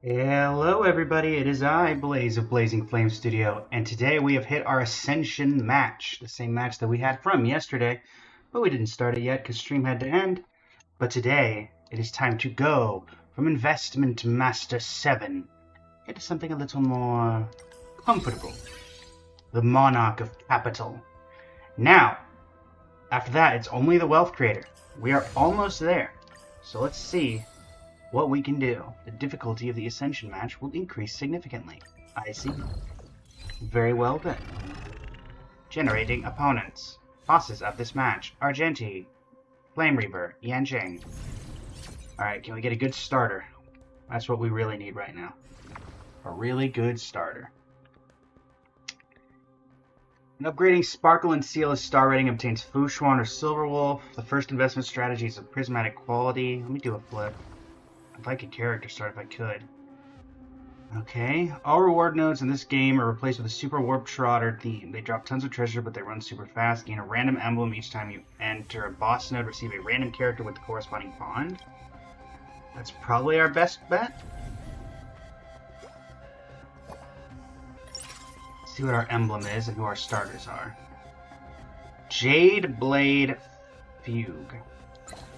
Hello everybody, it is I, Blaze of Blazing Flame Studio, and today we have hit our Ascension match, the same match that we had from yesterday, but we didn't start it yet because stream had to end. But today, it is time to go from Investment Master 7 into something a little more comfortable, the Monarch of Capital. Now, after that, it's only the Wealth Creator. We are almost there, so let's see what we can do. The difficulty of the Ascension match will increase significantly. I see. Very well then. Generating opponents. Bosses of this match. Argenti, Flame Reaper, Yanjing. Alright, can we get a good starter? That's what we really need right now. A really good starter. And upgrading Sparkle and Seal as star rating obtains Fushuan or Silverwolf. The first investment strategy is of prismatic quality. Let me do a flip. I'd like a character start if I could. Okay. All reward nodes in this game are replaced with a Super Warp Trotter theme. They drop tons of treasure, but they run super fast. Gain a random emblem each time you enter a boss node. Receive a random character with the corresponding bond. That's probably our best bet. Let's see what our emblem is and who our starters are. Jade Blade Fugue.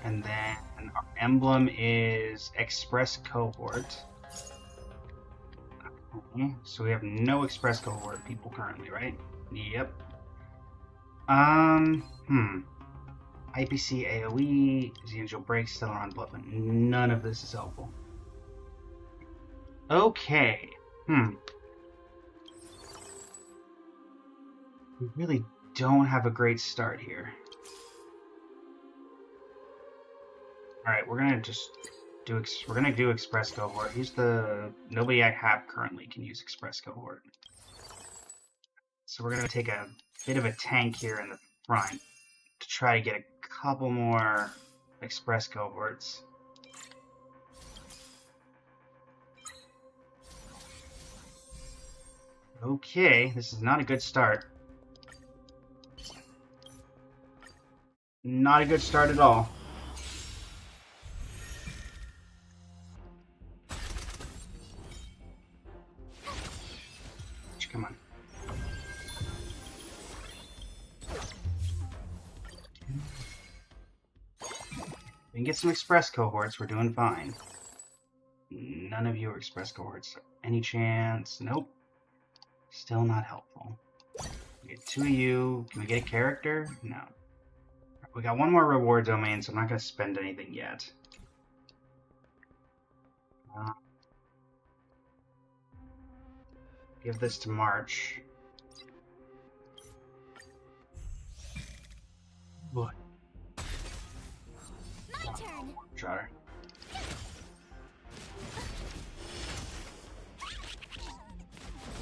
And then our emblem is Express Cohort. Okay, so we have no Express Cohort people currently, right? Yep. IPC AoE, the Angel Break, Stellar on Blood, but none of this is helpful. Okay. We really don't have a great start here. Alright, we're gonna do Express Cohort. Nobody I have currently can use Express Cohort. So we're gonna take a bit of a tank here in the front to try to get a couple more Express Cohorts. Okay, this is not a good start. Not a good start at all. Come on. We can get some Express Cohorts, we're doing fine. None of you are Express Cohorts. Any chance? Nope. Still not helpful. We get 2 of you. Can we get a character? No. We got 1 more reward domain, so I'm not going to spend anything yet. Give this to March. What? My turn. Trotter.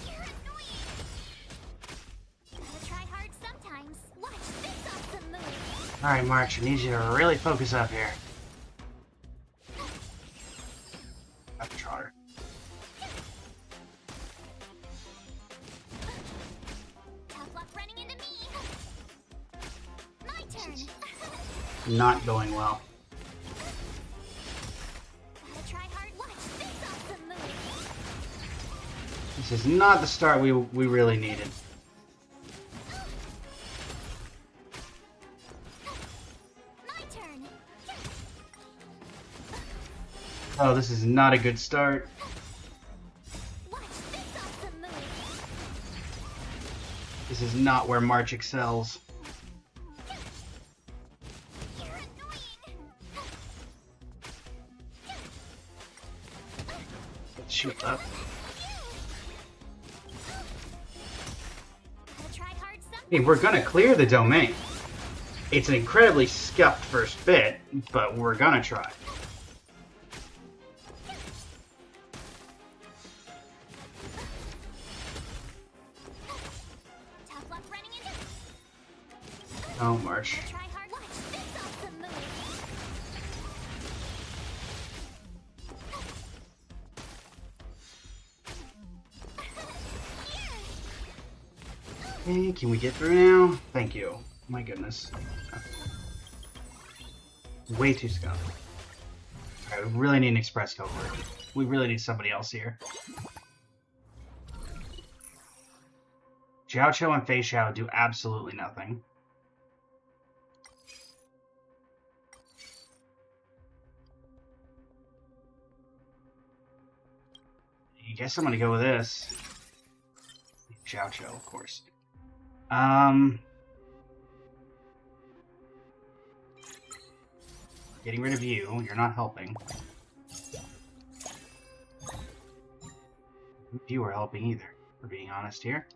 You're annoying. Gotta try hard sometimes. Watch this awesome move. Alright, March, I need you to really focus up here. Up Trotter. Tough luck running into me. My turn. Not going well. Gotta try hard. Watch this awesome move. This is not the start we really needed. My turn. Oh, this is not a good start. Watch this awesome move. This is not where March excels. You're annoying. Let's shoot up. Gotta try hard I sometimes. mean, we're gonna clear the domain. It's an incredibly scuffed first bit, but we're gonna try. Tough luck running into me. Oh, March. Gotta try hard. Watch this awesome move. Okay, can we get through now? Thank you. My goodness. Way too scuffed. Alright, we really need an express covert. We really need somebody else here. Jiao Cho and Fei Xiao do absolutely nothing. I guess I'm gonna go with this. Jiao Cho, of course. Getting rid of you. You're not helping. You are helping either, for being honest here.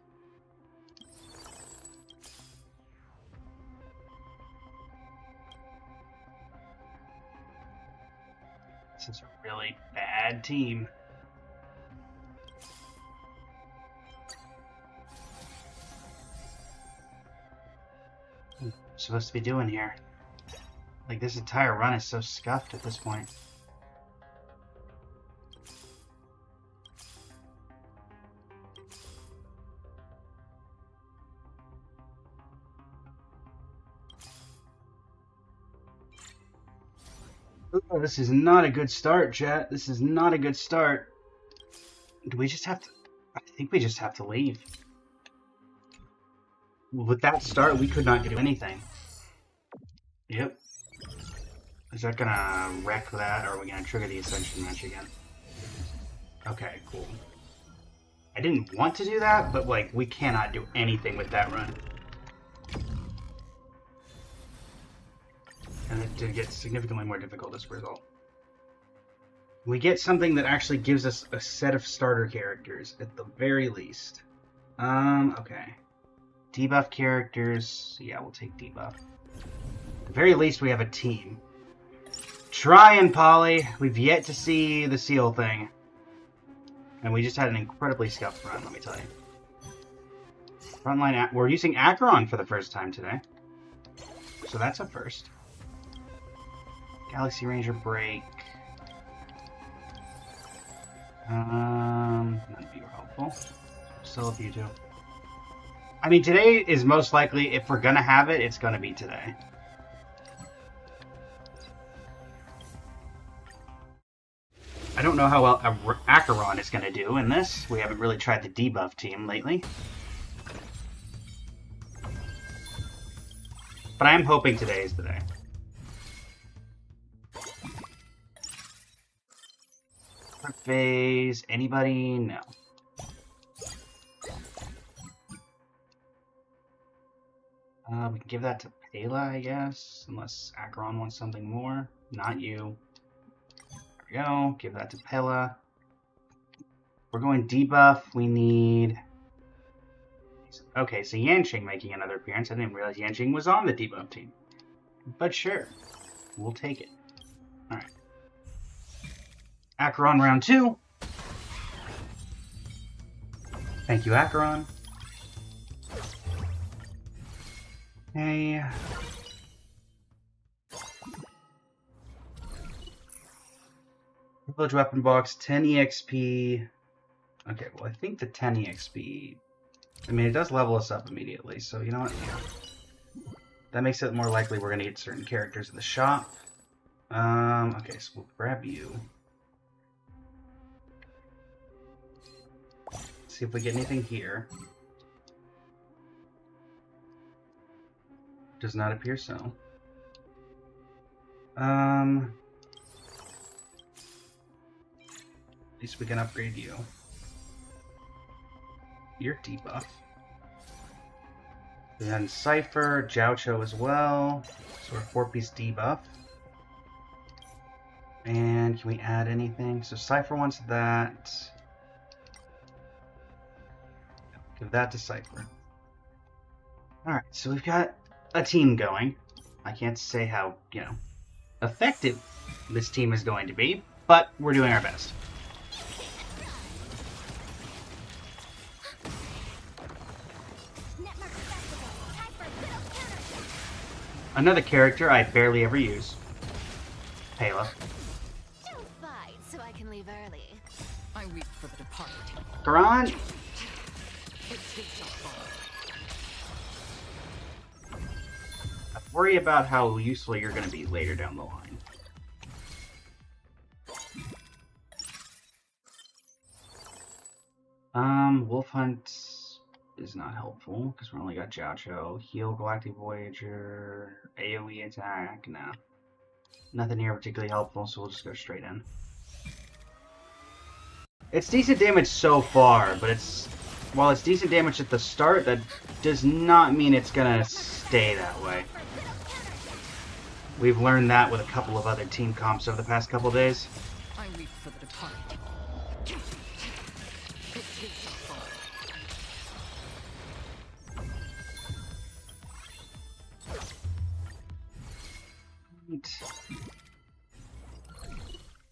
This is a really bad team. What am I supposed to be doing here? Like, this entire run is so scuffed at this point. Ooh, this is not a good start, chat. This is not a good start. Do we just have to... I think we just have to leave. With that start, we could not do anything. Yep. Is that gonna wreck that, or are we gonna trigger the Ascension match again? Okay, cool. I didn't want to do that, but, like, we cannot do anything with that run. And it did get significantly more difficult as a result. We get something that actually gives us a set of starter characters, at the very least. Okay. Debuff characters. Yeah, we'll take debuff. At the very least, we have a team. Trying, Polly. We've yet to see the seal thing. And we just had an incredibly scuffed run, let me tell you. Frontline, we're using Acheron for the first time today. So that's a first. Galaxy Ranger break. None of you are helpful. Still a few two. I mean, today is most likely, if we're gonna have it, it's gonna be today. I don't know how well Acheron is gonna do in this. We haven't really tried the debuff team lately. But I am hoping today is the day. Phase, anybody? No. We can give that to Pela, I guess, unless Acheron wants something more. Not you. There we go. Give that to Pela. We're going debuff. We need... Okay, so Yanqing making another appearance. I didn't realize Yanqing was on the debuff team. But sure. We'll take it. Alright. Acheron round 2. Thank you, Acheron. Hey. Privilege weapon box, 10 EXP. Okay, well, I think the 10 EXP... I mean, it does level us up immediately, so you know what? Yeah. That makes it more likely we're going to get certain characters in the shop. Okay, so we'll grab you. See if we get anything here. Does not appear so. At least we can upgrade you. You're debuff. And then Cypher, Jiao Cho as well. So we're 4-piece debuff. And can we add anything? So Cypher wants that. Give that to Cypher. Alright, so we've got a team going. I can't say how, you know, effective this team is going to be, but we're doing our best. Another character I barely ever use. Pela. Don't fight so I can leave early. I weep for the departed. Karan! I worry about how useful you're going to be later down the line. Wolf Hunt is not helpful because we only got Jiao. Heal Galactic Voyager, AoE attack. No, nothing here particularly helpful, so we'll just go straight in. It's decent damage so far, but while it's decent damage at the start, that does not mean it's gonna stay that way. We've learned that with a couple of other team comps over the past couple days. I weep for the departed.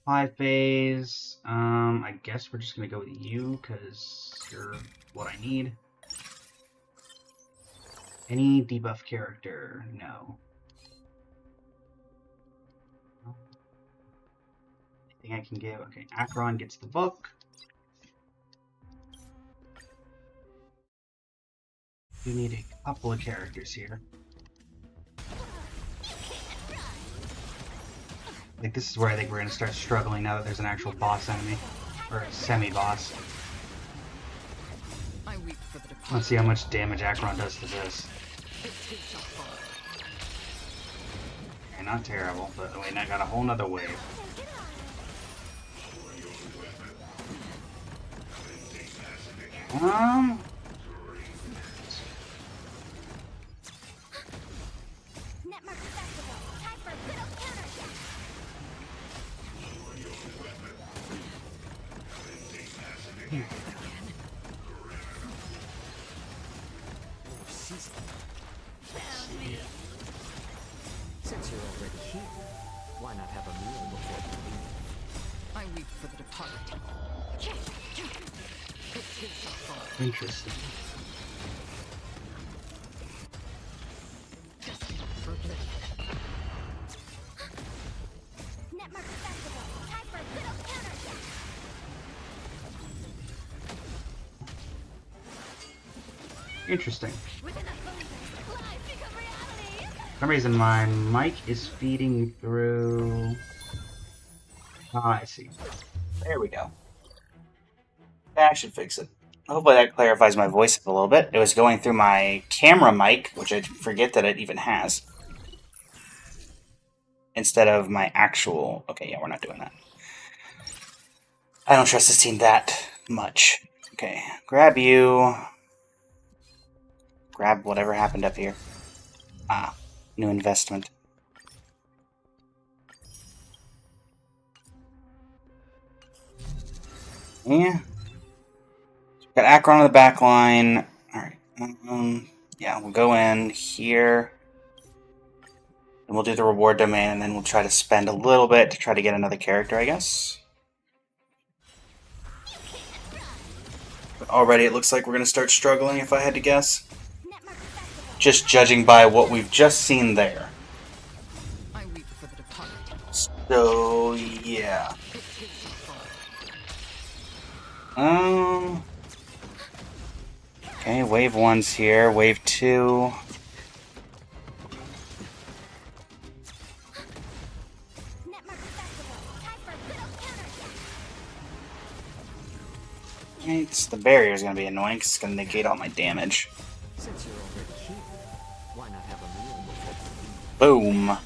Five phase. I guess we're just gonna go with you because you're what I need. Any debuff character? No. Anything I can give? Okay, Akron gets the book. We need a couple of characters here. Like, this is where I think we're gonna start struggling now that there's an actual boss enemy. Or a semi-boss. I weep for the departed. Let's see how much damage Akron does to this. Okay, not terrible, but wait, I got a whole nother wave. Netmark festival. Time for a little counterattack. Found me. Since you're already here, why not have a meal before you leave? I weep for the departed. Interesting. Netmark festival. Time for a little counterattack. Interesting. Within a phone, lies become reality. For some reason, my mic is feeding through... Ah, I see. There we go. That should fix it. Hopefully that clarifies my voice a little bit. It was going through my camera mic, which I forget that it even has. Instead of my actual... Okay, yeah, we're not doing that. I don't trust this team that much. Okay, grab you. Grab whatever happened up here. Ah, new investment. Yeah. Got Akron on the back line. Alright. Yeah, we'll go in here. And we'll do the reward domain, and then we'll try to spend a little bit to try to get another character, I guess. But already it looks like we're going to start struggling, if I had to guess. Just judging by what we've just seen there. I weep for the departed. So, yeah. Okay, wave 1's here. Wave 2. The barrier is going to be annoying because it's going to negate all my damage. Since you're already here, why not have a meal before you leave? Boom.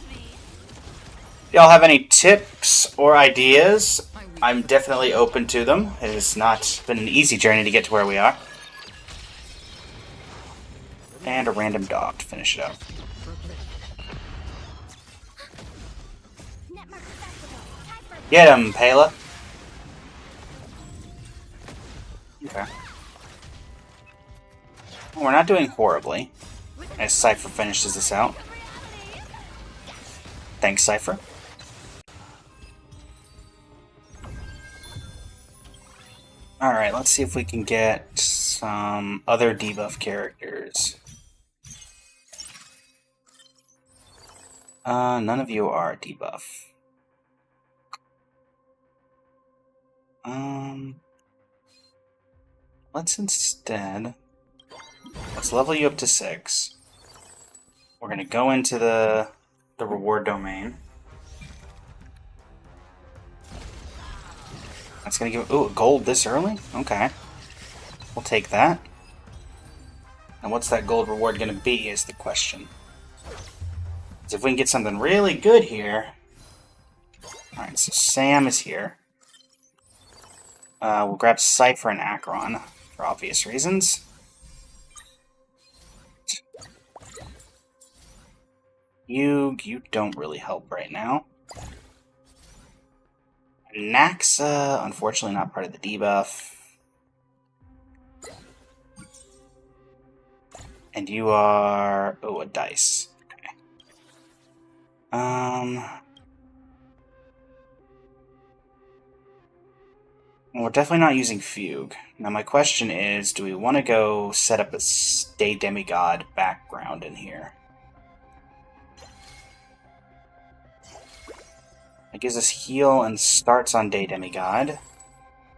Y'all have any tips or ideas? I'm definitely open to them. It has not been an easy journey to get to where we are. And a random dog to finish it up. Get him, Pela. Okay. Well, we're not doing horribly, as Cypher finishes this out. Thanks, Cypher. Alright, let's see if we can get some other debuff characters. None of you are debuff. Let's instead... Let's level you up to 6. We're gonna go into the reward domain. That's gonna give... Ooh, gold this early? Okay. We'll take that. And what's that gold reward going to be is the question. Because if we can get something really good here... Alright, so Sam is here. We'll grab Cypher and Acheron, for obvious reasons. You don't really help right now. Naxa, unfortunately not part of the debuff. And you are... oh, a dice. Okay. We're definitely not using Fugue. Now my question is, do we want to go set up a Day Demigod background in here? It gives us heal and starts on Day Demigod.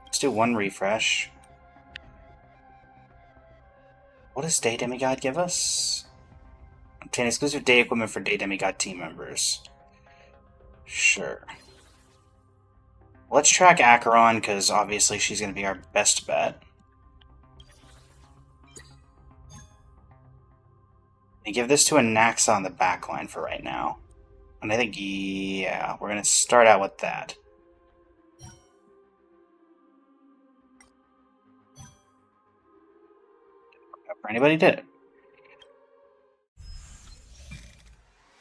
Let's do one refresh. What does Day Demigod give us? Obtain exclusive day equipment for Day Demigod team members. Sure. Let's track Acheron, because obviously she's going to be our best bet. They give this to a Naxa on the backline for right now. And I think, yeah, we're going to start out with that. Anybody did it.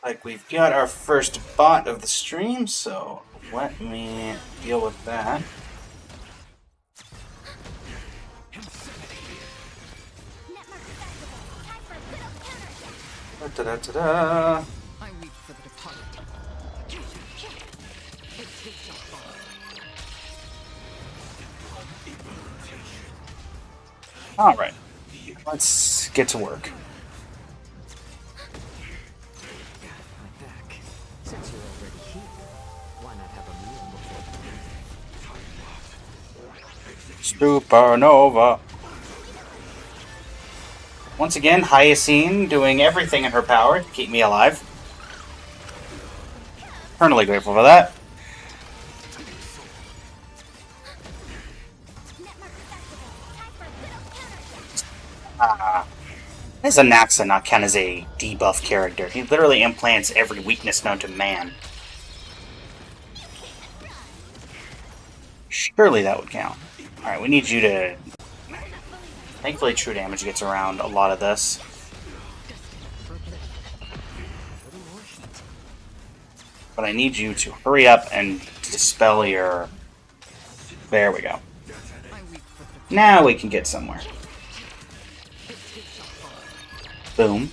Like, we've got our first bot of the stream, so let me deal with that. Da-da-da-da. I weep for the departed. Alright. Let's get to work. My back. Since you're already here, why not have a meal before Supernova. Once again, Hyacine doing everything in her power to keep me alive. Eternally grateful for that. This is a Naxa, not count as a debuff character. He literally implants every weakness known to man. Surely that would count. Alright, we need you to... Thankfully true damage gets around a lot of this. But I need you to hurry up and dispel your... There we go. Now we can get somewhere. Boom.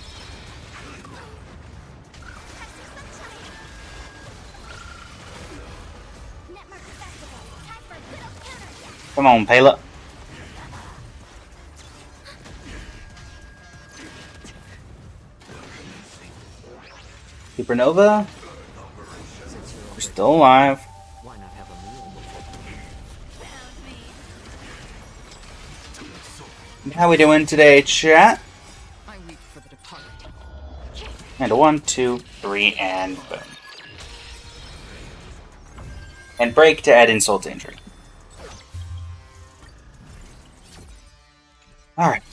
Come on, Pela. Supernova? We're still alive. why not have a meal before? How we doing today, chat? I weep for the departed. And a 1, 2, 3, and boom. And break to add insult to injury. Alright.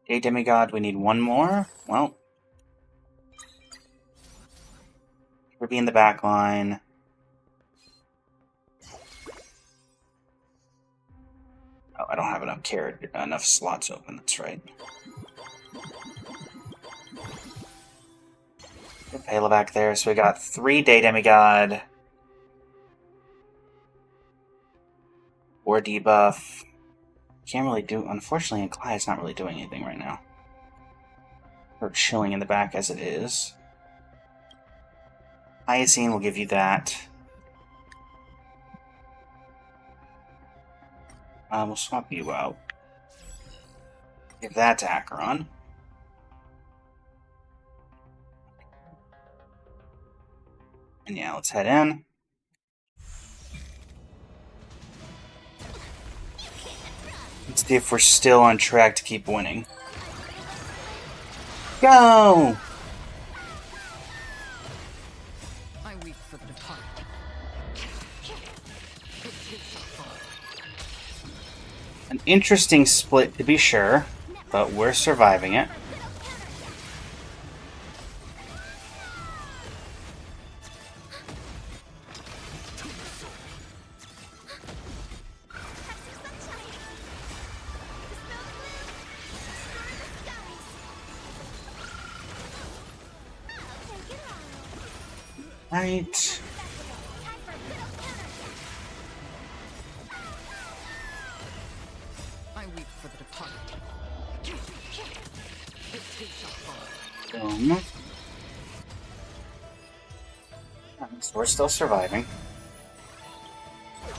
Day Demigod, we need one more. Well. Ruby in the back line. Oh, I don't have enough slots open, that's right. Get Pela back there, so we got 3 Day Demigod. 4 debuff. Can't really do... Unfortunately, Clyde's not really doing anything right now. We're chilling in the back as it is. Hyacine will give you that. We'll swap you out. Give that to Acheron. And yeah, let's head in. Let's see if we're still on track to keep winning. Go! An interesting split to be sure, but we're surviving it. Right. I weep for the departed. Boom. So we're still surviving.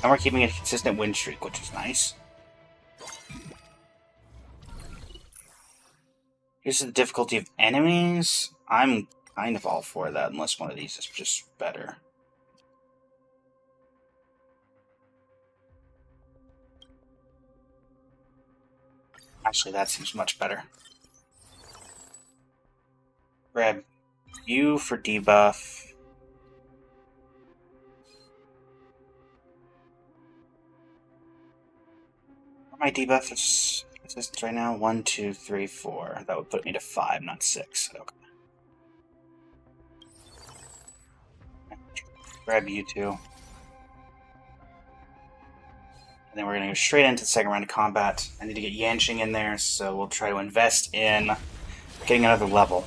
And we're keeping a consistent win streak, which is nice. Here's the difficulty of enemies. I'm kind of all for that, unless one of these is just better. Actually, that seems much better. Grab you for debuff. My debuff is exists right now. 1, 2, 3, 4. That would put me to 5, not 6. Okay. Grab you two. And then we're going to go straight into the second round of combat. I need to get Yanqing in there, so we'll try to invest in getting another level.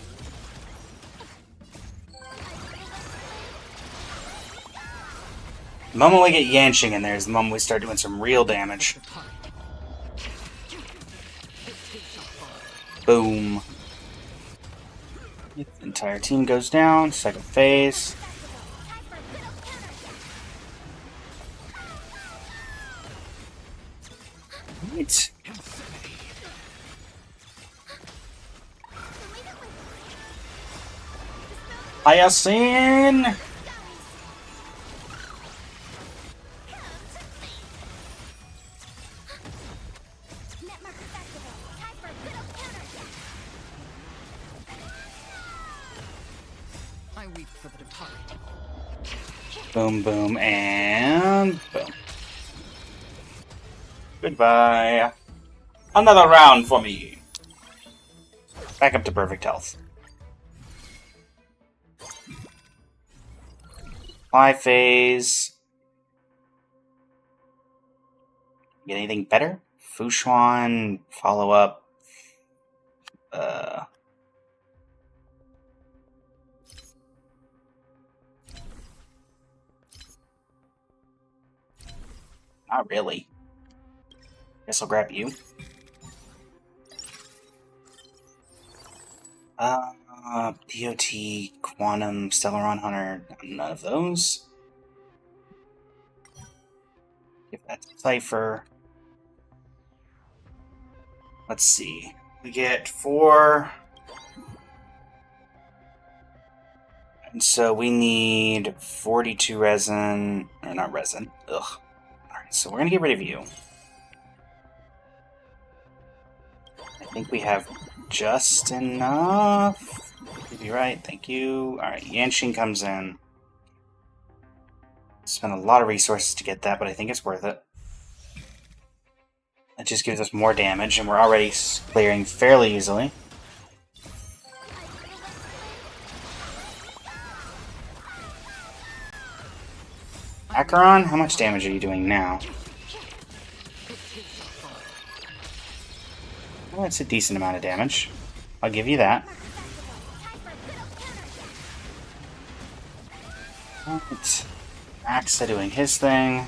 The moment we get Yanqing in there is the moment we start doing some real damage. Boom. The entire team goes down. Second phase. Right. Hyacinth! I weep for the departed. Boom, boom, and boom. Goodbye. Another round for me. Back up to perfect health. Fly phase. Get anything better? Fushuan, follow up. Not really. Guess I'll grab you. DOT, Quantum, Stellaron Hunter, none of those. Give that to Cypher. Let's see. We get 4. And so we need 42 resin. Or not resin. Ugh. Alright, so we're gonna get rid of you. I think we have just enough. You'd be right, thank you. Alright, Yanqing comes in. Spent a lot of resources to get that, but I think it's worth it. It just gives us more damage, and we're already clearing fairly easily. Acheron, how much damage are you doing now? Well, that's a decent amount of damage. I'll give you that. Right. Axa doing his thing.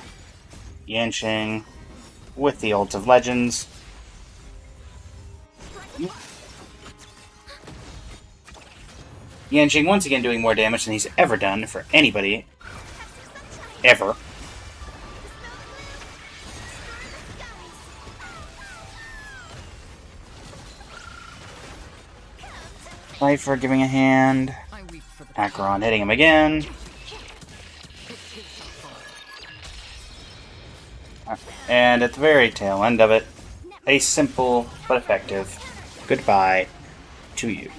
Yanqing with the ult of Legends. Yanqing once again doing more damage than he's ever done for anybody. Ever. Cypher giving a hand. Acheron hitting him again. And at the very tail end of it, a simple but effective goodbye to you.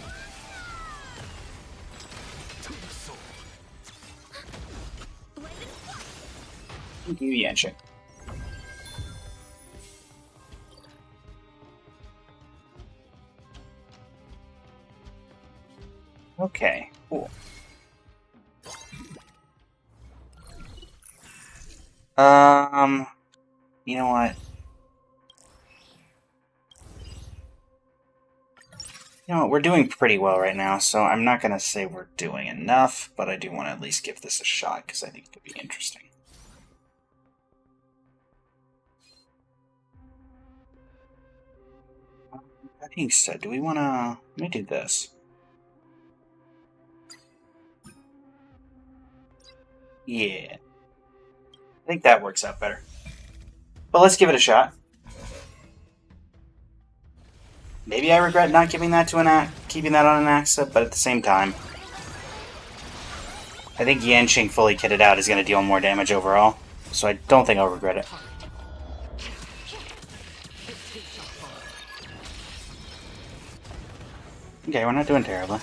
Thank you, Yanqing. Okay, cool. You know what? You know what, we're doing pretty well right now, so I'm not gonna say we're doing enough, but I do want to at least give this a shot, because I think it could be interesting. That being said, do we want to... Let me do this. Yeah. I think that works out better. But let's give it a shot. Maybe I regret not giving that to an keeping that on an Axa, but at the same time, I think Yanqing fully kitted out is going to deal more damage overall, so I don't think I'll regret it. Okay, we're not doing terribly.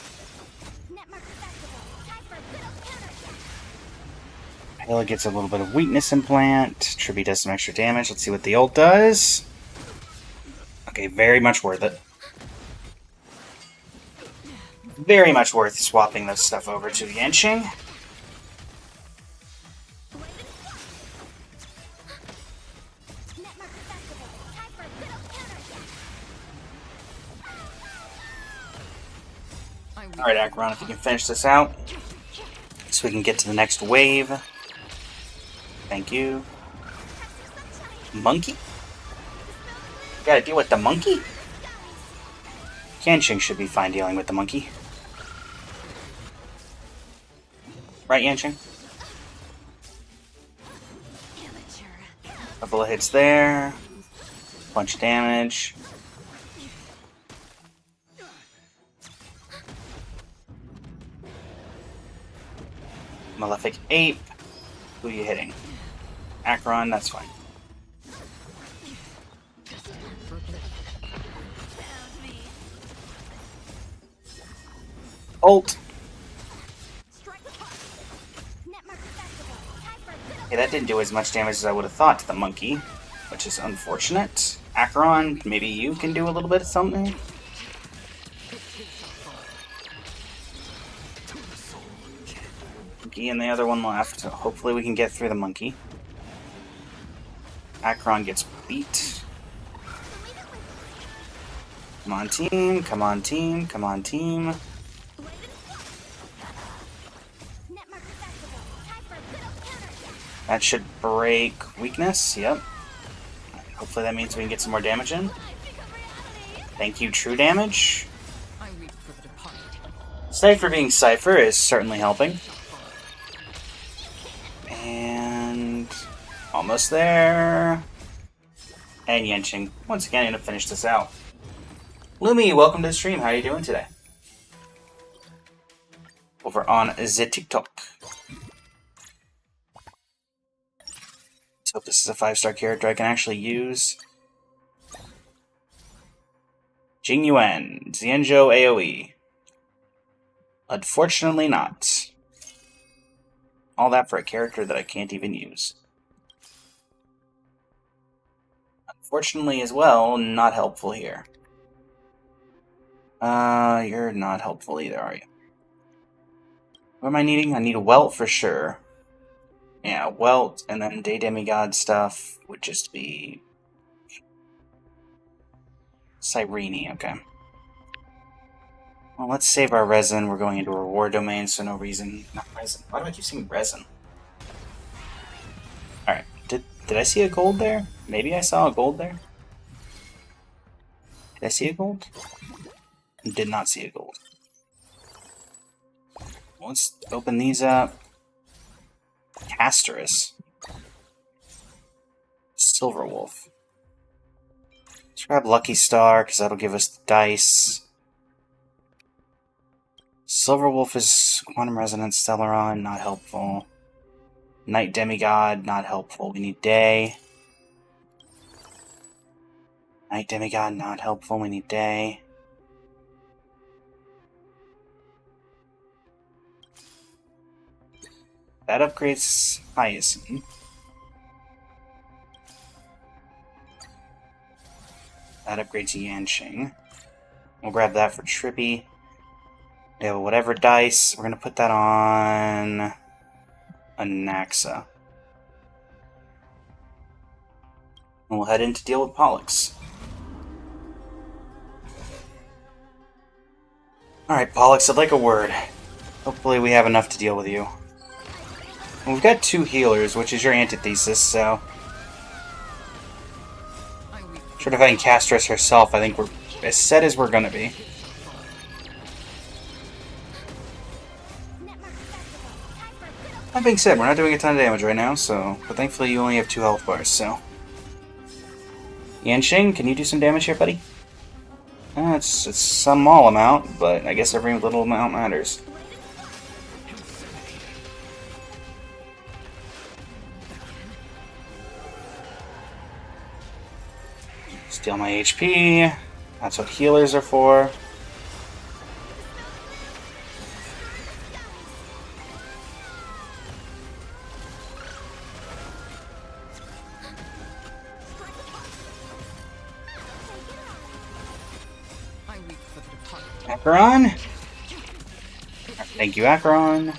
Hela gets a little bit of weakness implant. Tribby does some extra damage. Let's see what the ult does. Okay, very much worth it. Very much worth swapping this stuff over to Yanqing. Alright, Acheron, if you can finish this out, so we can get to the next wave. Thank you. Monkey? Gotta deal with the monkey? Yanqing should be fine dealing with the monkey. Right, Yanqing? Couple of hits there. Bunch of damage. Malefic Ape. Who are you hitting? Acheron, that's fine. Ult. Okay, that didn't do as much damage as I would have thought to the monkey, which is unfortunate. Acheron, maybe you can do a little bit of something? Monkey and the other one left, so hopefully we can get through the monkey. Acheron gets beat. Come on, team. Come on, team. Come on, team. That should break weakness. Yep. Hopefully that means we can get some more damage in. Thank you, true damage. Cypher being Cypher is certainly helping. And... almost there. And Yanqing, once again, gonna finish this out. Lumi, welcome to the stream. How are you doing today? Over on the TikTok. Let's hope this is a 5-star character I can actually use. Jingyuan, Xianzhou AoE. Unfortunately not. All that for a character that I can't even use. Unfortunately as well, not helpful here. You're not helpful either, are you? What am I needing? I need a Welt for sure. Yeah, Welt, and then Day Demigod stuff would just be... Cyrene, okay. Well, let's save our resin. We're going into a reward domain, so no reason. Not resin. Why do I keep saying resin? Alright, did I see a gold there? Maybe I saw a gold there? Did I see a gold? Did not see a gold. Let's open these up. Castorus. Silverwolf. Let's grab Lucky Star, because that'll give us the dice. Silverwolf is Quantum Resonance, Celeron, not helpful. Night Demigod, not helpful. We need Day. Night Demigod, not helpful. We need Day. That upgrades Hyacinth. That upgrades Yanqing. We'll grab that for Trippy. We have a whatever dice. We're gonna put that on a Naxa. And we'll head in to deal with Pollux. Alright, Pollux, I'd like a word. Hopefully we have enough to deal with you. And we've got 2 healers, which is your antithesis, so... Short of having Castress herself, I think we're as set as we're gonna be. That being said, we're not doing a ton of damage right now, so... But thankfully you only have 2 health bars, so... Yanxing, can you do some damage here, buddy? It's some small amount, but I guess every little amount matters. Steal my HP. That's what healers are for. Acheron? Thank you, Acheron.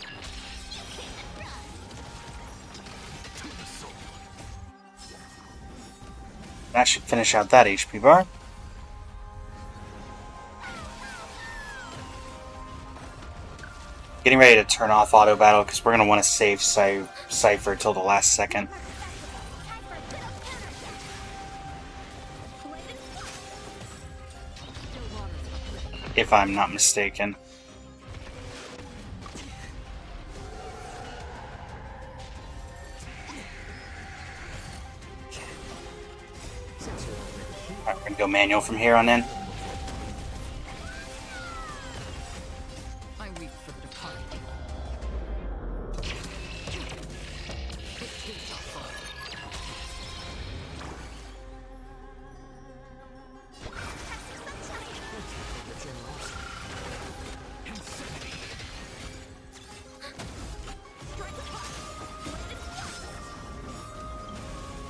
That should finish out that HP bar. Getting ready to turn off auto battle because we're going to want to save Cypher till the last second. If I'm not mistaken. Alright, we're gonna go manual from here on in. I weep for the departed.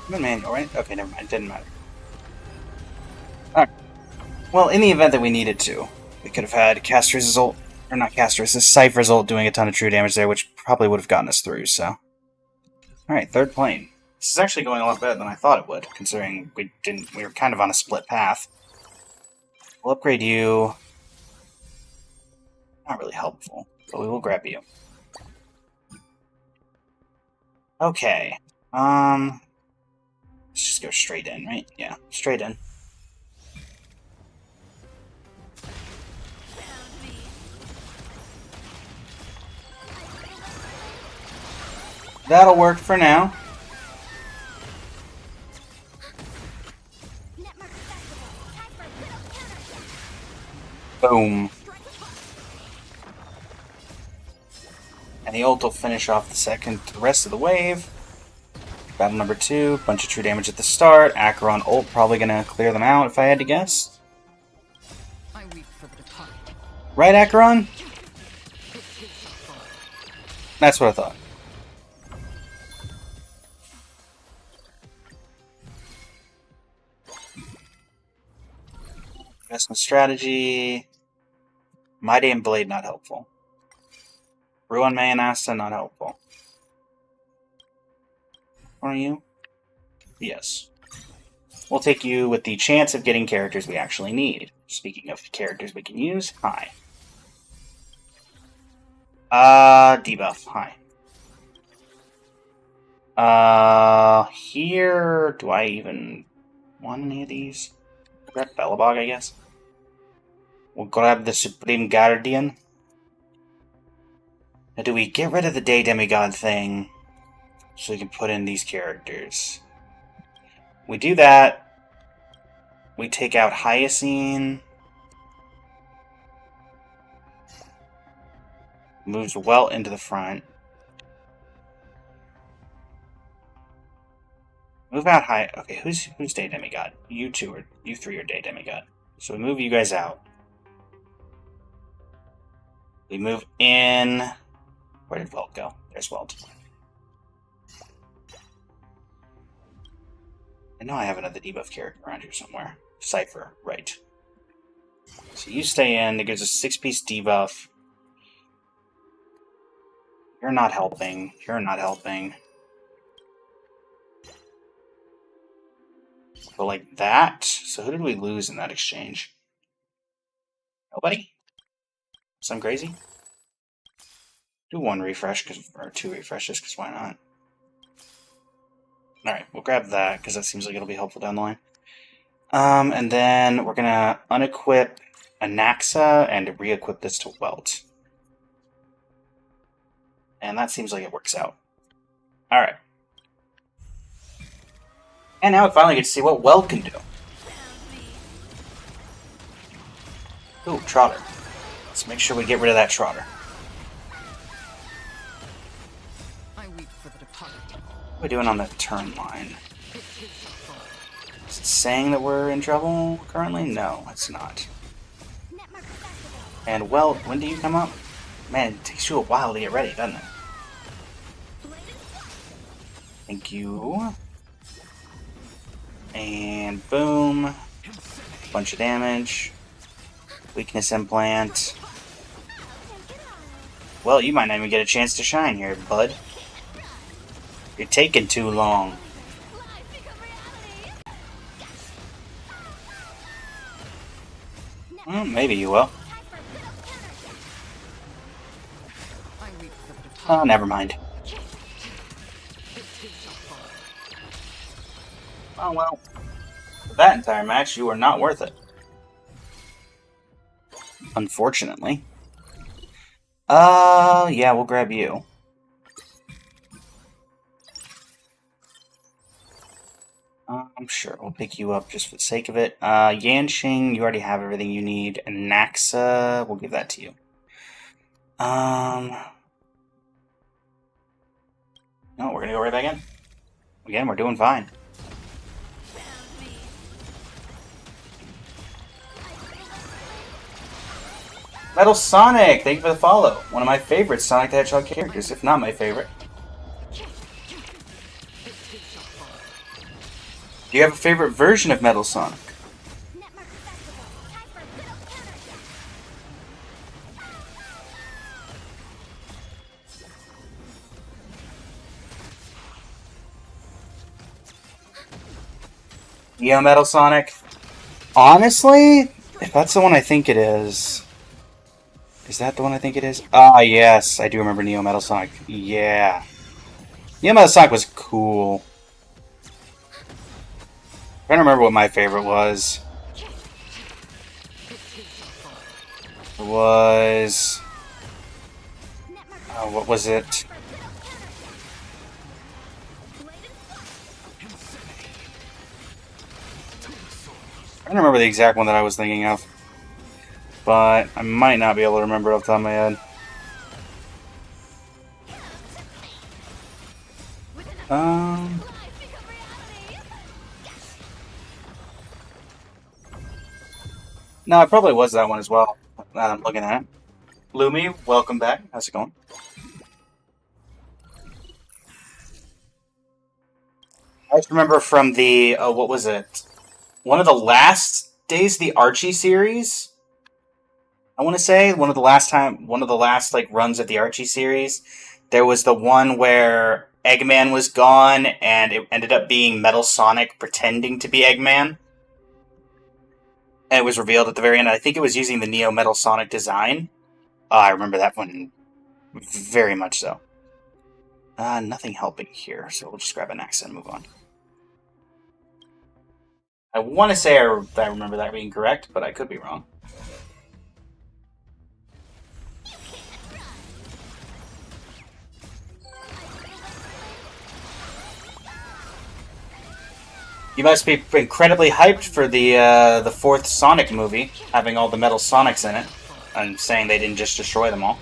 I'm manual, right? Okay, never mind. Didn't matter. Alright. Well, in the event that we needed to, we could have had Castress' ult, or not Castress', Cypher's ult doing a ton of true damage there, which probably would have gotten us through, so. Alright, third plane. This is actually going a lot better than I thought it would, considering we were kind of on a split path. We'll upgrade you. Not really helpful, but we will grab you. Okay. Let's just go straight in, right? Yeah, straight in. That'll work for now. Boom. And the ult will finish off the rest of the wave. Battle number 2, bunch of true damage at the start. Acheron ult probably gonna clear them out if I had to guess. I weep for the departed. Right, Acheron? That's what I thought. Investment strategy. Mighty and Blade not helpful. Ruin Mayanasta not helpful. Are you? Yes. We'll take you with the chance of getting characters we actually need. Speaking of characters we can use, hi. Debuff, hi. Here, do I even want any of these? Grab Bellabog, I guess. We'll grab the Supreme Guardian. Now, do we get rid of the Day Demigod thing so we can put in these characters? We do that. We take out Hyacine. Moves well into the front. Move out high. Okay, who's Day Demigod? You three are Day Demigod. So we move you guys out. We move in. Where did Welt go? There's Welt. I know I have another debuff character around here somewhere. Cypher, right. So you stay in. It gives us 6-piece debuff. You're not helping. You're not helping. But like that? So who did we lose in that exchange? Nobody? Some crazy? Do one refresh, or two refreshes, because why not? Alright, we'll grab that, because that seems like it'll be helpful down the line. And then we're gonna unequip Anaxa and re-equip this to Welt. And that seems like it works out. Alright. And now we finally get to see what Welt can do. Ooh, Trotter. Let's make sure we get rid of that Trotter. I weep for the departed. What are we doing on the turn line? Is it saying that we're in trouble currently? No, it's not. And Welt, when do you come up? Man, it takes you a while to get ready, doesn't it? Thank you. And boom. Bunch of damage. Weakness implant. Well, you might not even get a chance to shine here, bud. You're taking too long. Well, maybe you will. I weep for the departed. Oh, never mind. Oh well. For that entire match, you are not worth it. Unfortunately. Yeah, we'll grab you. I'm sure we'll pick you up just for the sake of it. Yanqing, you already have everything you need. And Naxa, we'll give that to you. No, we're gonna go right back in. Again, we're doing fine. Metal Sonic, thank you for the follow. One of my favorite Sonic the Hedgehog characters, if not my favorite. Do you have a favorite version of Metal Sonic? Neo Metal Sonic? Honestly, if that's the one I think it is... Is that the one I think it is? Ah, yes, I do remember Neo Metal Sonic. Yeah. Neo Metal Sonic was cool. I don't remember what my favorite was. It was... Oh, what was it? I don't remember the exact one that I was thinking of. But I might not be able to remember it off the top of my head. No, it probably was that one as well. Now that I'm looking at it. Lumi, welcome back. How's it going? I just remember from the what was it? One of the last days of the Archie series. I want to say one of the last like runs of the Archie series. There was the one where Eggman was gone, and it ended up being Metal Sonic pretending to be Eggman. And it was revealed at the very end. I think it was using the Neo Metal Sonic design. I remember that one very much so. Nothing helping here, so we'll just grab an axe and move on. I want to say I remember that being correct, but I could be wrong. You must be incredibly hyped for the fourth Sonic movie, having all the Metal Sonics in it, and saying they didn't just destroy them all.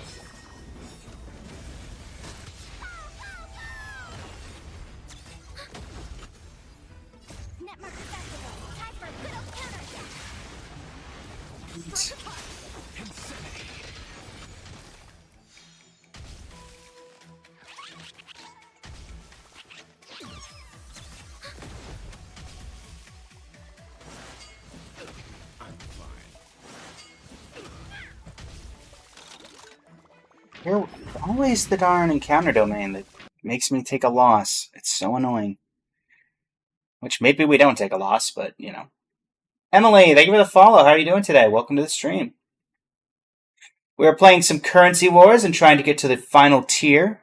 Here, always the darn encounter domain that makes me take a loss. It's so annoying. Which maybe we don't take a loss, but, you know. Emily, thank you for the follow. How are you doing today? Welcome to the stream. We're playing some Currency Wars and trying to get to the final tier.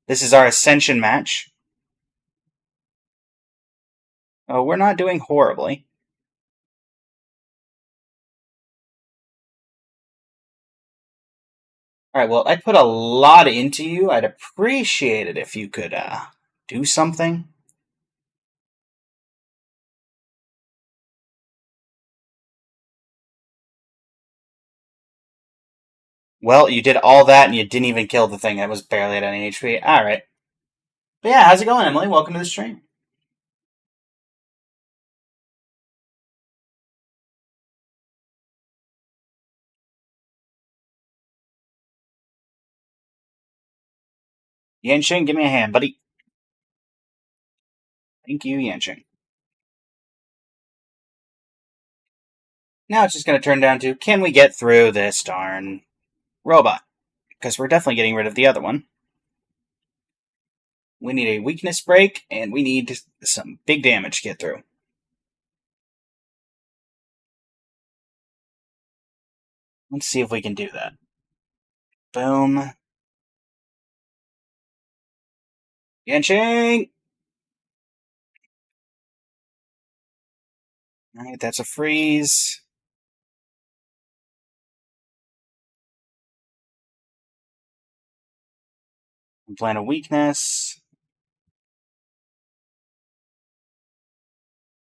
This is our Ascension match. Oh, we're not doing horribly. Alright, well, I put a lot into you. I'd appreciate it if you could, do something. Well, you did all that and you didn't even kill the thing that was barely at any HP. Alright. But yeah, how's it going, Emily? Welcome to the stream. Yanqing, give me a hand, buddy. Thank you, Yanqing. Now it's just going to turn down to, can we get through this darn robot? Because we're definitely getting rid of the other one. We need a weakness break, and we need some big damage to get through. Let's see if we can do that. Boom. Yanqing! Alright, that's a freeze. Plan a weakness.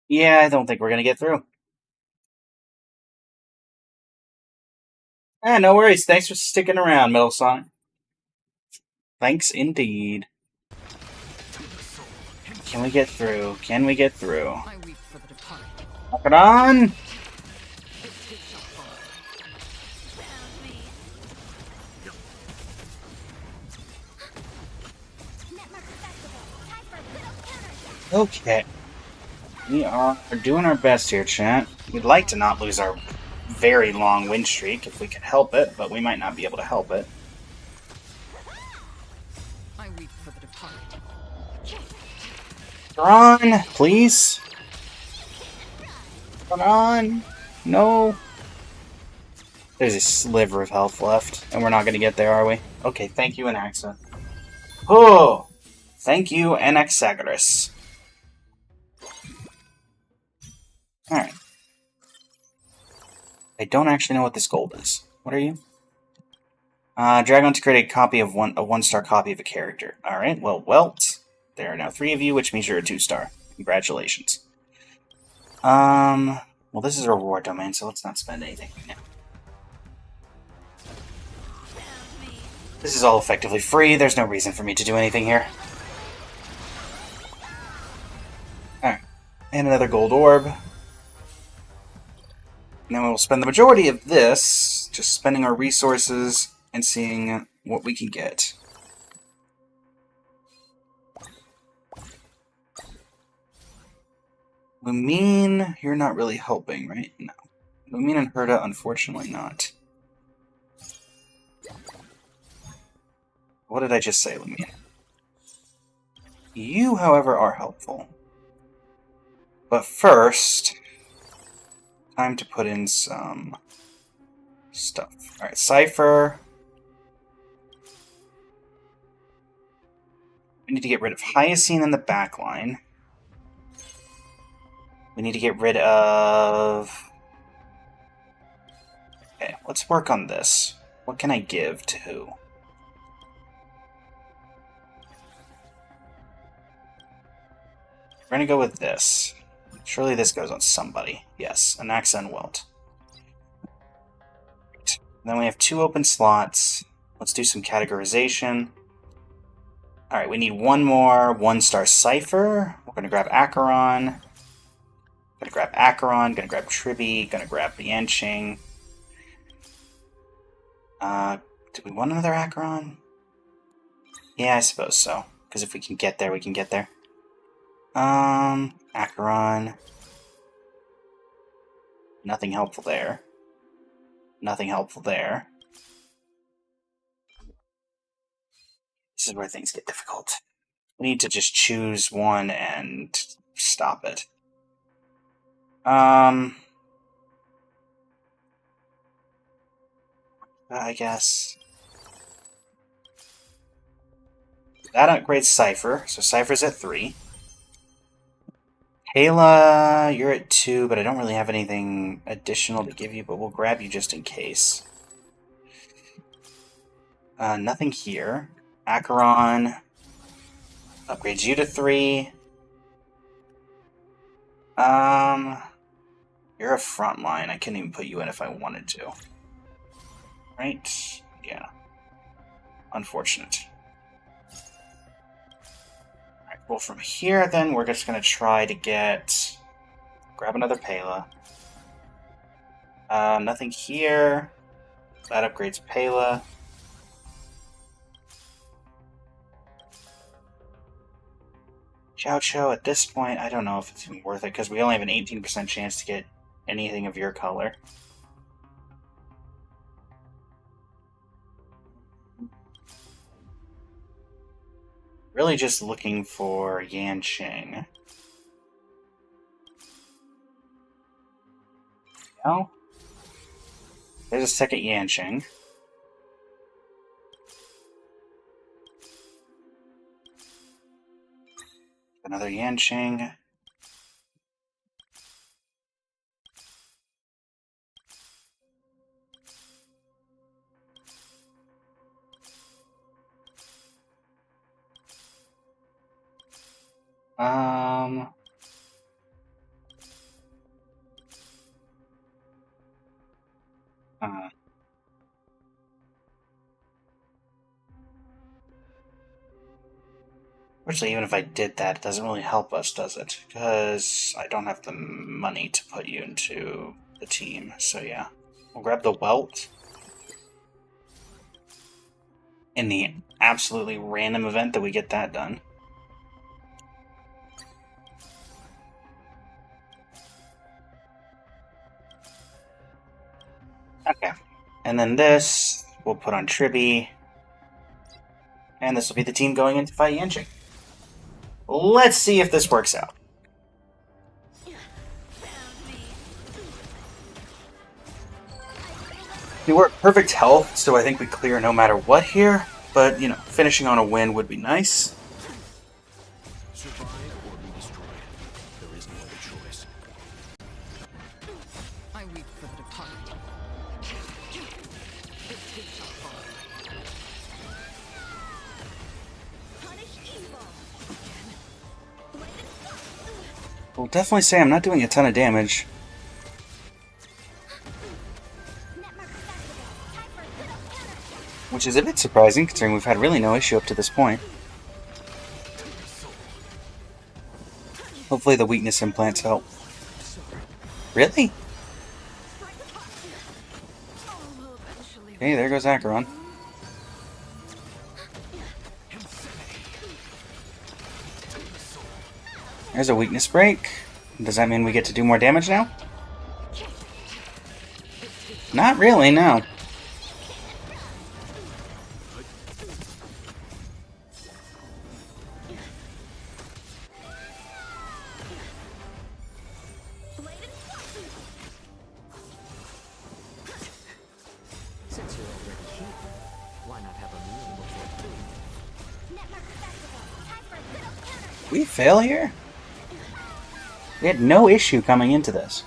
Yeah, I don't think we're going to get through. No worries. Thanks for sticking around, Metal Sonic. Thanks indeed. Can we get through? Can we get through? I weep for the departed. Knock it on! Okay. We are doing our best here, chat. We'd like to not lose our very long win streak if we could help it, but we might not be able to help it. I weep for the departed. Run, please. Come on. No. There's a sliver of health left, and we're not going to get there, are we? Okay, thank you, Anaxa. Oh! Thank you, Anaxagoras. Alright. I don't actually know what this gold is. What are you? Drag on to create a copy of a one-star copy of a character. Alright, well, Welt. There are now 3 of you, which means you're a 2-star. Congratulations. Well, this is a reward domain, so let's not spend anything right now. This is all effectively free. There's no reason for me to do anything here. Alright. And another gold orb. Now we'll spend the majority of this just spending our resources and seeing what we can get. Lumine, you're not really helping, right? No. Lumine and Herta, unfortunately not. What did I just say, Lumine? You, however, are helpful. But first, time to put in some stuff. Alright, Cypher. We need to get rid of Hyacine in the backline. We need to get rid of... Okay, let's work on this. What can I give to who? We're gonna go with this. Surely this goes on somebody. Yes, Anaxa and Welt. Then we have 2 open slots. Let's do some categorization. Alright, we need one more 1-star Cypher. We're gonna grab Acheron. Gonna grab Acheron, gonna grab Tribby, gonna grab Yanqing. Do we want another Acheron? Yeah, I suppose so. Because if we can get there, we can get there. Acheron. Nothing helpful there. Nothing helpful there. is where things get difficult. We need to just choose one and stop it. I guess. That upgrades Cypher, so Cypher's at 3. Kayla, you're at 2, but I don't really have anything additional to give you, but we'll grab you just in case. Nothing here. Acheron upgrades you to 3. You're a frontline. I couldn't even put you in if I wanted to. Right? Yeah. Unfortunate. Alright, well from here then we're just gonna try to grab another Pela. Nothing here. That upgrades Pela. Cho at this point, I don't know if it's even worth it, because we only have an 18% chance to get anything of your color. Really just looking for Yanqing. No? There's a second Yanqing. Another Yanqing. Actually, even if I did that, it doesn't really help us, does it? Because I don't have the money to put you into the team, so yeah. We'll grab the Welt. In the absolutely random event that we get that done. Okay. And then this, we'll put on Tribby. And this will be the team going in to fight Yanqing. Let's see if this works out. We're at perfect health, so I think we clear no matter what here. But, you know, finishing on a win would be nice. Survive or be destroyed. There is no other choice. I weep for the departed. Punish evil. We'll definitely say I'm not doing a ton of damage. Which is a bit surprising, considering we've had really no issue up to this point. Hopefully the weakness implants help. Really? Okay, there goes Acheron. There's a weakness break. Does that mean we get to do more damage now? Not really, no. Since you're already here, why not have a meal before food? We fail here? We had no issue coming into this.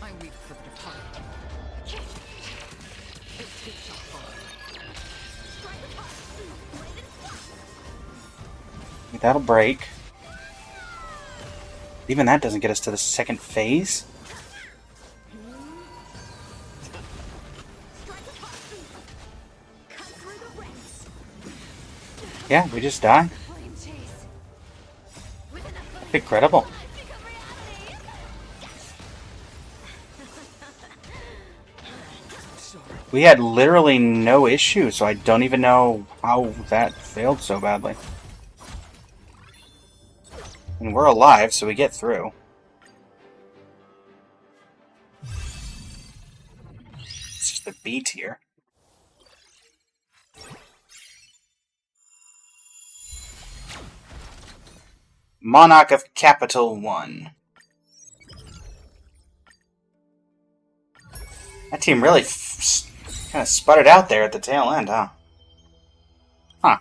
I weep for the departed. That'll break. Even that doesn't get us to the second phase. Yeah, we just die. Incredible. We had literally no issue, so I don't even know how that failed so badly. And we're alive, so we get through. Just a B tier. Monarch of Capital 1. That team really kind of sputtered out there at the tail end, huh? Huh.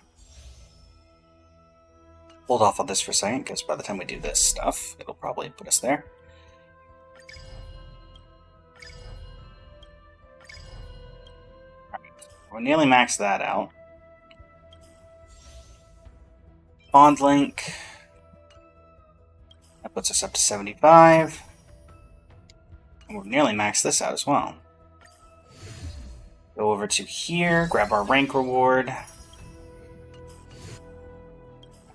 Hold off on this for a second, because by the time we do this stuff, it'll probably put us there. Alright, we'll nearly max that out. Bond link. That puts us up to 75. And we've nearly maxed this out as well. Go over to here, grab our rank reward.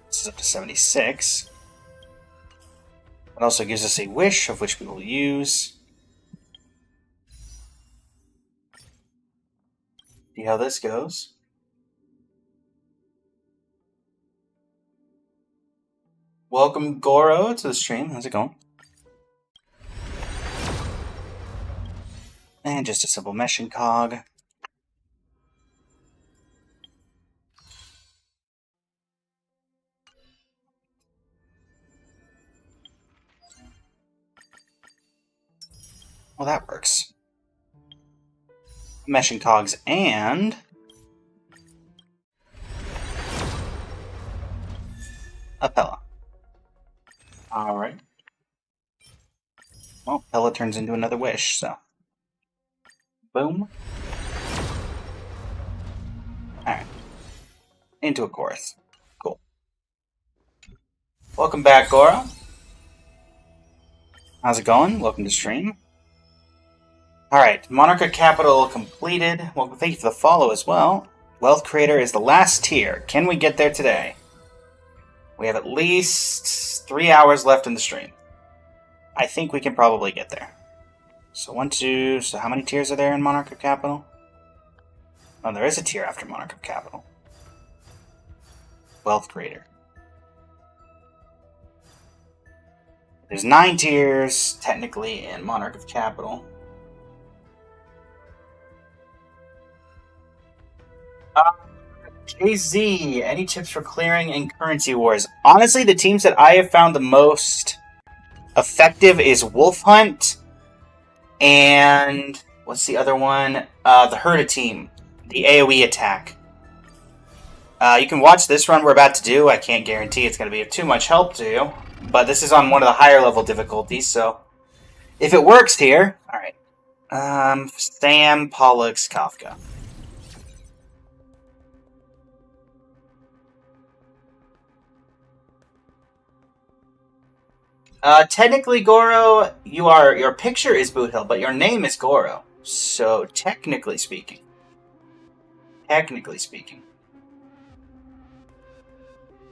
This is up to 76. It also gives us a wish, of which we will use. See how this goes. Welcome, Goro, to the stream. How's it going? And just a simple meshing cog. Well, that works. Meshing cogs and a Pella. Alright. Well, Pella turns into another wish, so. Boom. Alright. Into a chorus. Cool. Welcome back, Goro. How's it going? Welcome to stream. Alright, Monarch Capital completed. Well, thank you for the follow as well. Wealth Creator is the last tier. Can we get there today? We have at least 3 hours left in the stream. I think we can probably get there. So so how many tiers are there in Monarch of Capital? Oh, there is a tier after Monarch of Capital. Wealth Creator. There's 9 tiers, technically, in Monarch of Capital. JZ, any tips for clearing in currency wars? Honestly, the teams that I have found the most effective is Wolf Hunt and what's the other one? The Herda team, the AoE attack. You can watch this run we're about to do. I can't guarantee it's going to be of too much help to you, but this is on one of the higher level difficulties, so if it works here, all right. Sam, Pollux, Kafka. Technically, Goro, your picture is Boot Hill, but your name is Goro. So, technically speaking.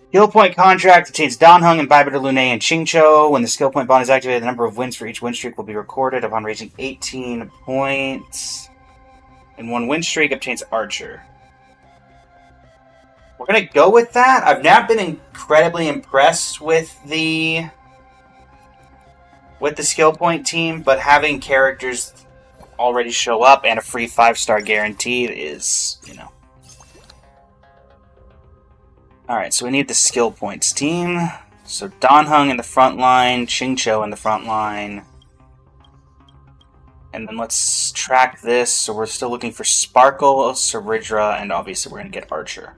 Skill point contract contains Danheng and Baiba de Lune and Qingqiu. When the skill point bond is activated, the number of wins for each win streak will be recorded. Upon reaching 18 points in one win streak, obtains Archer. We're gonna go with that. I've not been incredibly impressed with the skill point team, but having characters already show up and a free 5-star guaranteed is, Alright, so we need the skill points team. So Danheng in the front line, Qingqiu in the front line. And then let's track this. So we're still looking for Sparkle, Saridra, and obviously we're going to get Archer.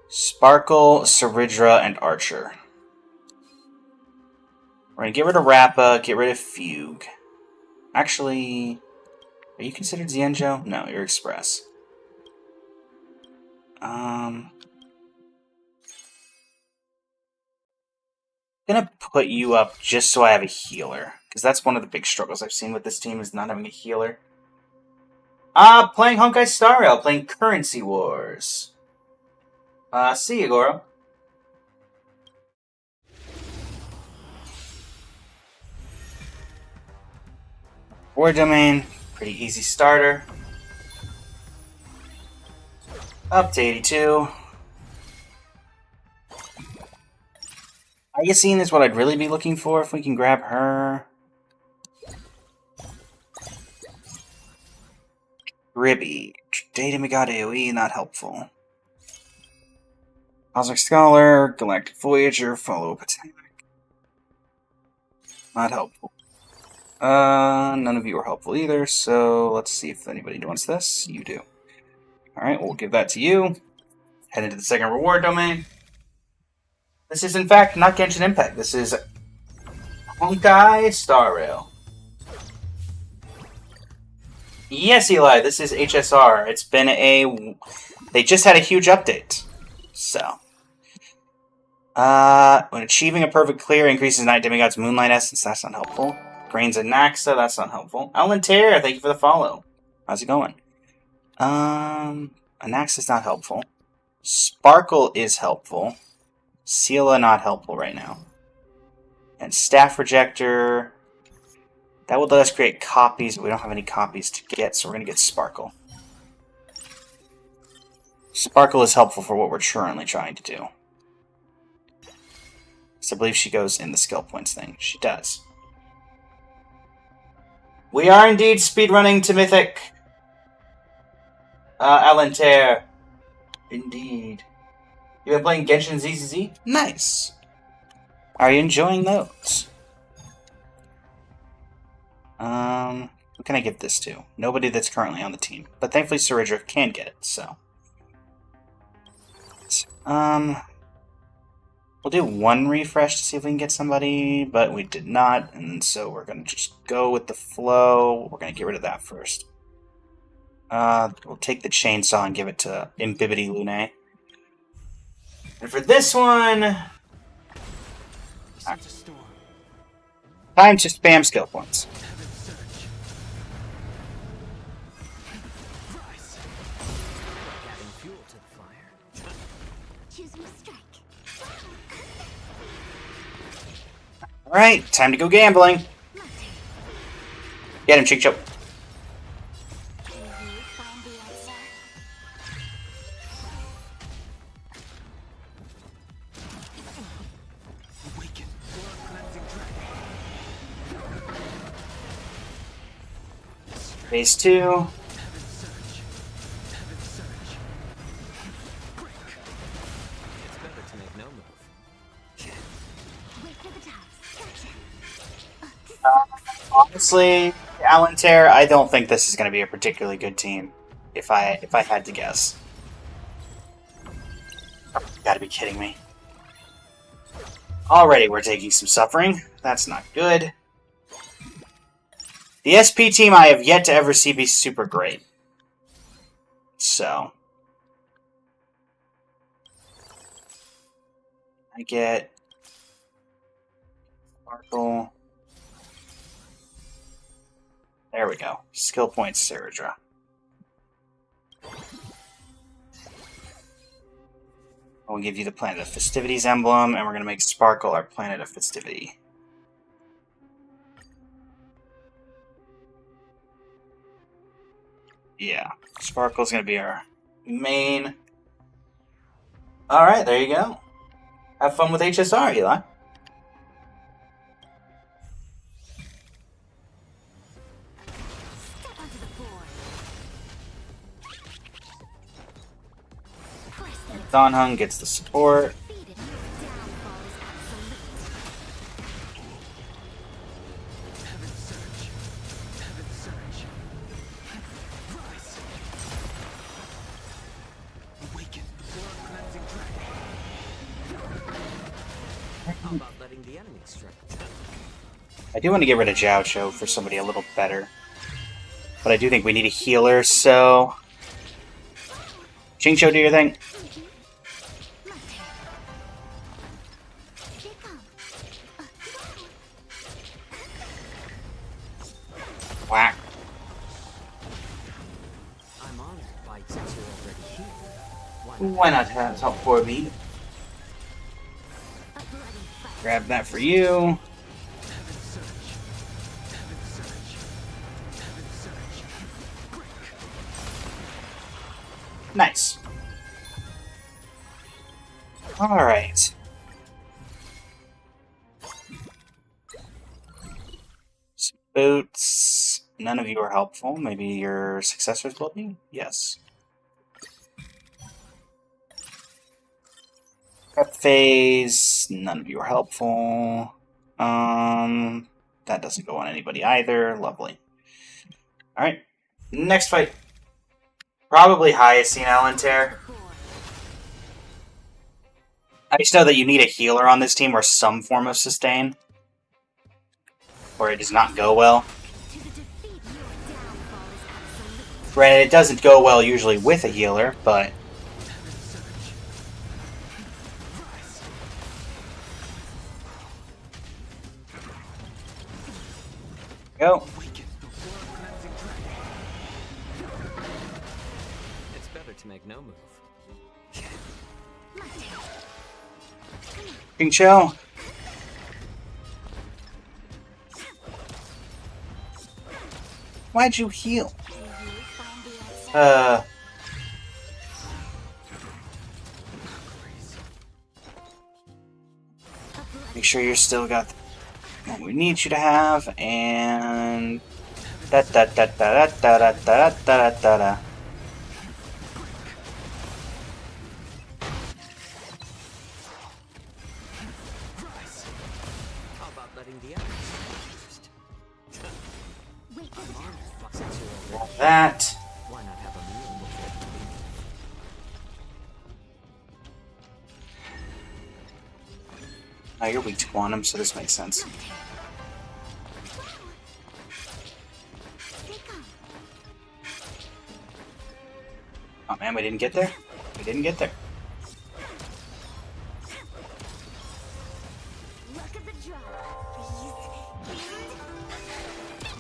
Sparkle, Saridra, and Archer. We're going to get rid of Rappa, get rid of Fugue. Actually, are you considered Xianzhou? No, you're Express. Gonna put you up just so I have a healer. Because that's one of the big struggles I've seen with this team is not having a healer. Playing Honkai Star Rail, playing Currency Wars. See you, Goro. War Domain, pretty easy starter. Up to 82. Iacine is what I'd really be looking for if we can grab her. Ribby. Data Megad AoE, not helpful. Cosmic Scholar, Galactic Voyager, Follow-up Attack. Not helpful. None of you are helpful either, so let's see if anybody wants this. You do. Alright, we'll give that to you. Head into the second reward domain. This is, in fact, not Genshin Impact. This is Honkai Star Rail. Yes, Eli, this is HSR. It's been a... They just had a huge update. So... when achieving a perfect clear increases Night Demigod's Moonlight Essence, that's not helpful. Grains of Naxa, that's not helpful. Alantair, thank you for the follow. How's it going? Anaxa's not helpful. Sparkle is helpful. Seela not helpful right now. And Staff Rejector... That would let us create copies, but we don't have any copies to get, so we're going to get Sparkle. Sparkle is helpful for what we're currently trying to do. So I believe she goes in the skill points thing. She does. We are indeed speedrunning to Mythic. Alantair. Indeed. You been playing Genshin ZZZ? Nice. Are you enjoying those? Who can I give this to? Nobody that's currently on the team. But thankfully Saridra can get it, so. We'll do one refresh to see if we can get somebody, but we did not, and so we're going to just go with the flow. We're going to get rid of that first. We'll take the chainsaw and give it to Imbibity Lune. And for this one... Time to spam skill points. Alright, time to go gambling. Get him, Chicho. Phase 2. Honestly, Alantair, I don't think this is going to be a particularly good team. If I had to guess. Oh, you gotta be kidding me. Already we're taking some suffering. That's not good. The SP team I have yet to ever see be super great. So. I get... Sparkle. There we go. Skill points, Saridra. We'll give you the Planet of Festivities emblem, and we're going to make Sparkle our Planet of Festivity. Yeah, Sparkle's going to be our main. Alright, there you go. Have fun with HSR, Eli. Donhung gets the support. I do want to get rid of Jiao Cho for somebody a little better. But I do think we need a healer, so... Xingqiu, do your thing. Whack. Why not have top 4 beat? Grab that for you. Nice. Alright. Some boots. None of you are helpful. Maybe your successors will be? Yes. Prep phase. None of you are helpful. That doesn't go on anybody either. Lovely. Alright. Next fight. Probably Hyacine Alentair. I just know that you need a healer on this team or some form of sustain, or it does not go well. Granted, it doesn't go well usually with a healer, but... Go. It's better to make no move. King Cho. Why'd you heal? Make sure you're still got what we need you to have, and da da da da da da da da da da. How about letting the others first? Since you're already That. why not have a meal before you leave? Oh, you're weak to quantum, so this makes sense. Oh man, we didn't get there? We didn't get there.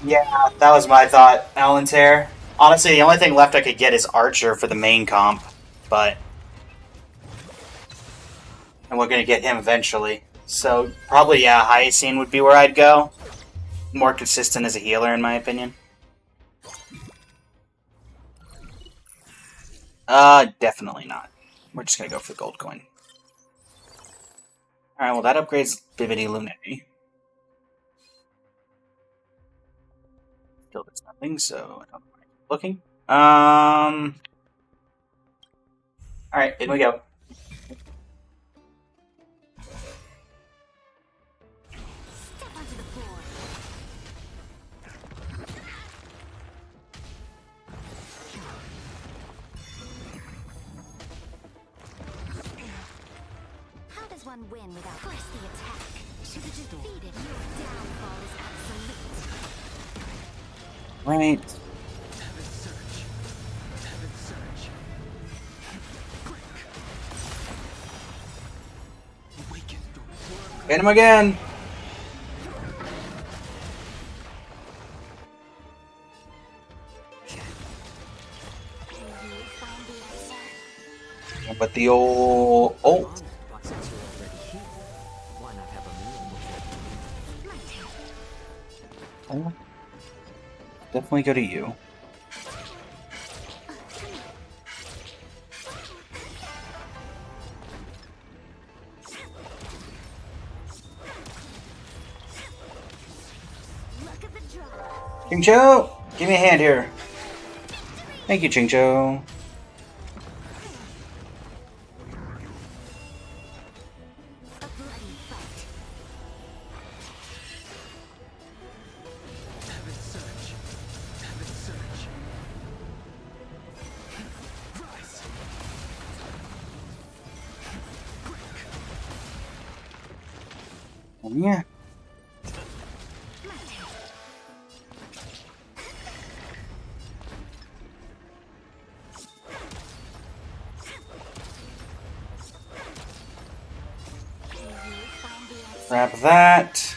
Yeah, that was my thought, Alentair. Honestly, the only thing left I could get is Archer for the main comp, but... And we're gonna get him eventually. So, probably, yeah, Hyacine would be where I'd go. More consistent as a healer, in my opinion. Definitely not. We're just gonna go for the gold coin. Alright, well that upgrades Vivity Lunary. Still does nothing, so I don't mind looking. Alright, in we go. Step onto the floor. How does one win without force the attack? To the defeated, your downfall is absolute. Right. Hit him again! But the old... Oh! But since you're already here, why not have a meal before you leave? Definitely go to you. Look at the draw. Chingcho! Give me a hand here. Thank you, Chingcho. A bloody fight. Yeah. Grab that.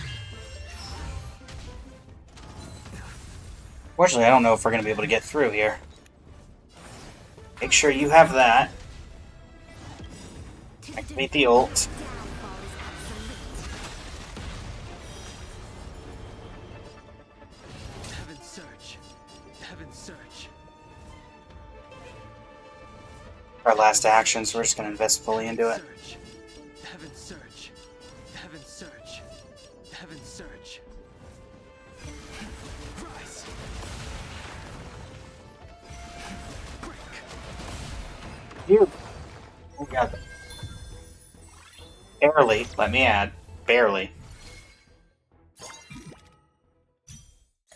Fortunately, I don't know if we're going to be able to get through here. Make sure you have that. Activate the ult. Our last action, so we're just going to invest fully into it. You. Oh, God. Barely, let me add. Barely.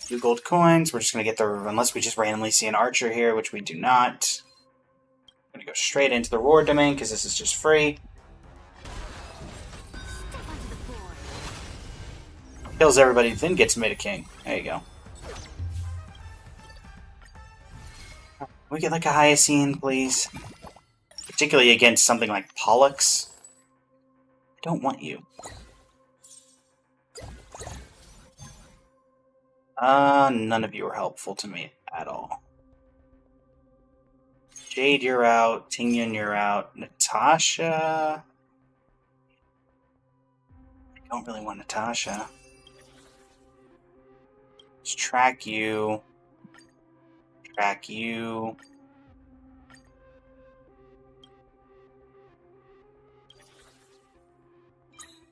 2 gold coins. We're just going to get the... Unless we just randomly see an archer here, which we do not. I'm going to go straight into the reward domain, because this is just free. Kills everybody, then gets made a king. There you go. We get like a Hyacine, please. Particularly against something like Pollux. I don't want you. None of you are helpful to me at all. Jade, you're out. Tingyun, you're out. Natasha... I don't really want Natasha. Let's track you. Track you.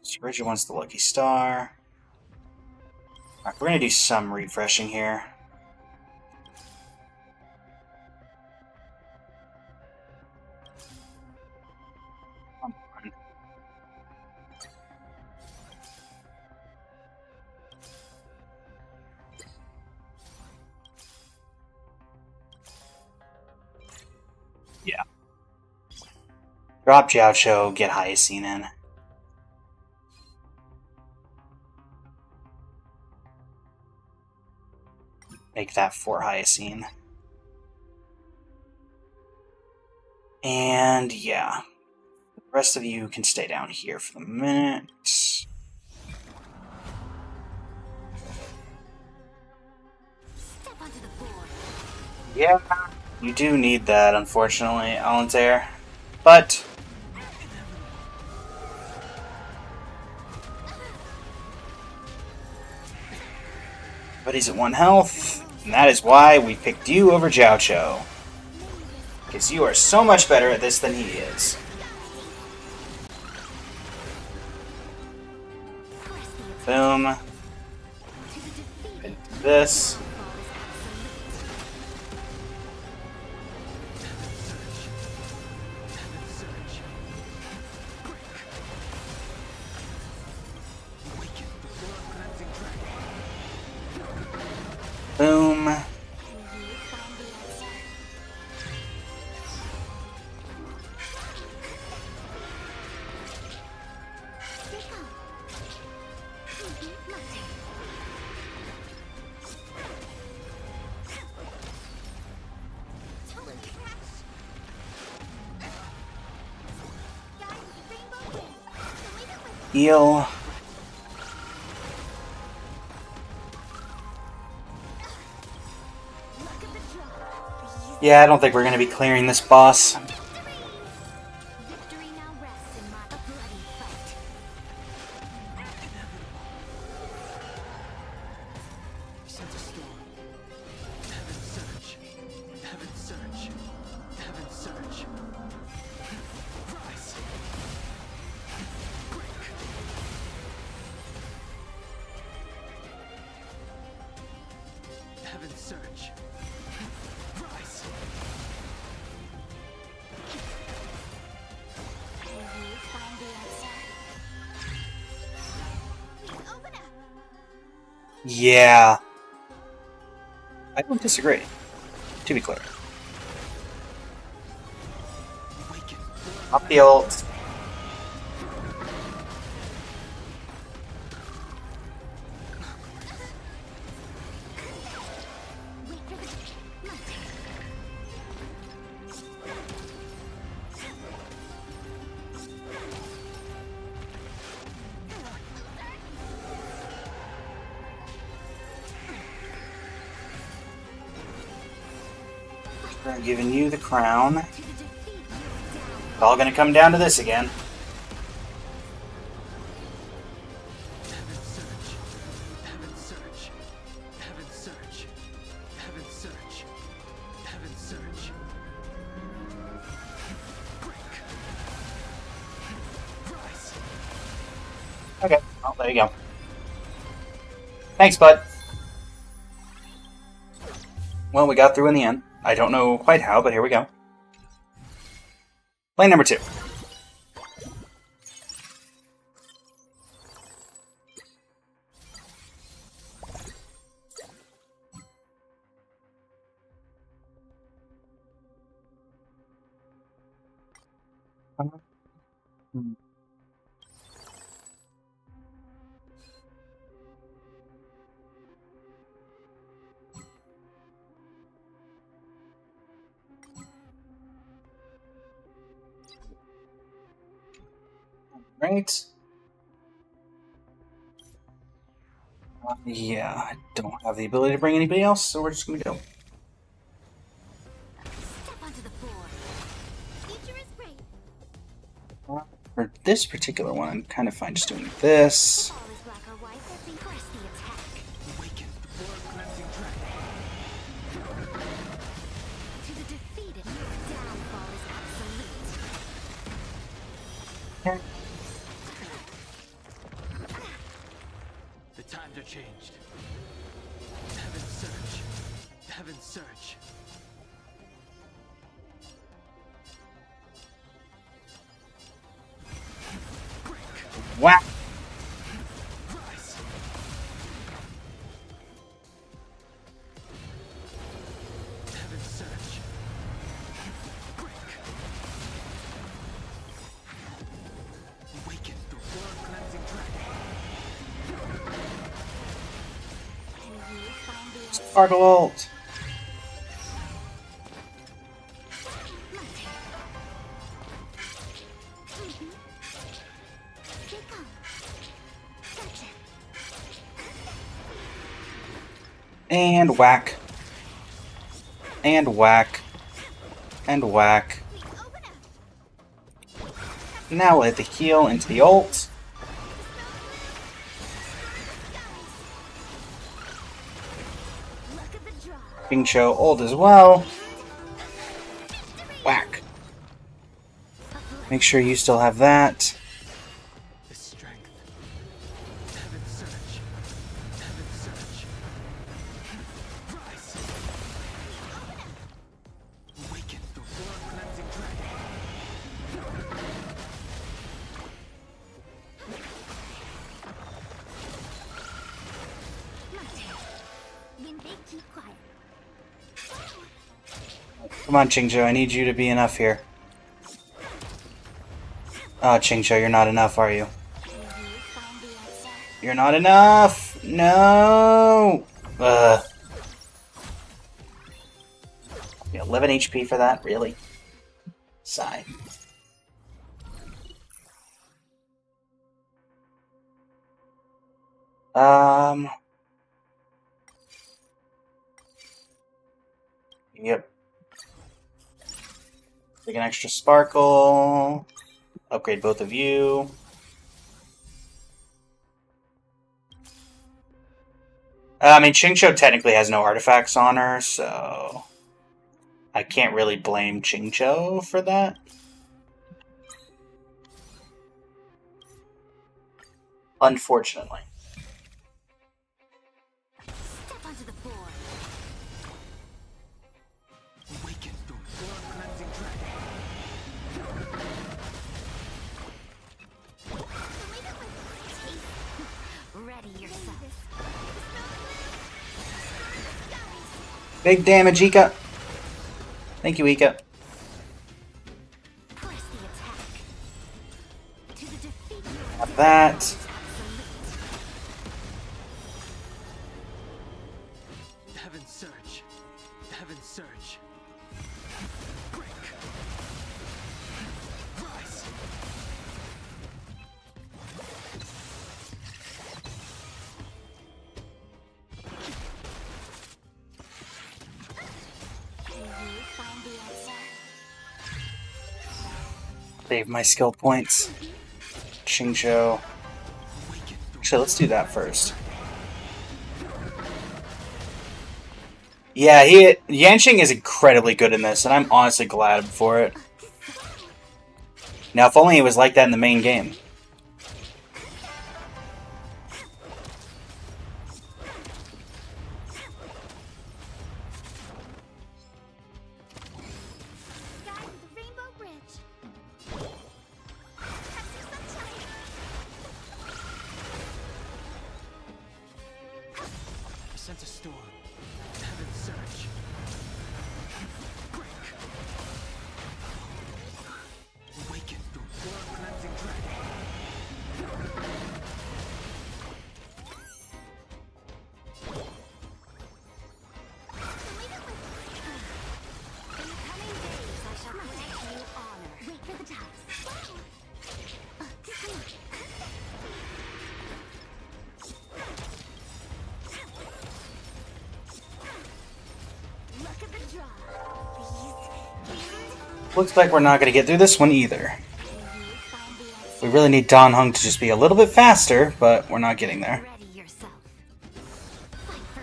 Scourger wants the lucky star. Alright, we're gonna do some refreshing here. Come on. Yeah. Drop Jiaocho, get Hyacine in. Make that 4 Hyacine. And yeah. The rest of you can stay down here for the minute. Step onto the board. Yeah, you do need that, unfortunately, Alentair. But everybody's at 1 health, and that is why we picked you over Jiaocho. Because you are so much better at this than he is. Boom. And this. Boom. Heal. Yeah, I don't think we're going to be clearing this boss. Victory now rests in my bloody fight. Sent a storm. Heaven surge. Heaven surge. Heaven surge. Rise. Break. Heaven surge. Rise. Will you find the answer? Open up. Yeah. I don't disagree, to be clear. Awaken. Up the ult. Wait for the MYTHIC. We're giving you the crown. To the defeat, you're down. It's all gonna come down to this again. Heaven surge. Heaven surge. Heaven surge. Heaven surge. Heaven surge. Break. Rise. Okay, well, there you go. Thanks, bud. Well, we got through in the end. I don't know quite how, but here we go. Lane number 2. Right. Yeah, I don't have the ability to bring anybody else, so we're just gonna go. Step onto the board. Future is great. For this particular one, I'm kind of fine just doing this. All is black or white. Let's press the attack. Awaken the blood cleansing dragon. To the defeated, your downfall is absolute. The times are changed. Heaven surge. Heaven surge. Whack! Rise. Heaven surge. Break. Awaken the blood cleansing dragon. Can you find the answer? Sparkle ult! Here it comes. Gotcha. And whack. And whack. And whack. Open up. Now we'll hit the heal into the ult. Look at the draw. Xingqiu ult as well. Whack. Make sure you still have that. The strength. Heaven surge. Heaven surge. Rise. Awaken the blood cleansing dragon. When they keep quiet. Come on, Xingqiu, I need you to be enough here. Oh, Xingqiu, you're not enough, are you? Can you find the answer? You're not enough! No! Ugh. 11 HP for that? Really? Sigh. Yep. Take an extra sparkle. Upgrade both of you. I mean, Xingqiu technically has no artifacts on her, so I can't really blame Xingqiu for that. Unfortunately. Step onto the board. Awaken the blood cleansing dragon. Ready yourself. Big damage, Ika. Thank you, Ika. Press the attack. To the defeat. Got that. Heaven surge. Heaven surge. Break. Rise. Can you find the answer? Save my skill points. Xingqiu. Awaken the Actually, let's do that first. Yeah, Yanqing is incredibly good in this, and I'm honestly glad for it. Now, if only it was like that in the main game. Guys, the Rainbow Bridge. Sense a storm. Heaven's surge. Break. Awaken through blood cleansing dragon. In the coming days, I shall grant you honor. Wait for the tides. Look at the draw. Looks like we're not going to get through this one either. Find the answer. We really need Dan Heng to just be a little bit faster, but we're not getting there. Ready yourself. Fight for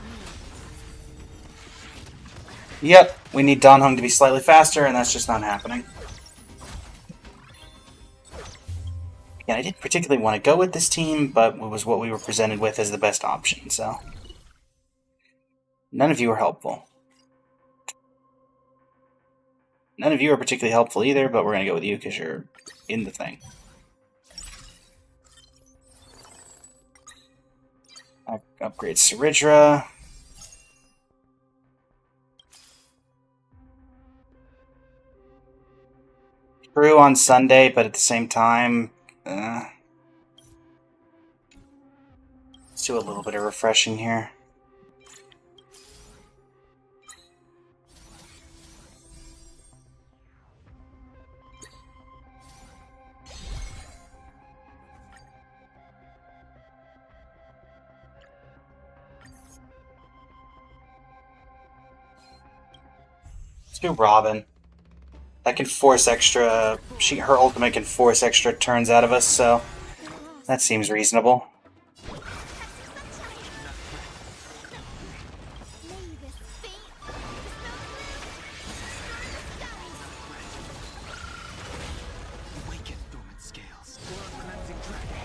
me. Yep, we need Dan Heng to be slightly faster, and that's just not happening. Yeah, I didn't particularly want to go with this team, but it was what we were presented with as the best option, so... None of you are helpful. None of you are particularly helpful either, but we're going to go with you because you're in the thing. Upgrade Saridra. True on Sunday, but at the same time, let's do a little bit of refreshing here. Let's do Robin. That can force extra... her ultimate can force extra turns out of us, so... That seems reasonable. Awaken dormant scales. Blood cleansing dragon.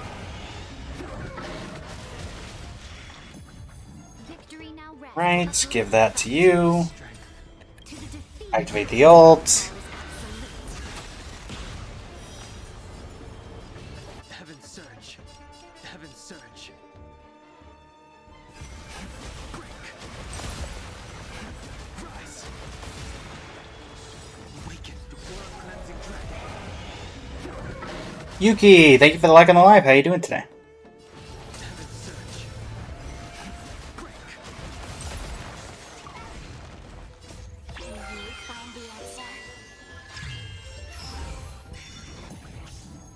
Victory now rests. Right, give that to you. To the defeat. Activate the ult. Heaven's surge. Heaven's surge. Break. Rise. Awaken through blood cleansing dragon. Yuki, thank you for the like on the live. How you doing today? Heaven's surge. Break. Can you find the answer?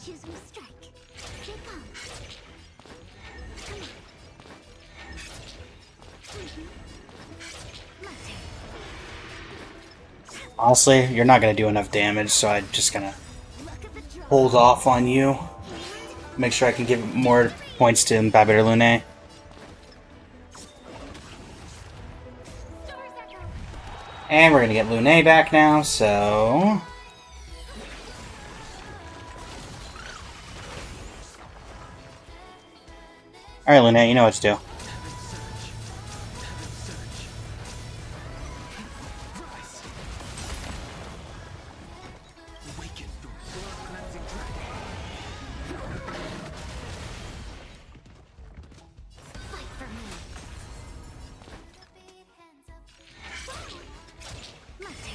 Choose me strike. Here comes. Come on. My turn. Honestly, you're not going to do enough damage, so I'm just going to Look at the draw. hold off on you. Make sure I can give more points to Mbappe or Lune. And we're going to get Lune back now, so... Alright, Lune, you know what to do. Heaven's surge. Heaven's surge. Rise. Awaken through blood cleansing dragon. Fight for me. My turn.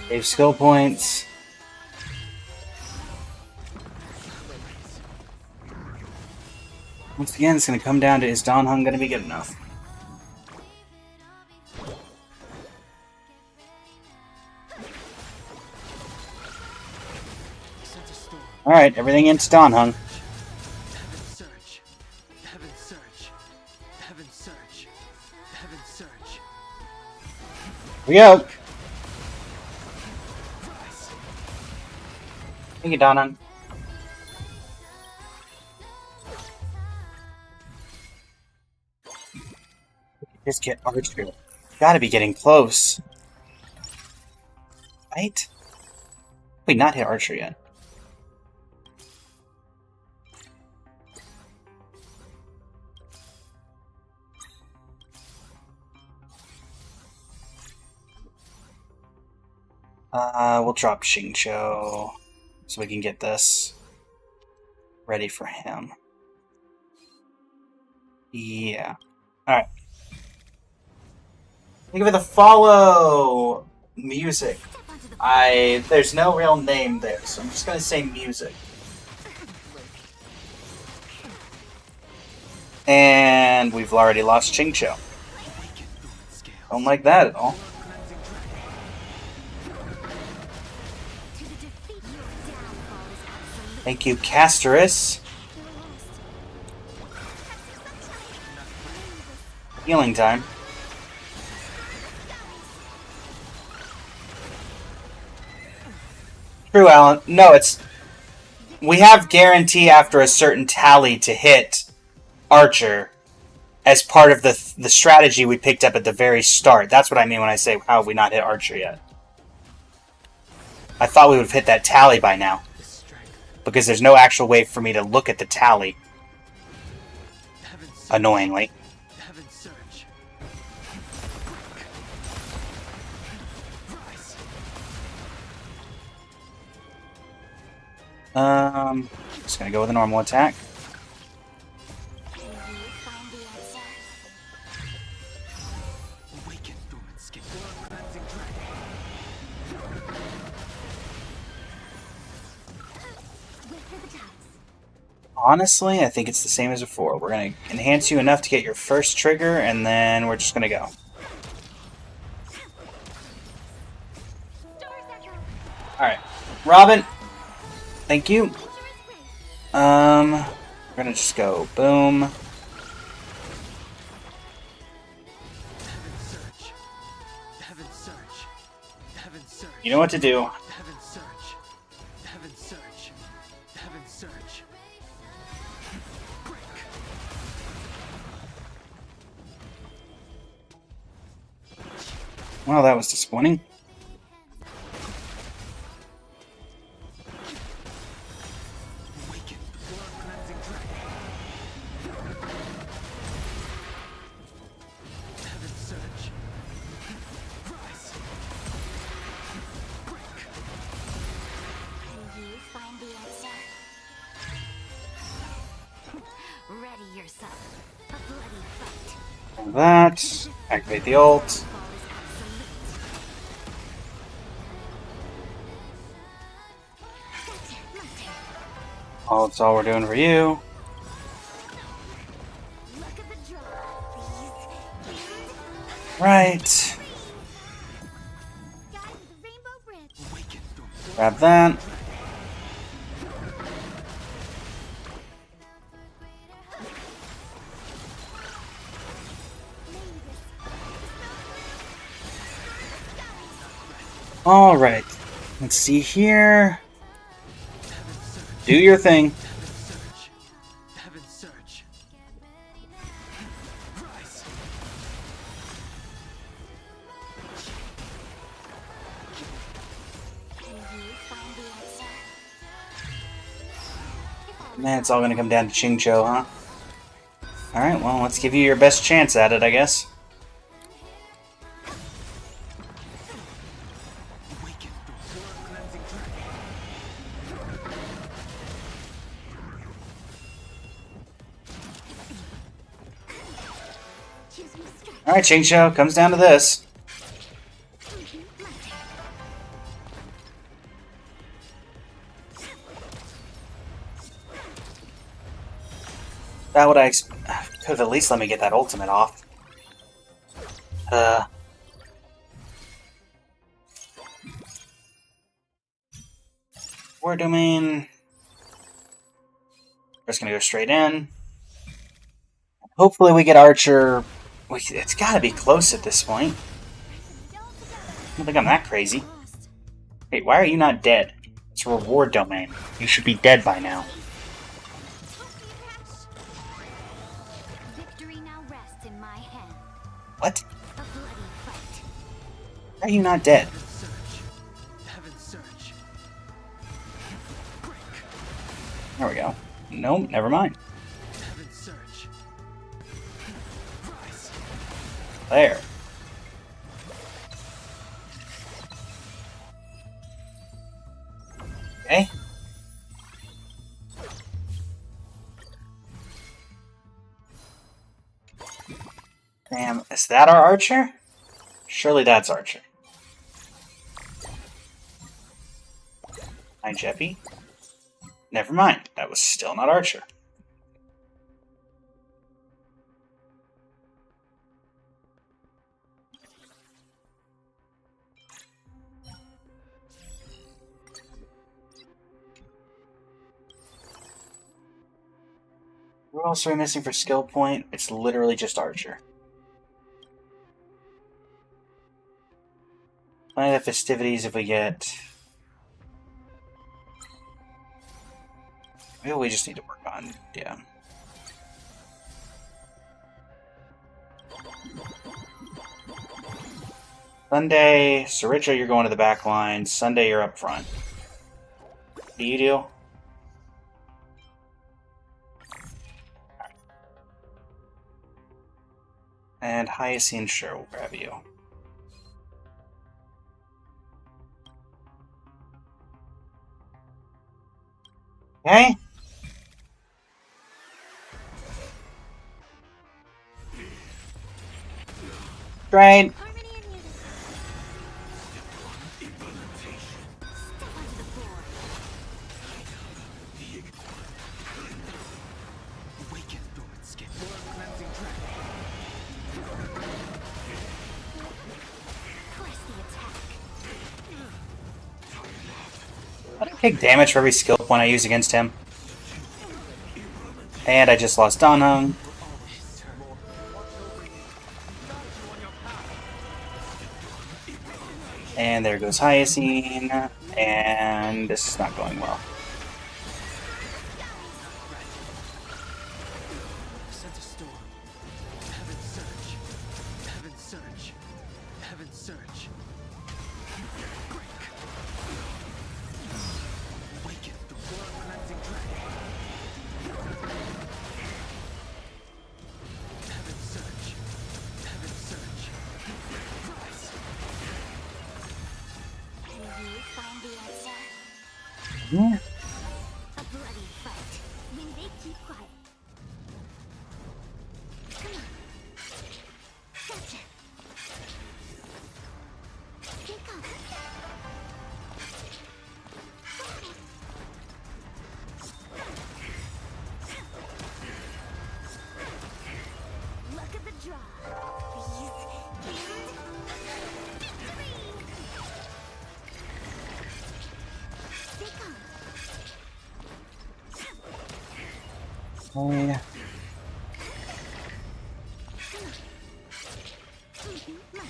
Save skill points. Once again, it's going to come down to, is Dan Heng going to be good enough? Sense a storm. Alright, everything into Dan Heng. Heaven's surge. Heaven's surge. Heaven's surge. Heaven's surge. Here we go. Rise. Thank you, Dan Heng. Just get archery. Gotta be getting close. Right? Wait, not hit archery yet. We'll drop Xingqiu so we can get this ready for him. Yeah. Alright. Think of it the follow music. There's no real name there, so I'm just gonna say music. And we've already lost Chingcho. Don't like that at all. Thank you, Casterus. Healing time. True, Alan. No, it's... We have guarantee after a certain tally to hit Archer as part of the strategy we picked up at the very start. That's what I mean when I say, how have we not hit Archer yet? I thought we would have hit that tally by now. Because there's no actual way for me to look at the tally. Annoyingly. Just gonna go with a normal attack. Honestly, I think it's the same as before. We're gonna enhance you enough to get your first trigger, and then we're just gonna go. Alright. Robin! Thank you. We're gonna just go boom. You know what to do. Well, that was disappointing. That. Activate the ult. Oh, that's all we're doing for you. Right. Grab that. Alright. Let's see here. Do your thing. Man, it's all gonna come down to Chingcho, huh? Alright, well, let's give you your best chance at it, I guess. Alright, Chingcho, comes down to this. That would I could have at least let me get that ultimate off. War domain. We're just gonna go straight in. Hopefully we get Archer. It's gotta be close at this point. I don't think I'm that crazy. Wait, why are you not dead? It's a reward domain. You should be dead by now. What? Why are you not dead? There we go. Nope, never mind. There. Okay. Damn, is that our archer? Surely that's archer. Hi, Jeppy. Never mind, that was still not archer. What else are we missing for skill point? It's literally just archer. Planet of Festivities if we get... Maybe we just need to work on, yeah. Sunday, Sriracha, you're going to the back line. Sunday, you're up front. What do you do? And Hyacinth, sure, we'll grab you. Okay. Right. Harmony and unity. Step onto the floor. Awaken through its skin. Press the attack. I don't take damage for every skill point I use against him. And I just lost Donhung. And there goes Hyacinth. And this is not going well. Sent a storm. Heaven surge. Heaven surge. Heaven surge. Awaken the world-cleansing dragon. Heaven surge. Heaven surge. Rise. Can you find the answer? Yeah. A bloody fight. When they keep quiet. Come on. Gotcha. Take off. Look at the draw. Freeze. And victory! Take on. Oh, yeah. My turn.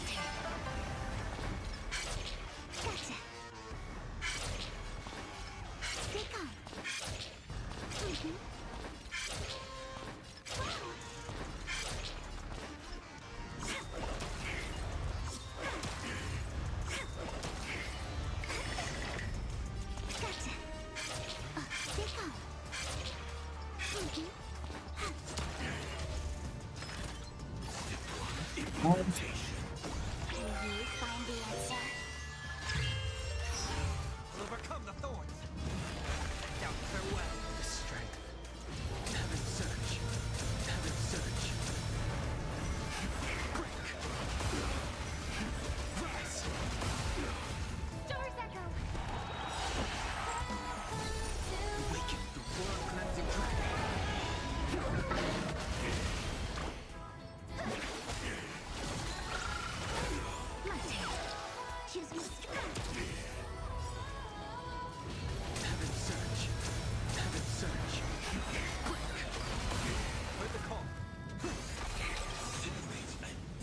Gotcha. Take on. Gotcha. Take on. Can you find the answer? Overcome the thorns. Down farewell. The strength. Heaven surge. Heaven surge. Rise. Stars echo. Awaken the world-cleansing dragon. My turn. Choose me. Heaven surge. Heaven surge. Heard the call.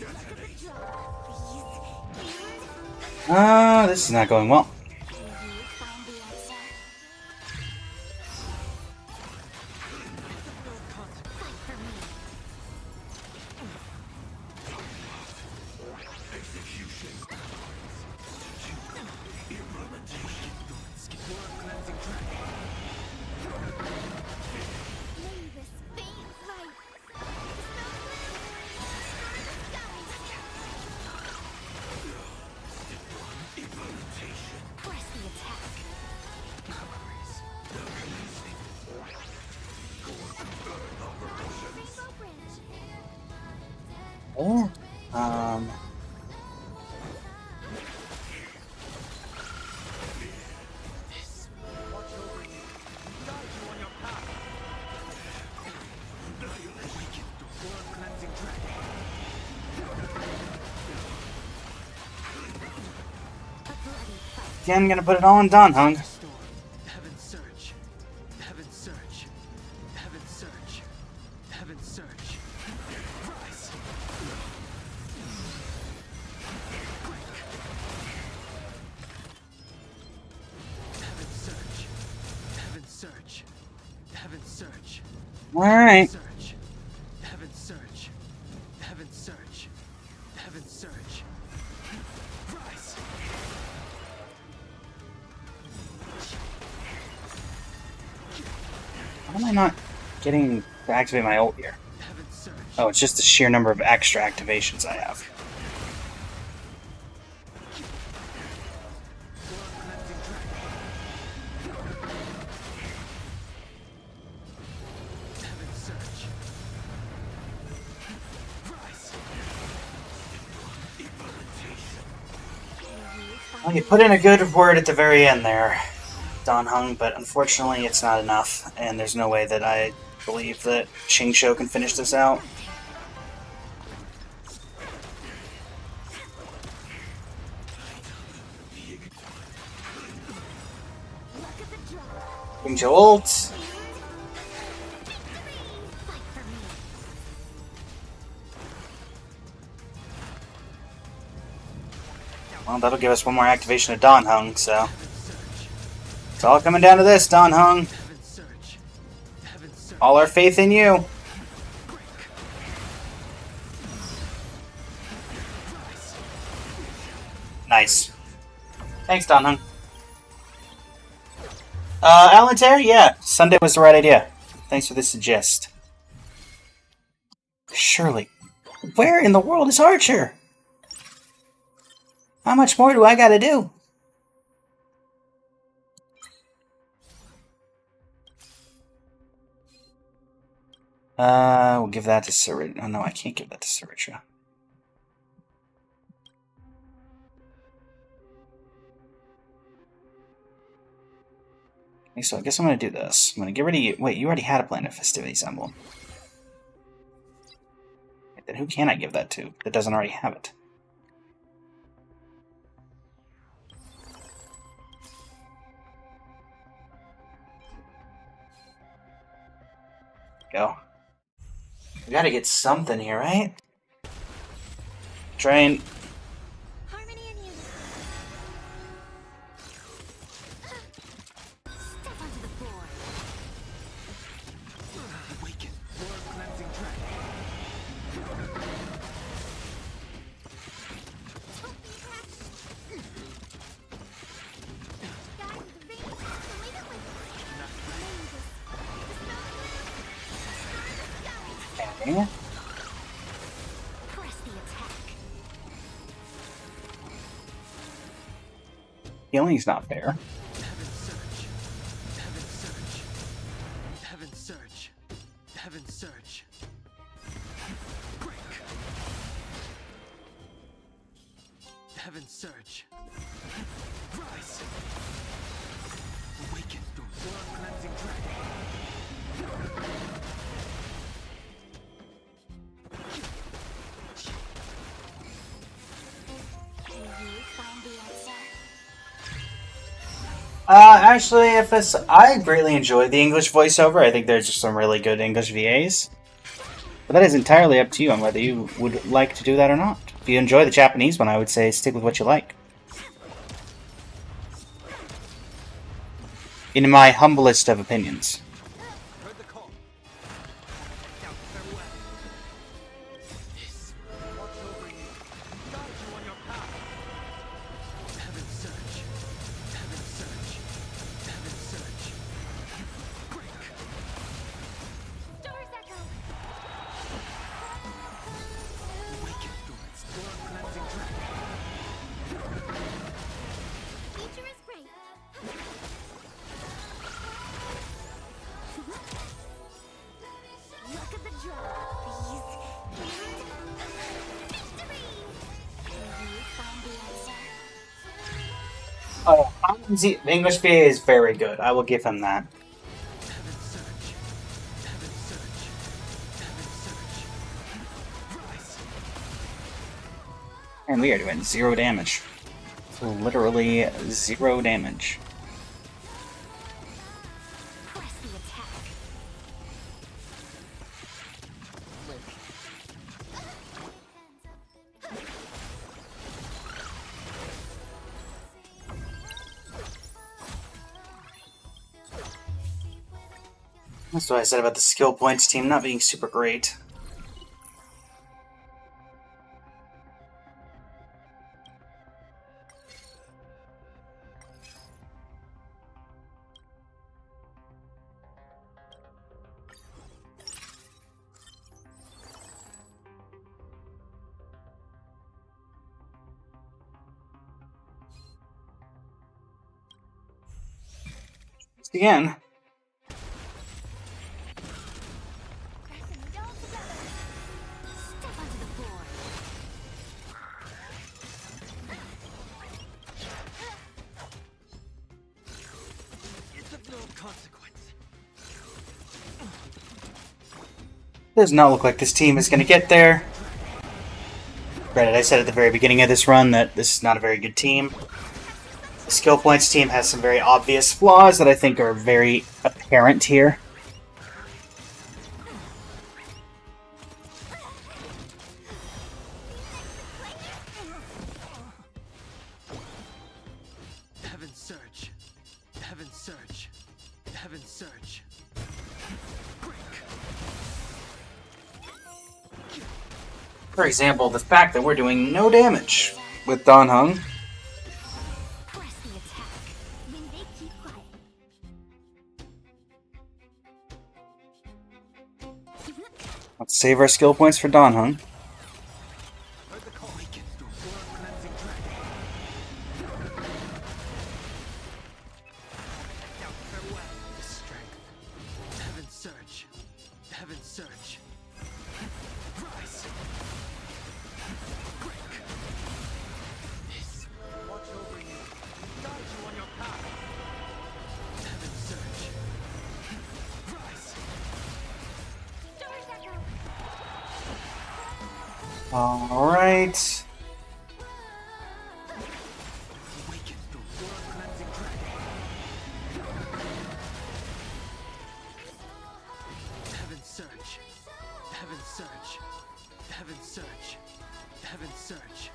Look at the draw. Freeze. And This is not going well. can you find the answer? Fight for me. World-cleansing dragon. May this faint light dispel again gonna put it all on Don Hung. Heaven search. Heaven search. Heaven search. Heaven search. Rise. Heaven search. Heaven search. Heaven search. Alright. Search. Heaven search. Heaven search. Heaven search. Rise. Why am I not getting to activate my ult here? Heaven search. Oh, it's just the sheer number of extra activations I have. Heaven search. Rise. Well, you put in a good word at the very end there, Don Hung, but unfortunately it's not enough, and there's no way that I believe that Ching Shou can finish this out. Ching Shou ult. Well, that'll give us one more activation of Don Hung, so it's all coming down to this, Don Hung. Heaven search. Heaven search. All our faith in you. Nice. Thanks, Don Hung. Alan Terry? Yeah, Sunday was the right idea. Thanks for the suggest. Surely. Where in the world is Archer? How much more do I gotta do? We'll give that to Saritra. Oh, no, I can't give that to Saritra. Okay, so I guess I'm gonna do this. I'm gonna get rid of you. Wait, you already had a Planet Festivities emblem. Wait, then who can I give that to that doesn't already have it? Go. We gotta get something here, right? Train. Harmony and unity. Step onto the board. Awaken. World cleansing dragon. Guide the veins. Delete it with Okay. press the attack. Healing's not fair. Heaven search. Heaven search. Heaven search. Heaven search. Break. Heaven search. Rise. Awaken through world cleansing dragon. Can you find the answer? Actually, if it's, I greatly enjoy the English voiceover. I think there's just some really good English VAs. But that is entirely up to you on whether you would like to do that or not. If you enjoy the Japanese one, I would say stick with what you like. In my humblest of opinions. Heard the call. Now farewell. Yes. Watch over you. Guide you on your path. Heaven search. Heaven search. Heaven search. Break. Stars echo. Awaken through its world cleansing dragon. Nature is great. Look at the draw, please. Victory! Can you find the answer? The English VA is very good. I will give him that. Heaven search. Heaven search. Heaven search. Rise. And we are doing 0 damage. literally 0 damage. Press the attack. That's what I said about the skill points team not being super great. Again. Step onto the board. It's of no consequence. Does not look like this team is going to get there. Granted, I said at the very beginning of this run that this is not a very good team. The skill points team has some very obvious flaws that I think are very apparent here. Heaven surge. Heaven surge. Heaven surge. For example, the fact that we're doing no damage with Dan Heng. Press the attack. When they keep quiet. Let's save our skill points for Dan Heng. Heard the call. Awakens to aura cleansing dragon. Down farewell. The strength. Heaven surge. Heaven surge. Rise. Break. This. Watch over you. Guide you on your path. Heaven surge. Rise. Alright. Awaken to aura cleansing dragon. Heaven surge. Heaven surge. Heaven surge. Heaven surge.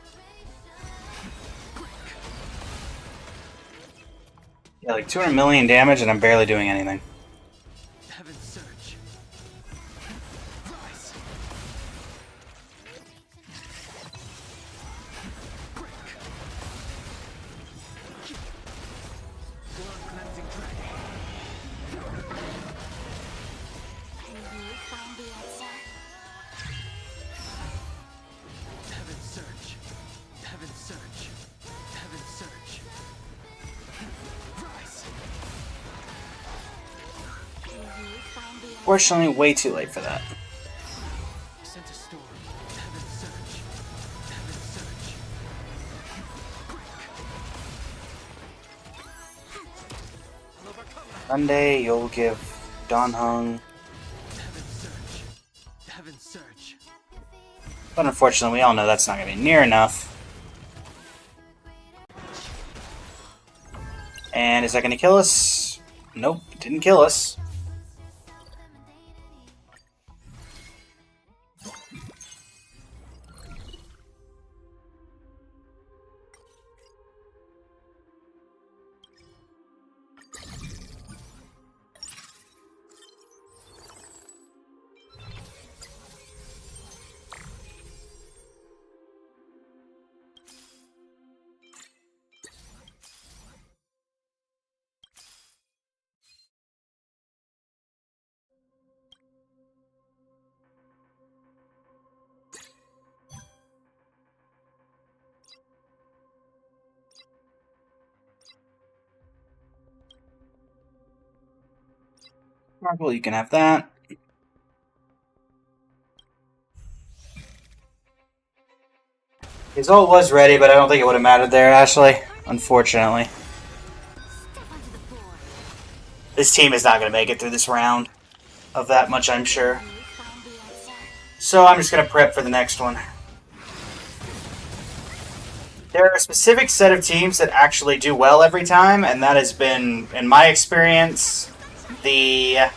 Yeah, like 200 million damage and I'm barely doing anything. Heaven surge. Rise. Break. Aura cleansing dragon. Can you find the answer? Heaven surge. Heaven surge. Heaven surge. Rise. Can you find the answer? Fortunately, way too late for that. Sent a storm. Heaven surge. Heaven surge. I'll overcome that. Sunday, you'll give Dan Heng. Heaven surge. Heaven surge. But unfortunately, we all know that's not going to be near enough. And is that going to kill us? Nope, it didn't kill us. Marble, you can have that. His ult was ready, but I don't think it would have mattered there, Ashley. Unfortunately. Step onto the board. This team is not going to make it through this round. Of that much, I'm sure. Can you find the answer? So I'm just going to prep for the next one. There are a specific set of teams that actually do well every time, and that has been, in my experience, the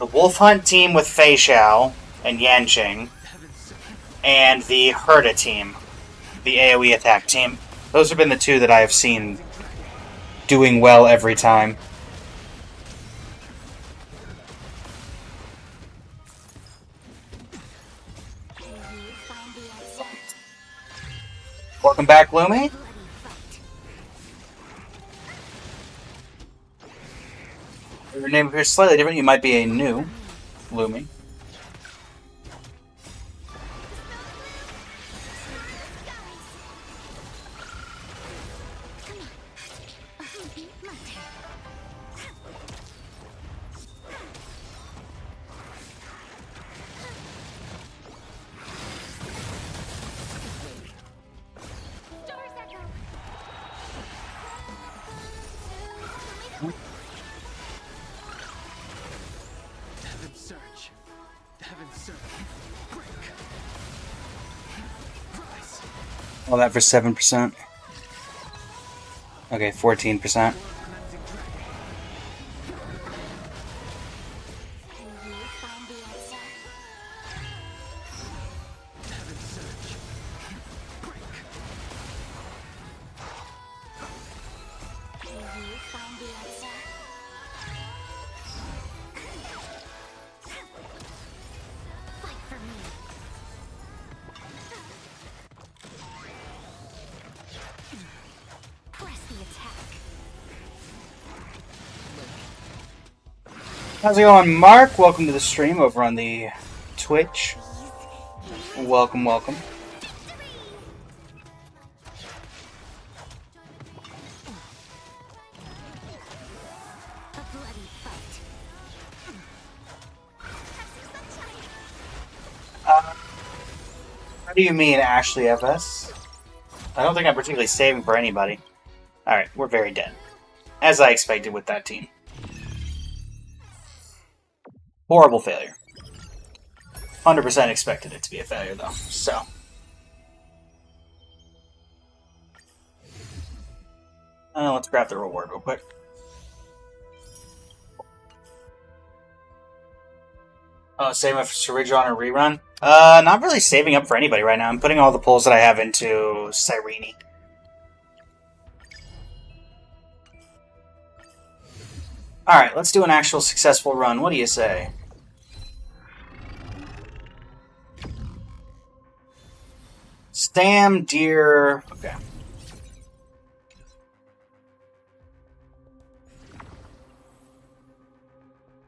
Wolf Hunt team with Fei Xiao and Yanqing, and the Herda team, the AoE attack team. Those have been the two that I have seen doing well every time. Welcome back, Lumi. Your name appears slightly different. You might be a new Lumi. All that for 7%. Okay, 14%. How's it going, Mark? Welcome to the stream over on the Twitch. Welcome, welcome. How do you mean, Ashley FS? I don't think I'm particularly saving for anybody. Alright, we're very dead. As I expected with that team. Horrible failure. 100% expected it to be a failure, though. So. Let's grab the reward real quick. Oh, saving up for Ceridron or rerun? Not really saving up for anybody right now. I'm putting all the pulls that I have into Cyrene. Alright, let's do an actual successful run. What do you say? Stam, deer... Okay.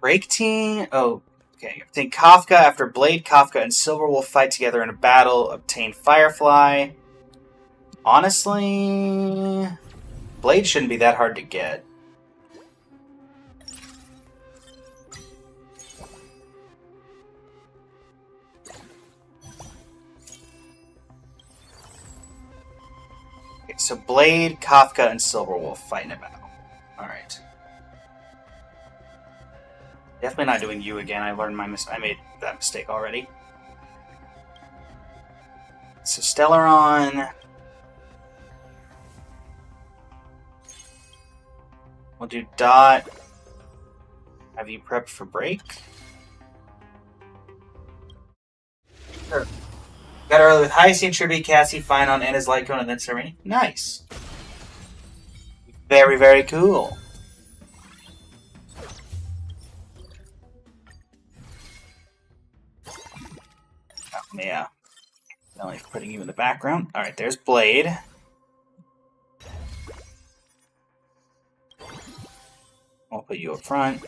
Break team? Oh, okay. Obtain Kafka after Blade, Kafka, and Silverwolf fight together in a battle. Obtain Firefly. Honestly... Blade shouldn't be that hard to get. So Blade, Kafka, and Silverwolf fight in a battle. Alright. Definitely not doing you again. I learned I made that mistake already. So Stellaron. We'll do Dot. Have you prepped for break? Sure. Got early with Hyacinth, Tribute, Cassie, Finon, and his Lycone, and then Serene. Nice. Very, very cool. Yeah. Only putting you in the background. Alright, there's Blade. I'll put you up front.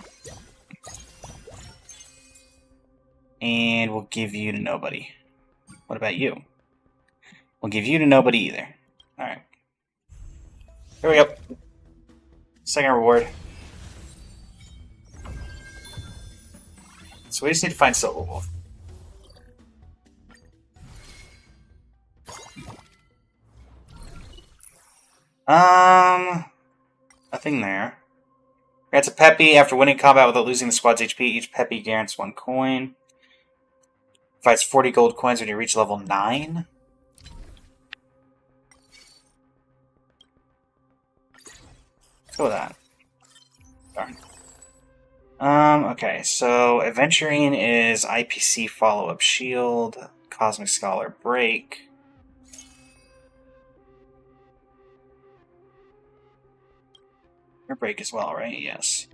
And we'll give you to nobody. What about you? We'll give you to nobody either. Alright. Here we go. Second reward. So we just need to find Silverwolf. Nothing there. Grants a Peppy after winning combat without losing the squad's HP. Each Peppy guarantees 1 coin. Provides 40 gold coins when you reach level 9. Let's go with that. Darn. Okay, so Adventuring is IPC follow-up shield, Cosmic Scholar break. Your break as well, right? Yes.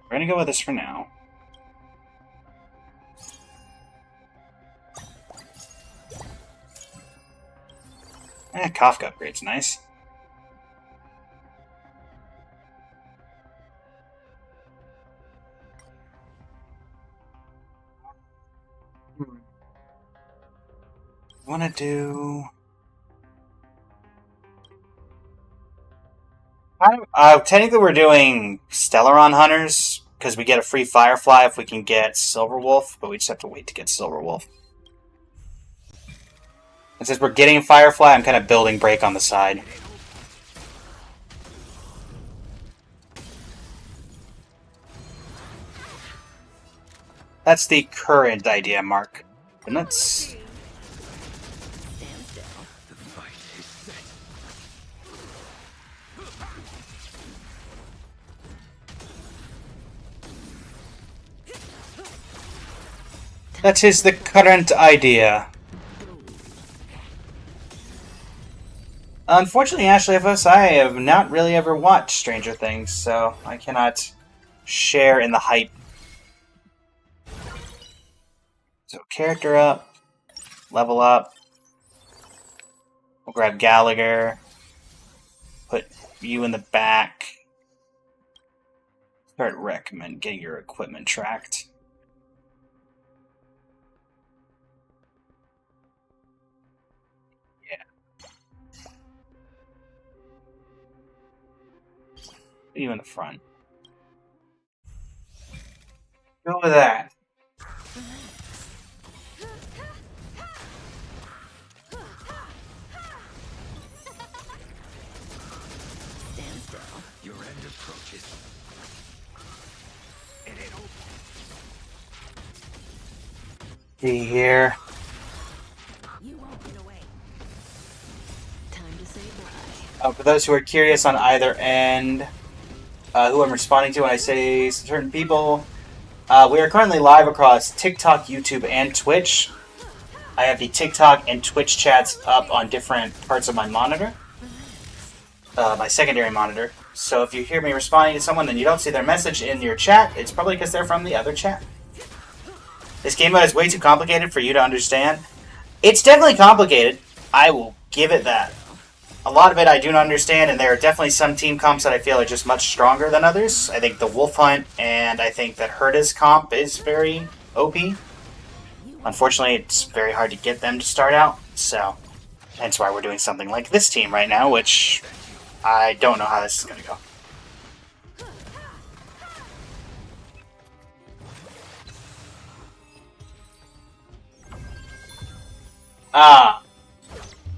We're gonna go with this for now. Kafka upgrade's nice. Wanna do... technically we're doing Stellaron Hunters, because we get a free Firefly if we can get Silverwolf, but we just have to wait to get Silverwolf. And since we're getting Firefly, I'm kind of building Break on the side. That's the current idea, Mark. And let's... The fight is set. That is the current idea. Unfortunately, Ashley FS, I have not really ever watched Stranger Things, so I cannot share in the hype. So, character up, level up. We'll grab Gallagher, put you in the back. Start recommend getting your equipment tracked. You in the front. Go with that. Stand still. Your end approaches. It ain't over. See here. You won't get away. Time to say bye. For those who are curious on either end, who I'm responding to when I say certain people, we are currently live across TikTok, YouTube, and Twitch. I have the TikTok and Twitch chats up on different parts of my monitor, my secondary monitor. So if you hear me responding to someone and you don't see their message in your chat, it's probably because they're from the other chat. This game mode is way too complicated for you to understand. It's definitely complicated. I will give it that. A lot of it I do not understand, and there are definitely some team comps that I feel are just much stronger than others. I think the Wolf Hunt and I think that Herta's comp is very OP. Unfortunately, it's very hard to get them to start out, so hence why we're doing something like this team right now, which I don't know how this is going to go.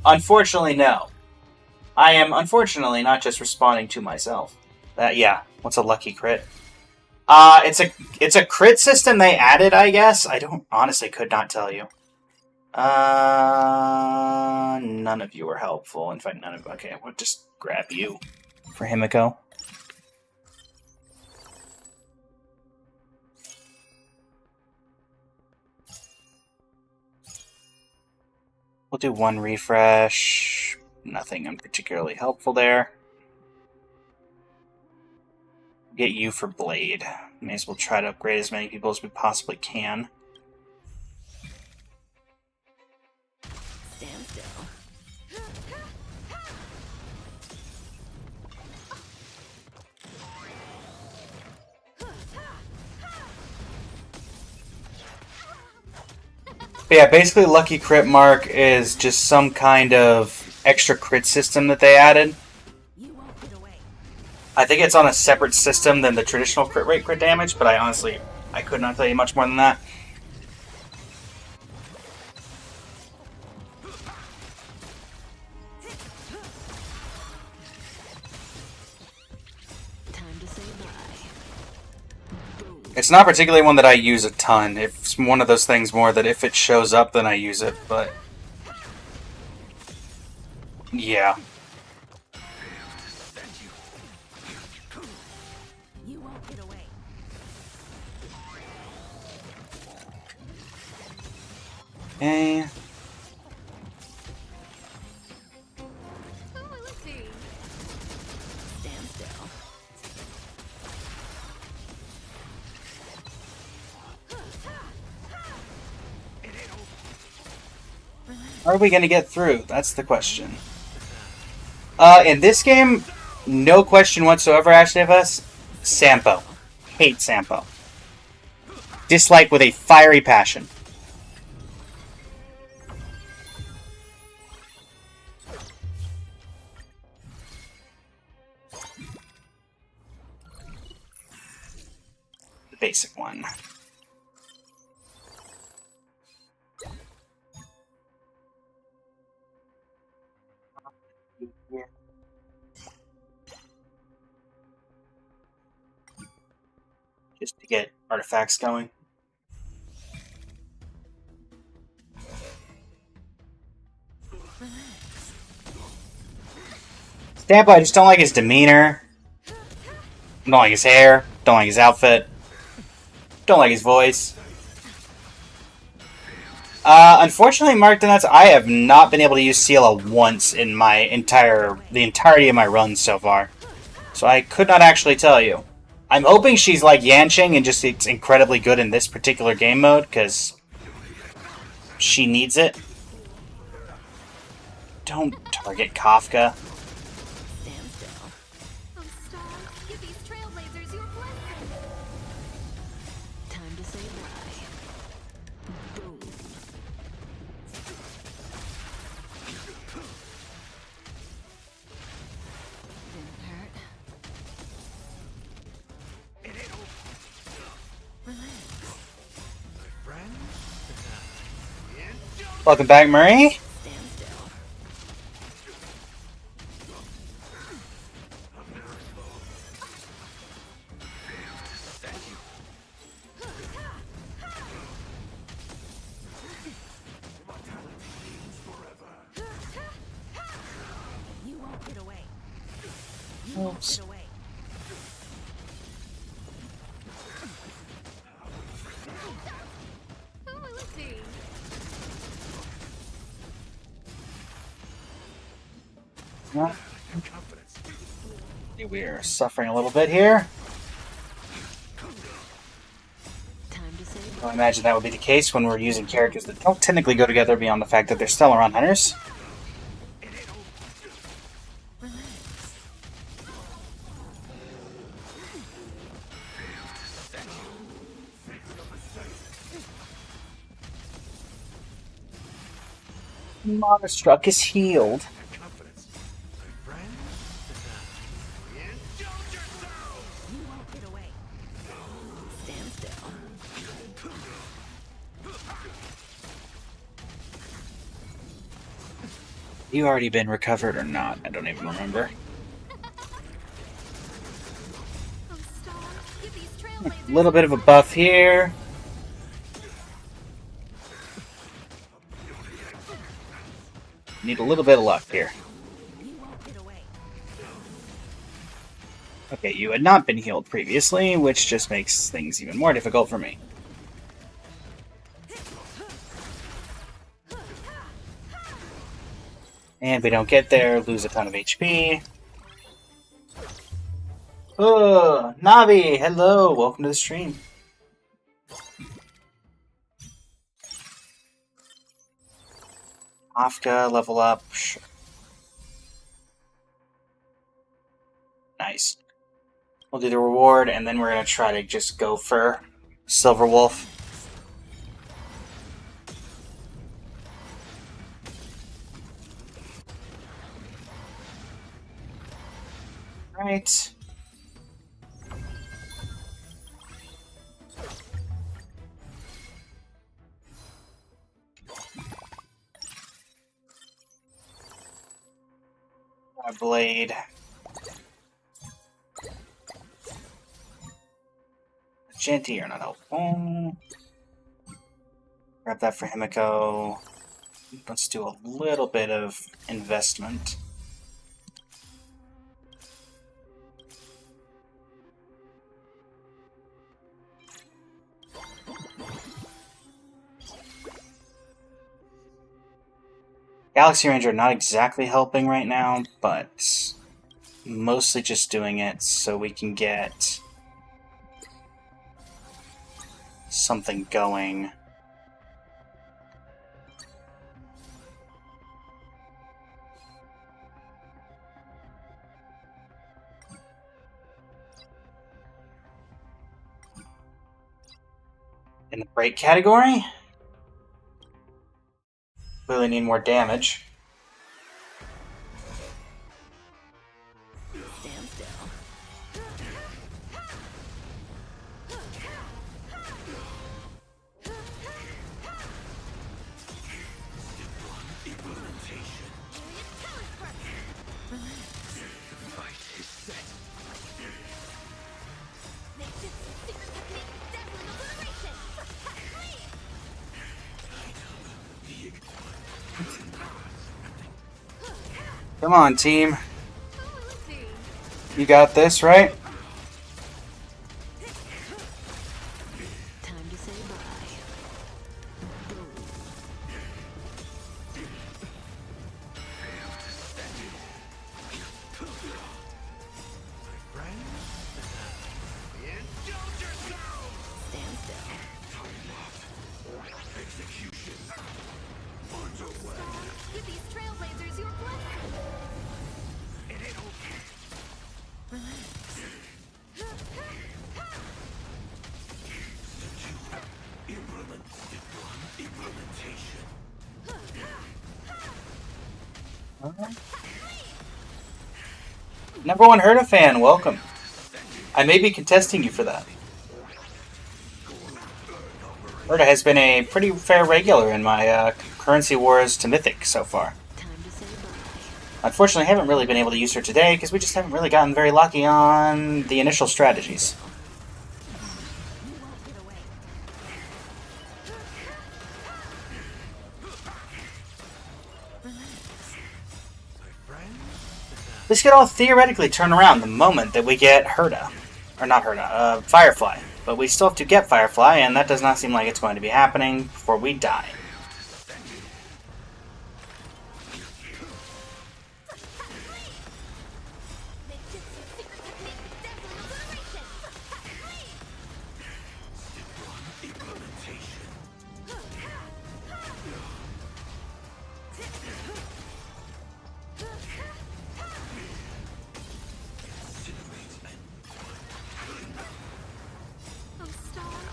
Unfortunately, no. I am, unfortunately, not just responding to myself. Yeah, what's a lucky crit? It's a crit system they added, I guess. I don't, honestly could not tell you. None of you are helpful. In fact, none of, okay, we'll just grab you for Himiko. We'll do one refresh. Nothing particularly helpful there. Get you for Blade. May as well try to upgrade as many people as we possibly can. Stand still. But yeah, basically Lucky Crit Mark is just some kind of extra crit system that they added. You won't get away. I think it's on a separate system than the traditional crit rate crit damage, but I could not tell you much more than that. Time to say bye. Boom. It's not particularly one that I use a ton. It's one of those things more that if it shows up, then I use it, but... yeah. You won't get away. Okay. Oh, let's see. Stand still. Are we gonna get through? That's the question. In this game, no question whatsoever, actually, of us, Sampo. Hate Sampo. Dislike with a fiery passion. The basic one. Just to get artifacts going. Stampo, I just don't like his demeanor. Don't like his hair. Don't like his outfit. Don't like his voice. Unfortunately, Mark Donuts, I have not been able to use Ciela once in the entirety of my runs so far. So I could not actually tell you. I'm hoping she's like Yanqing and just it's incredibly good in this particular game mode, because she needs it. Don't target Kafka. Stand still. Oh, stars, give these trailblazers your blessing. Time to say bye. Boom. Didn't hurt. Welcome back, Murray. Stand still. You won't get away. You won't Oops. get away. Oh, let's see. Yeah. We're suffering a little bit here. Time to say I imagine that would be the case when we're using characters that don't technically go together beyond the fact that they're Stellaron hunters. Monostruck is healed. you won't get away. Stand still. You already been recovered or not? I don't even remember. Oh, stars, give these A trailblazers little bit of a buff here. Need a little bit of luck here. you won't get away. Okay, you had not been healed previously, which just makes things even more difficult for me. And we don't get there, lose a ton of HP. Oh, Navi, hello, welcome to the stream. Kafka, level up. Sure. Nice. We'll do the reward, and then we're going to try to just go for Silver Wolf. Right. A blade. Shanty are not helpful. Grab that for Himiko. Let's do a little bit of investment. Galaxy Ranger not exactly helping right now, but mostly just doing it so we can get something going. In the break category, really need more damage. Stand still. Come on, team. You got this, right? Time to say bye. Boom. Stand still. Give these trailblazers your blessing. Number one Herta fan, welcome. I may be contesting you for that. Herta has been a pretty fair regular in my currency wars to Mythic so far. Time to say bye. Unfortunately, I haven't really been able to use her today because we just haven't really gotten very lucky on the initial strategies. You won't get away. This could all theoretically turn around the moment that we get Herta. Or not Herta, Firefly. But we still have to get Firefly, and that does not seem like it's going to be happening before we die.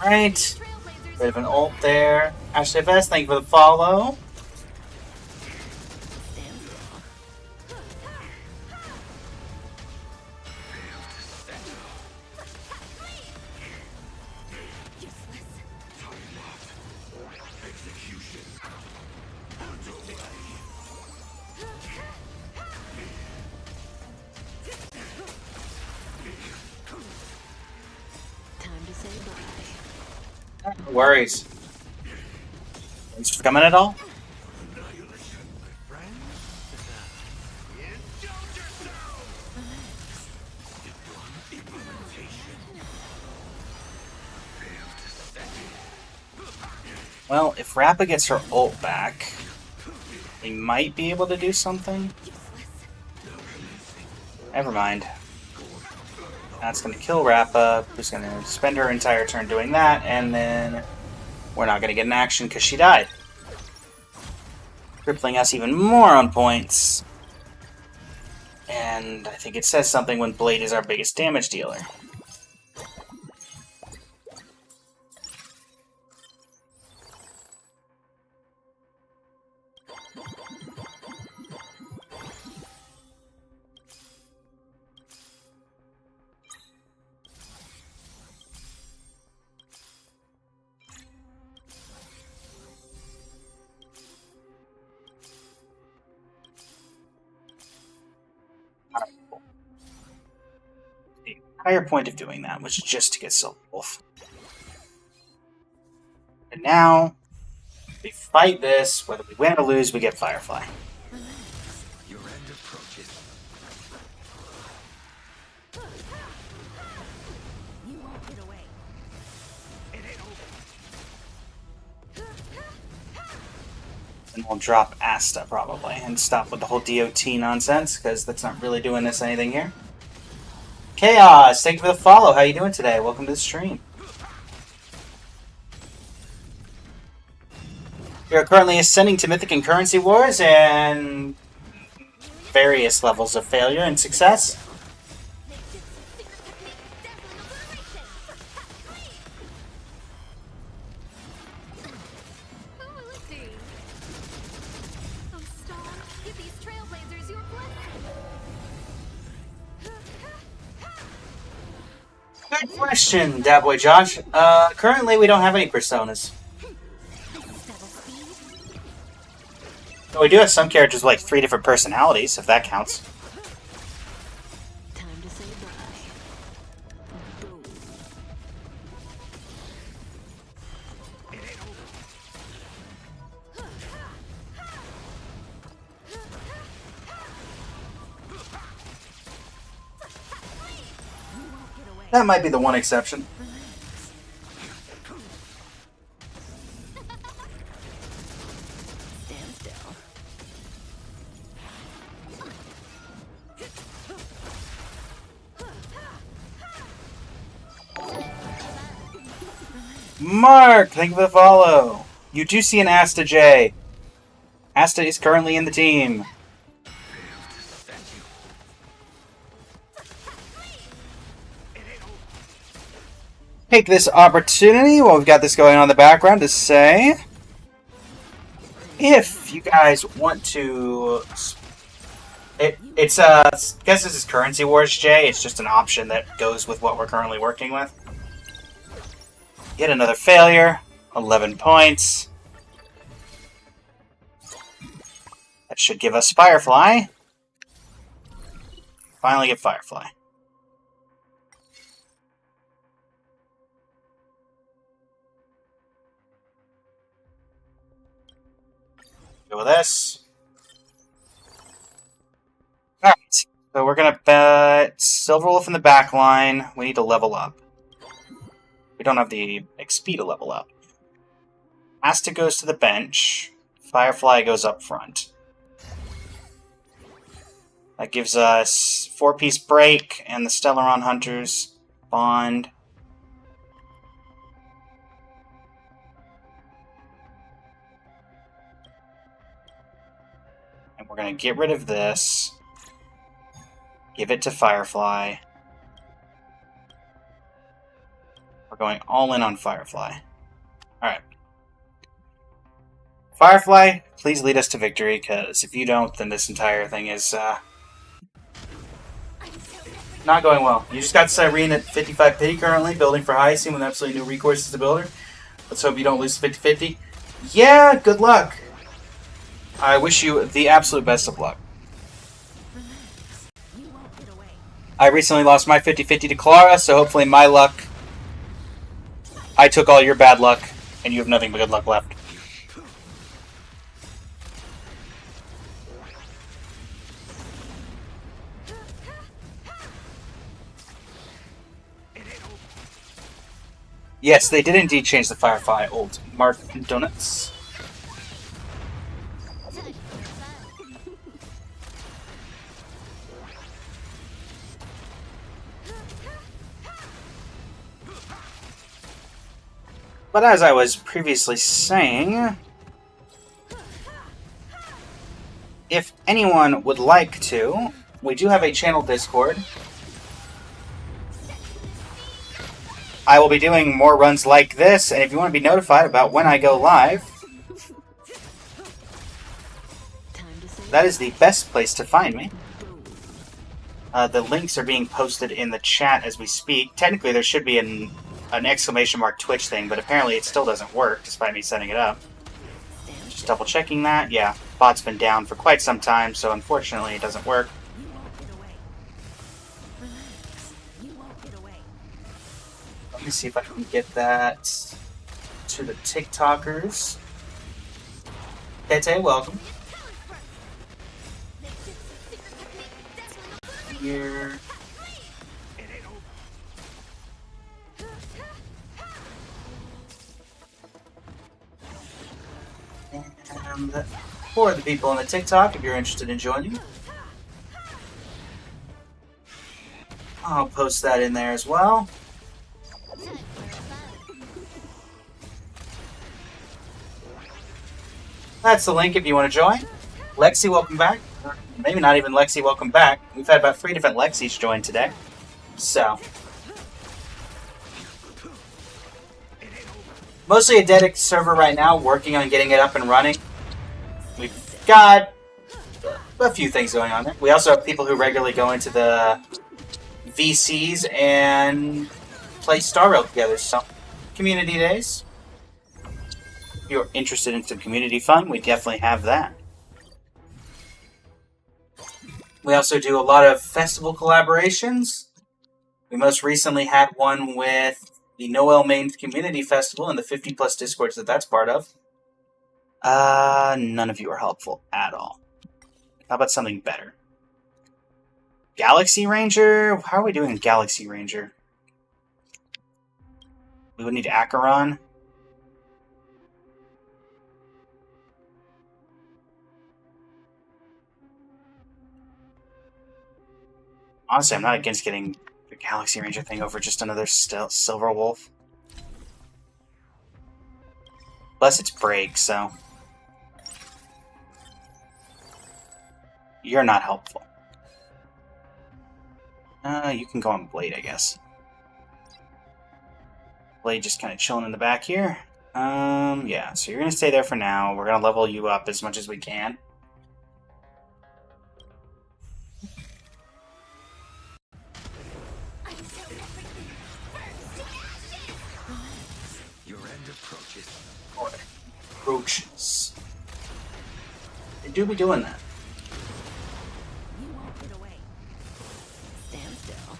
Alright. Bit of an ult there. Ashley Vest, thank you for the follow. Time to say bye. No worries. Thanks for coming at all. Well, if Rappa gets her ult back, we might be able to do something. Never mind. That's going to kill Rappa, who's going to spend her entire turn doing that, and then we're not going to get an action because she died. Crippling us even more on points. And I think it says something when Blade is our biggest damage dealer. The entire point of doing that was just to get Silver Wolf. And now, we fight this. Whether we win or lose, we get Firefly. Your end approaches. You won't get away. It ain't over. And we'll drop Asta, probably, and stop with the whole DOT nonsense, because that's not really doing us anything here. Chaos, thank you for the follow. How you doing today? Welcome to the stream. We are currently ascending to Mythic and Currency Wars, and various levels of failure and success. Who will it be? Oh, Storm, give these trailblazers your blessing. Good question, Dabboy Josh. Currently we don't have any personas. But we do have some characters with like 3 different personalities, if that counts. Time to say bye. Boom. That might be the one exception. Stand still. Mark, thank you for the follow. You do see an Asta J. Asta is currently in the team. Take this opportunity while we've got this going on in the background to say, if you guys want to, I guess this is Currency Wars, Jay. It's just an option that goes with what we're currently working with. Yet another failure. 11 points. That should give us Firefly. Finally get Firefly. Go with this. Alright, so we're gonna bet Silverwolf in the back line. We need to level up. We don't have the XP to level up. Asta goes to the bench. Firefly goes up front. That gives us 4-piece break and the Stellaron Hunters bond. And we're going to get rid of this. Give it to Firefly. We're going all in on Firefly. Alright. Firefly, please lead us to victory, because if you don't, then this entire thing is not going well. You just got Cyrene at 55 pity currently, building for Hyacinth with absolutely no recourse to build her. Let's hope you don't lose 50-50. Yeah, good luck. I wish you the absolute best of luck. I recently lost my 50-50 to Clara, so hopefully my luck... I took all your bad luck, and you have nothing but good luck left. Yes, they did indeed change the Firefly old Mark Donuts. But as I was previously saying, if anyone would like to, we do have a channel Discord. I will be doing more runs like this, and if you want to be notified about when I go live, that is the best place to find me. The links are being posted in the chat as we speak. Technically, there should be an exclamation mark Twitch thing, but apparently it still doesn't work, despite me setting it up. Just double checking that. Yeah, bot's been down for quite some time, so unfortunately it doesn't work. Let me see if I can get that to the TikTokers. Tete, welcome. Here. And for the people on the TikTok, if you're interested in joining, I'll post that in there as well. That's the link if you want to join. Lexi, welcome back. Maybe not even Lexi, welcome back. We've had about 3 different Lexis join today. So, mostly a dedicated server right now, working on getting it up and running. We've got a few things going on there. We also have people who regularly go into the VCs and play Star Rail together. So, community days. If you're interested in some community fun, we definitely have that. We also do a lot of festival collaborations. We most recently had one with the Noel Maine Community Festival and the 50 plus Discords that that's part of. None of you are helpful at all. How about something better? Galaxy Ranger? How are we doing in Galaxy Ranger? We would need Acheron. Honestly, I'm not against getting the Galaxy Ranger thing over just another Silver Wolf. Plus, it's break, so... You're not helpful. You can go on Blade, I guess. Blade just kind of chilling in the back here. Yeah, so you're going to stay there for now. We're going to level you up as much as we can. Your end approaches. Approaches. They do be doing that. You won't get away. Stand still.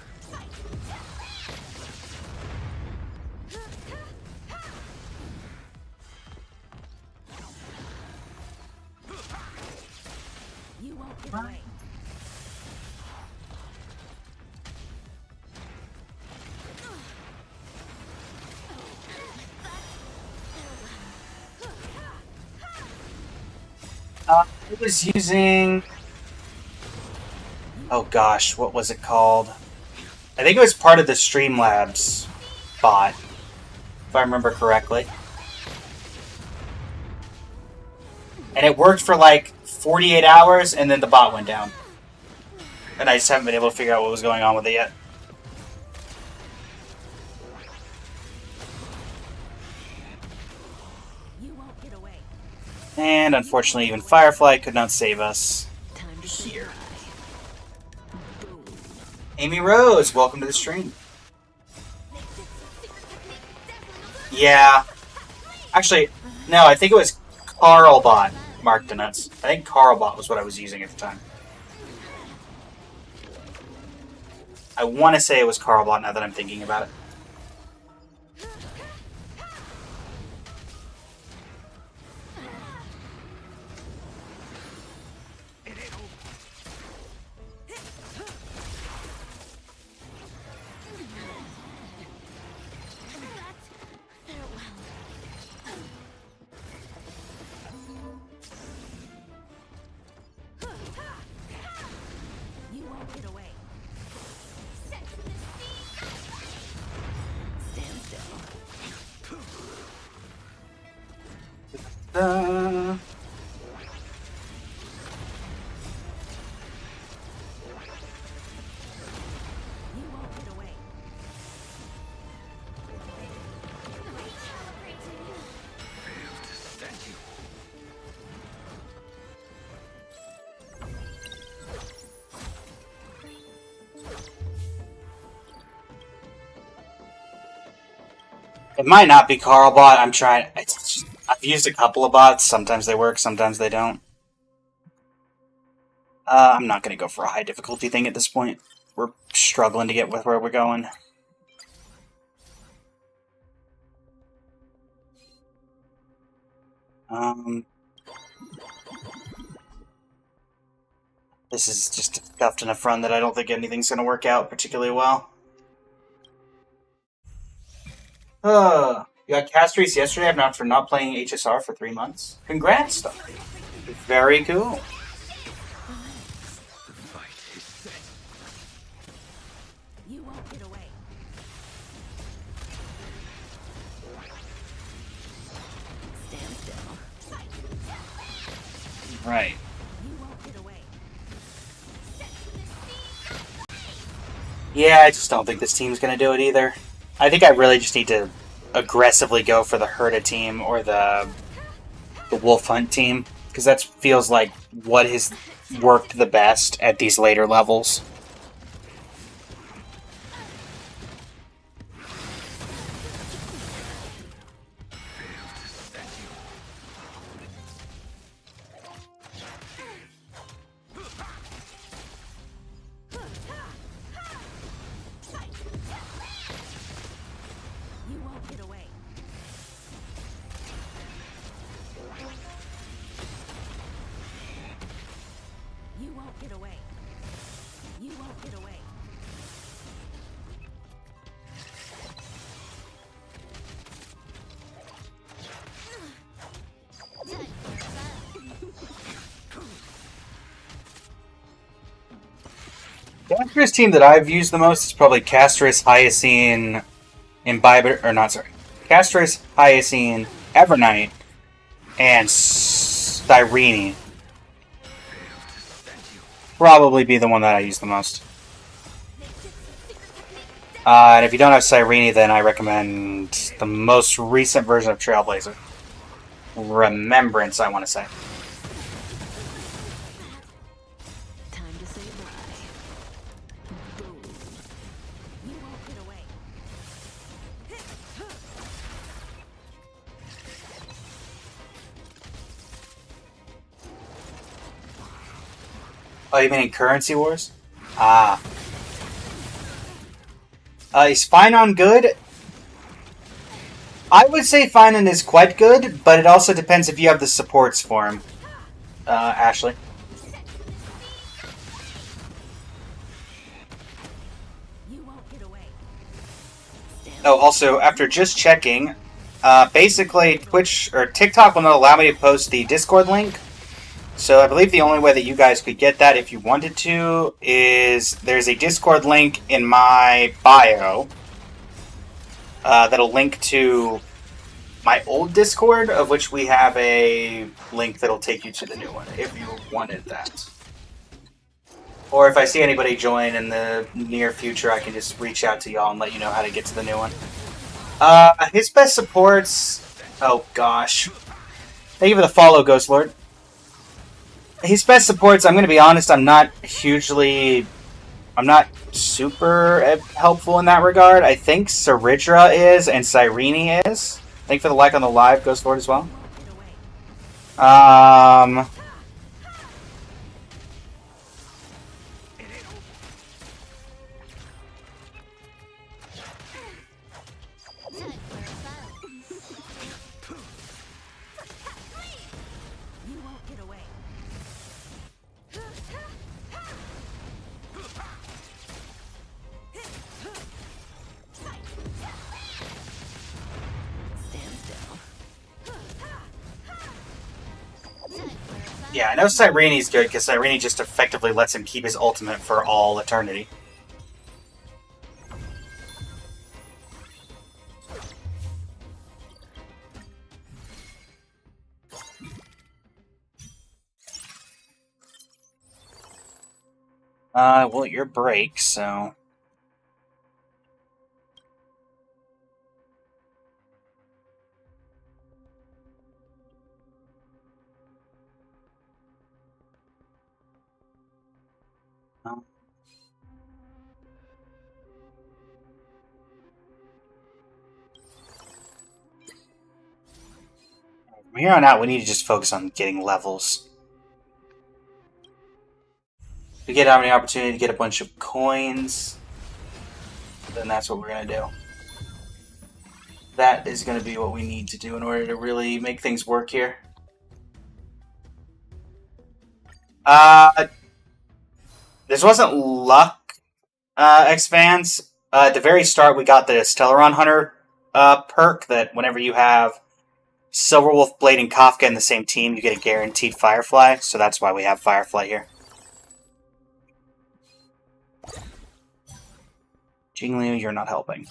You won't get away. I was using... Oh gosh, what was it called? I think it was part of the Streamlabs bot, if I remember correctly. And it worked for like 48 hours, and then the bot went down. And I just haven't been able to figure out what was going on with it yet. You won't get away. And unfortunately, even Firefly could not save us. Time to here. Amy Rose, welcome to the stream. Yeah. Actually, no, I think it was Carlbot, Mark the Nuts. I think Carlbot was what I was using at the time. I want to say it was Carlbot now that I'm thinking about it. You won't get away. Stand still. Uh, You won't get away. Failed to stand you. it might not be Carlbot. I'm trying. I've used a couple of bots. Sometimes they work, sometimes they don't. I'm not going to go for a high difficulty thing at this point. We're struggling to get with where we're going. Um, this is just stuffed in a front that I don't think anything's going to work out particularly well. You got Castries yesterday after not playing HSR for 3 months. Congrats, Star. Very cool. The fight is set. You won't get away. Stand still. Right. You won't get away. Yeah, I just don't think this team's going to do it either. I think I really just need to aggressively go for the Herda team or the Wolf Hunt team, because that feels like what has worked the best at these later levels. You won't get away. You won't get away. You won't get away. The Castris team that I've used the most is probably Castris, Hyacine, Imbiber, or not, sorry. Castris, Hyacine, Evernight, and Cyrene. Probably be the one that I use the most. And if you don't have Cyrene, then I recommend the most recent version of Trailblazer. Remembrance, I want to say. Time to say bye. Boom. You won't get away. Oh, you mean in Currency Wars? Ah. Is Finon good? I would say Finon is quite good, but it also depends if you have the supports for him. Ashley. You won't get away. Oh, also, after just checking, basically Twitch or TikTok will not allow me to post the Discord link. So I believe the only way that you guys could get that if you wanted to is there's a Discord link in my bio that'll link to my old Discord, of which we have a link that'll take you to the new one if you wanted that. Or if I see anybody join in the near future, I can just reach out to y'all and let you know how to get to the new one. His best supports... Oh, gosh. Thank you for the follow, Ghost Lord. His best supports, I'm going to be honest, I'm not super helpful in that regard. I think Saridra is, and Cyrene is. Thank you for the like on the live, Ghost Lord, as well. You won't get away. Stand still. Yeah, I know Cyrene's good, because Cyrene just effectively lets him keep his ultimate for all eternity. Well, your break, so... From here on out, we need to just focus on getting levels. If we get an opportunity to get a bunch of coins, then that's what we're going to do. That is going to be what we need to do in order to really make things work here. This wasn't luck expands. At the very start, we got the Stellaron Hunter perk that whenever you have Silverwolf, Blade, and Kafka in the same team, you get a guaranteed Firefly, so that's why we have Firefly here. Jingliu, you're not helping.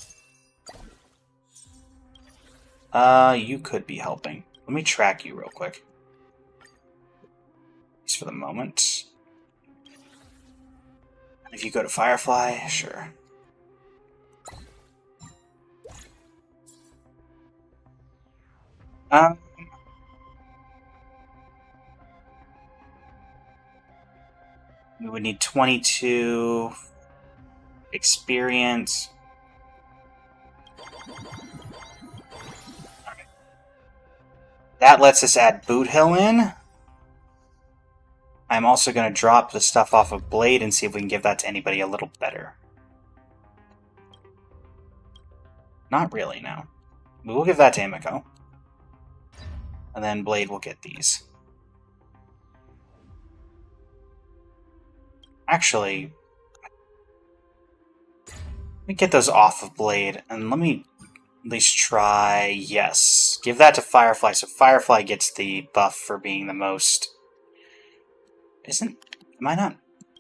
You could be helping. Let me track you real quick. At least for the moment. If you go to Firefly, sure. We would need 22 experience. That lets us add Boot Hill in. I'm also going to drop the stuff off of Blade and see if we can give that to anybody a little better. Not really, no. We will give that to Emiko. And then Blade will get these. Actually, let me get those off of Blade, and let me at least try... Yes. Give that to Firefly, so Firefly gets the buff for being the most... Am I not?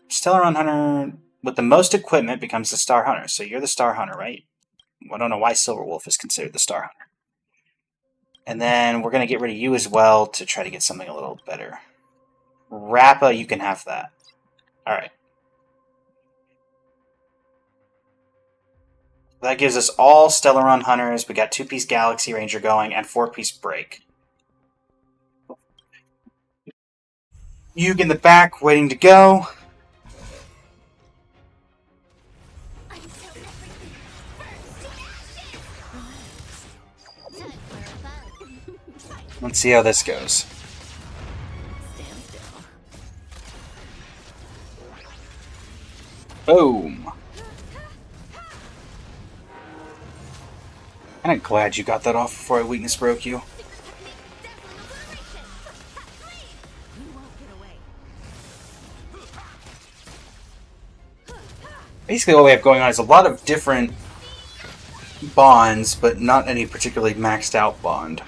Stellaron Hunter with the most equipment becomes the Star Hunter, so you're the Star Hunter, right? I don't know why Silverwolf is considered the Star Hunter. And then we're going to get rid of you as well to try to get something a little better. Rappa, you can have that. Alright. That gives us all Stellaron Hunters. We got 2-piece Galaxy Ranger going and 4-piece Break. Yug in the back, waiting to go. Let's see how this goes. Boom. I'm glad you got that off before I weakness broke you. Basically what we have going on is a lot of different bonds, but not any particularly maxed out bond.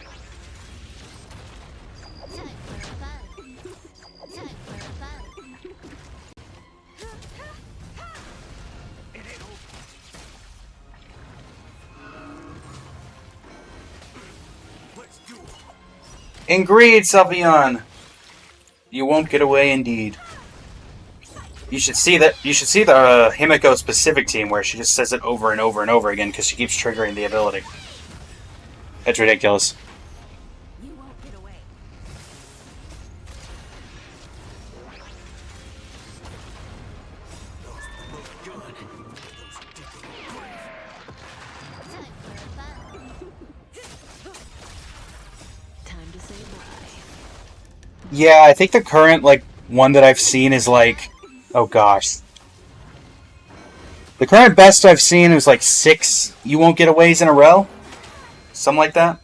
Ingrid, Savion! You won't get away indeed. You should see that. You should see the Himiko specific team where she just says it over and over and over again because she keeps triggering the ability. It's ridiculous. You won't get away. Time to say bye. Yeah, I think the current one that I've seen is oh gosh. The current best I've seen is 6 You Won't Get Aways in a row. Something like that.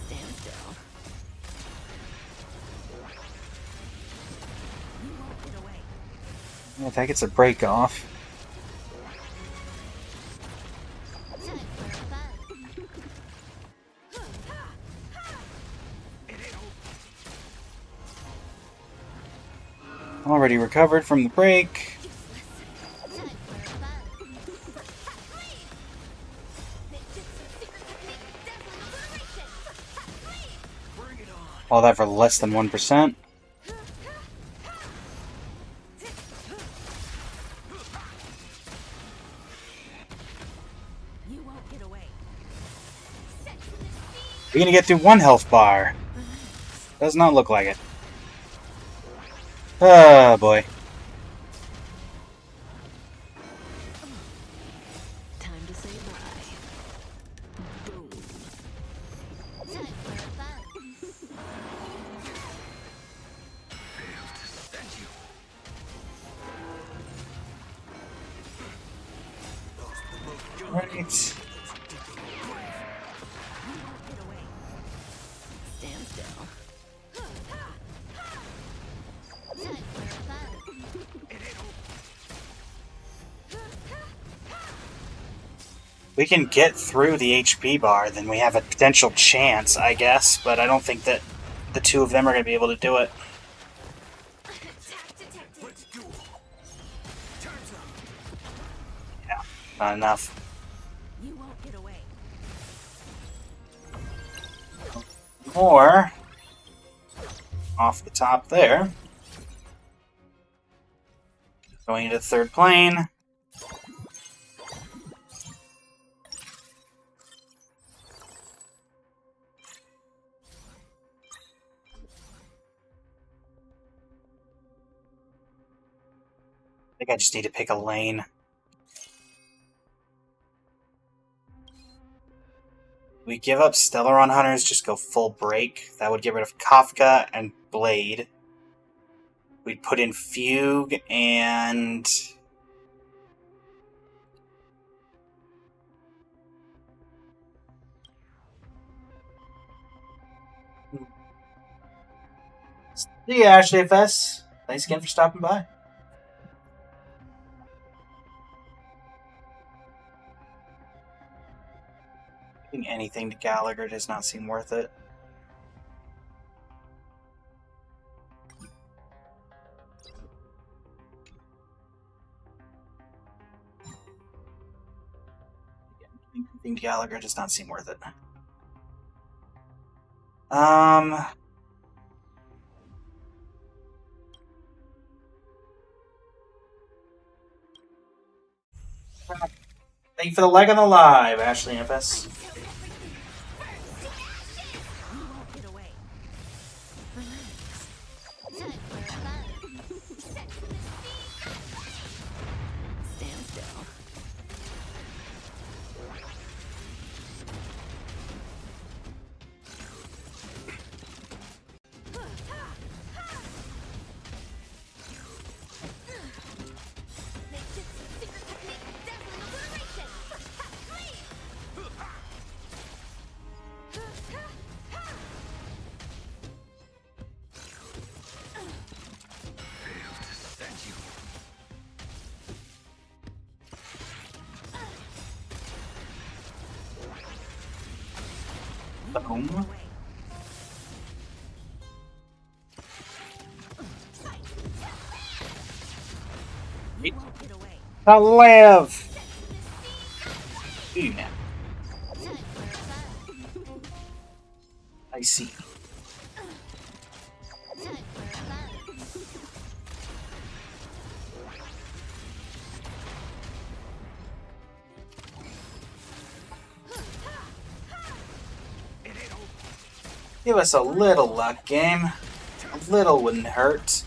Stand still. You won't get away. Yeah, that gets a break off. Already recovered from the break. All that for less than 1%. You won't get away. You're gonna get through 1 health bar. Does not look like it. Oh boy. Time to say bye. Boom. we can get through the HP bar, then we have a potential chance, I guess, but I don't think that the two of them are going to be able to do it. Let's go. Time's up. Yeah, not enough. You won't get away. More off the top there. Going into the third plane. I think I just need to pick a lane. We give up Stellaron Hunters, just go full break. That would get rid of Kafka and Blade. We'd put in Fugue and... See ya, Ashley FS. Thanks again for stopping by. Giving anything to Gallagher does not seem worth it. Giving to Gallagher does not seem worth it. Thank you for the leg on the live, Ashley FS. You won't get away. Relax. Time for fun. Set to the sea. Stand still. Boom. You won't get away. To live! Ooh, now. Time for fun. I see. Time for fun. Give us a little luck, game. A little wouldn't hurt.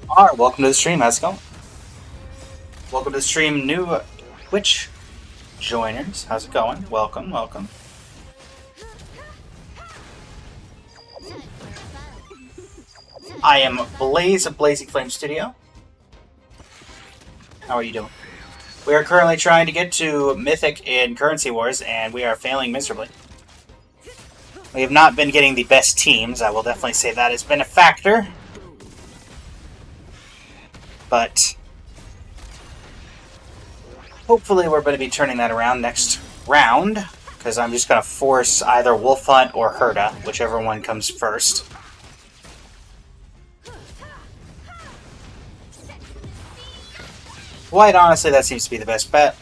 Alright, welcome to the stream. How's it going? Welcome to the stream, new Twitch joiners. How's it going? Welcome, welcome. I am Blaze of Blazing Flame Studio. How are you doing? We are currently trying to get to Mythic in Currency Wars, and we are failing miserably. We have not been getting the best teams. I will definitely say that has been a factor. But hopefully we're going to be turning that around next round, because I'm just going to force either Wolf Hunt or Herda, whichever one comes first. Quite honestly, that seems to be the best bet.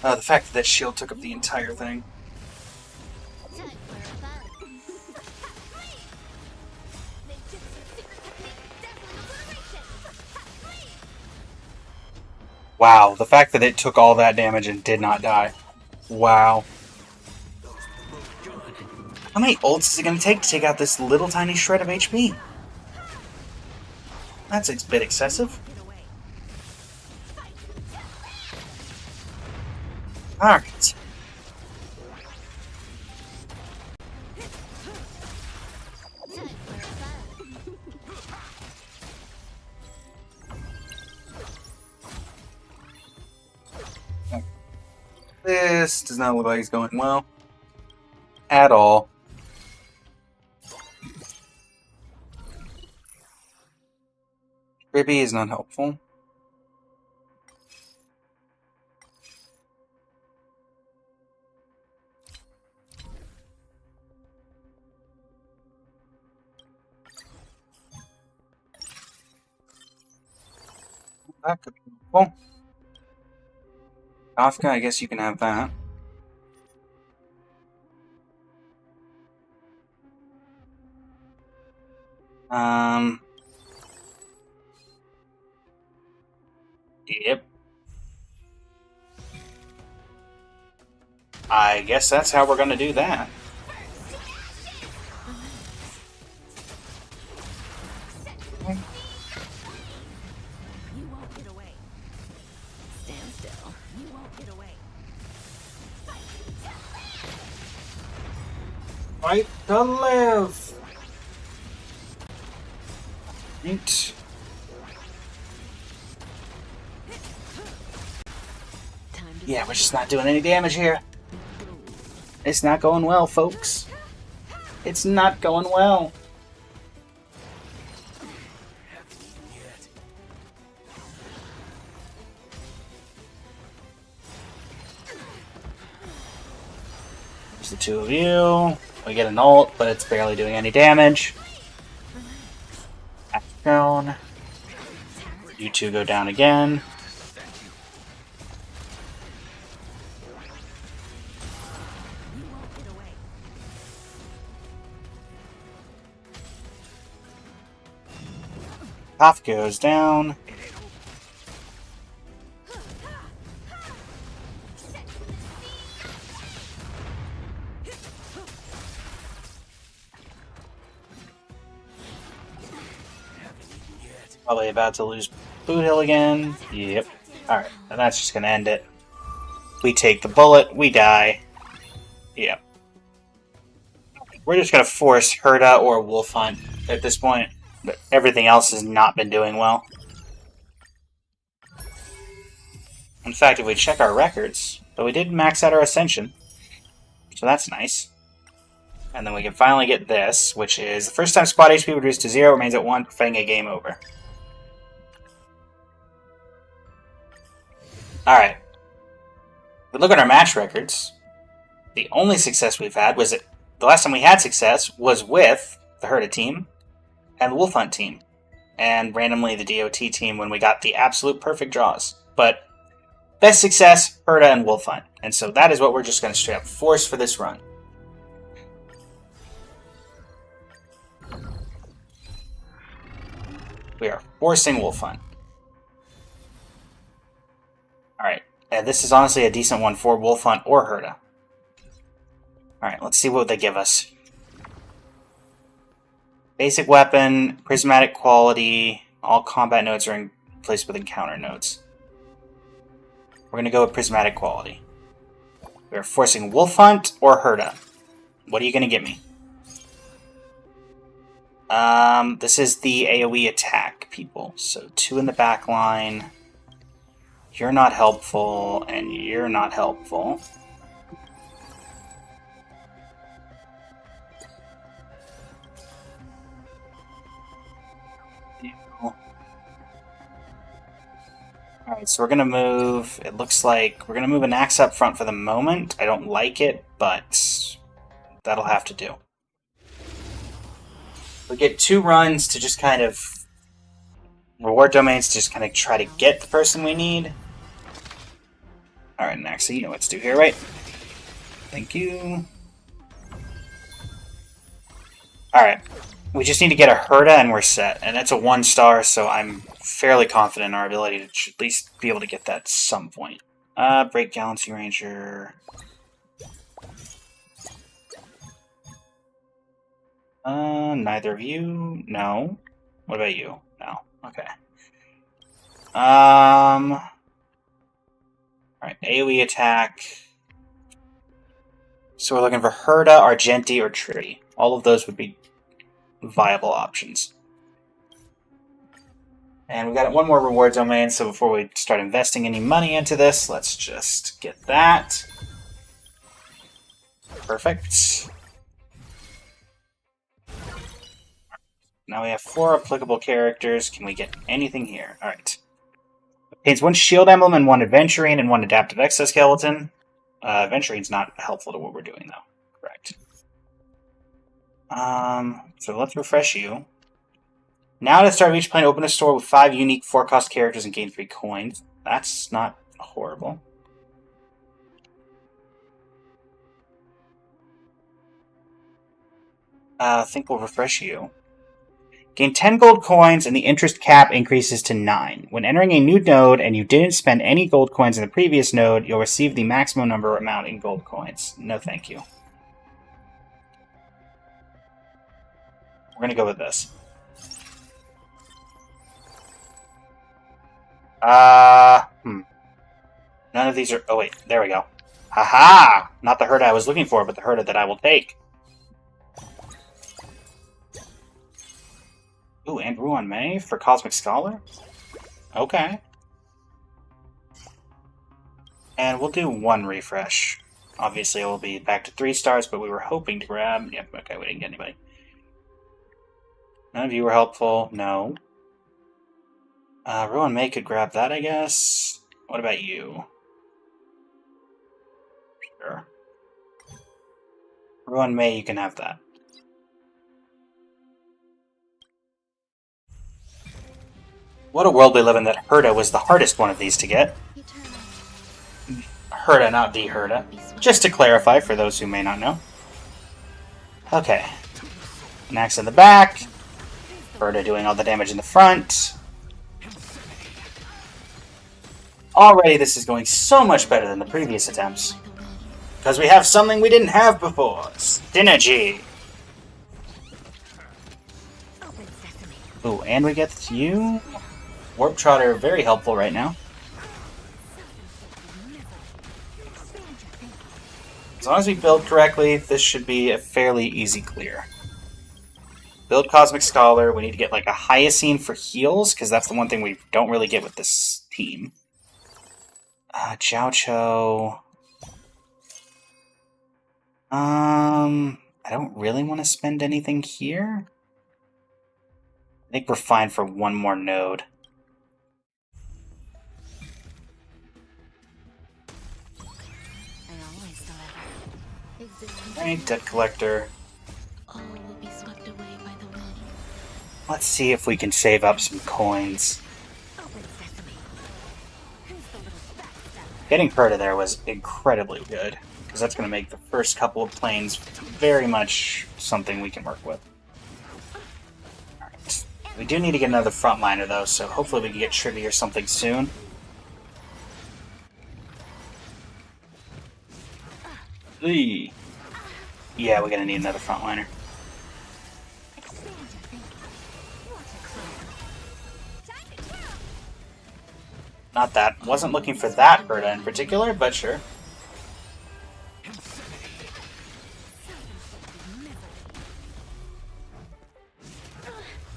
The fact that shield took up the entire thing. Wow, the fact that it took all that damage and did not die. Wow. How many ults is it going to take out this little tiny shred of HP? That's a bit excessive. Alright. This does not look like it's going well. At all. Ribby is not helpful. That could be helpful. Kafka, I guess you can have that. Yep. I guess that's how we're gonna do that. You won't get away. Stand still. You won't get away. Fight to live! Right. Yeah, we're just not doing any damage here. It's not going well, folks. It's not going well. There's the two of you. We get an ult, but it's barely doing any damage. Back down. You two go down again. Toph goes down. Probably about to lose Boot Hill again. Yep. Alright, and that's just gonna end it. We take the bullet, we die. Yep. We're just gonna force Herda or Wolf Hunt at this point. But everything else has not been doing well. In fact, if we check our records, but we did max out our Ascension, so that's nice. And then we can finally get this, which is the first time squad HP reduced to 0 remains at 1, preventing a game over. Alright. We look at our match records. The only success we've had was the last time we had success was with the Herda team and Wolf Hunt team, and randomly the DOT team when we got the absolute perfect draws. But best success, Herda and Wolf Hunt. And so that is what we're just going to straight up force for this run. We are forcing Wolf Hunt. Alright, and this is honestly a decent one for Wolf Hunt or Herda. Alright, let's see what they give us. Basic weapon, prismatic quality, all combat notes are in place with encounter notes. We're going to go with prismatic quality. We're forcing Wolf Hunt or Herda. What are you going to give me? This is the AoE attack, people. So 2 in the back line. You're not helpful, and you're not helpful. Alright, so we're going to move, it looks like, we're going to move an axe up front for the moment. I don't like it, but that'll have to do. We get 2 runs to just kind of, reward domains to just kind of try to get the person we need. Alright, and actually, you know what to do here, right? Thank you. Alright, we just need to get a Herda and we're set. And it's a 1-star, so I'm fairly confident in our ability to at least be able to get that at some point. Break Galaxy Ranger. Neither of you? No. What about you? No. Okay. Alright, AoE attack. So we're looking for Herda, Argenti, or Tree. All of those would be viable options. And we've got one more reward domain, so before we start investing any money into this, let's just get that. Perfect. Now we have 4 applicable characters. Can we get anything here? Alright. Obtains 1 shield emblem and 1 adventurine and 1 adaptive exoskeleton. Adventurine's not helpful to what we're doing, though. Correct. So let's refresh you. Now to start each plane, open a store with 5 unique 4-cost characters and gain 3 coins. That's not horrible. I think we'll refresh you. Gain 10 gold coins and the interest cap increases to 9. When entering a new node and you didn't spend any gold coins in the previous node, you'll receive the maximum number amount in gold coins. No thank you. We're going to go with this. None of these are... Oh, wait. There we go. Haha! Not the Herda I was looking for, but the Herda that I will take. Ooh, and Ruan Mei for Cosmic Scholar? Okay. And we'll do 1 refresh. Obviously, it will be back to 3 stars, but we were hoping to grab... Yep, okay, we didn't get anybody. None of you were helpful. No. Ruan Mei could grab that, I guess. What about you? Sure. Ruan Mei, you can have that. What a world we live in that Herda was the hardest one of these to get. Herda, not the Herda. Just to clarify for those who may not know. Okay. Nax in the back. Herda doing all the damage in the front. Already this is going so much better than the previous attempts. Because we have something we didn't have before. Synergy. Ooh, and we get you. Warp Trotter, very helpful right now. As long as we build correctly, this should be a fairly easy clear. Build Cosmic Scholar. We need to get like a Hyacine for heals, because that's the one thing we don't really get with this team. Jiao Cho. I don't really want to spend anything here. I think we're fine for 1 more node. Alright, Debt Collector. Let's see if we can save up some coins. Getting Herda there was incredibly good, because that's going to make the first couple of planes very much something we can work with. Alright. We do need to get another frontliner though, so hopefully we can get Trivy or something soon. Eee. Yeah, we're going to need another frontliner. Not that. Wasn't looking for that Herda in particular, but sure.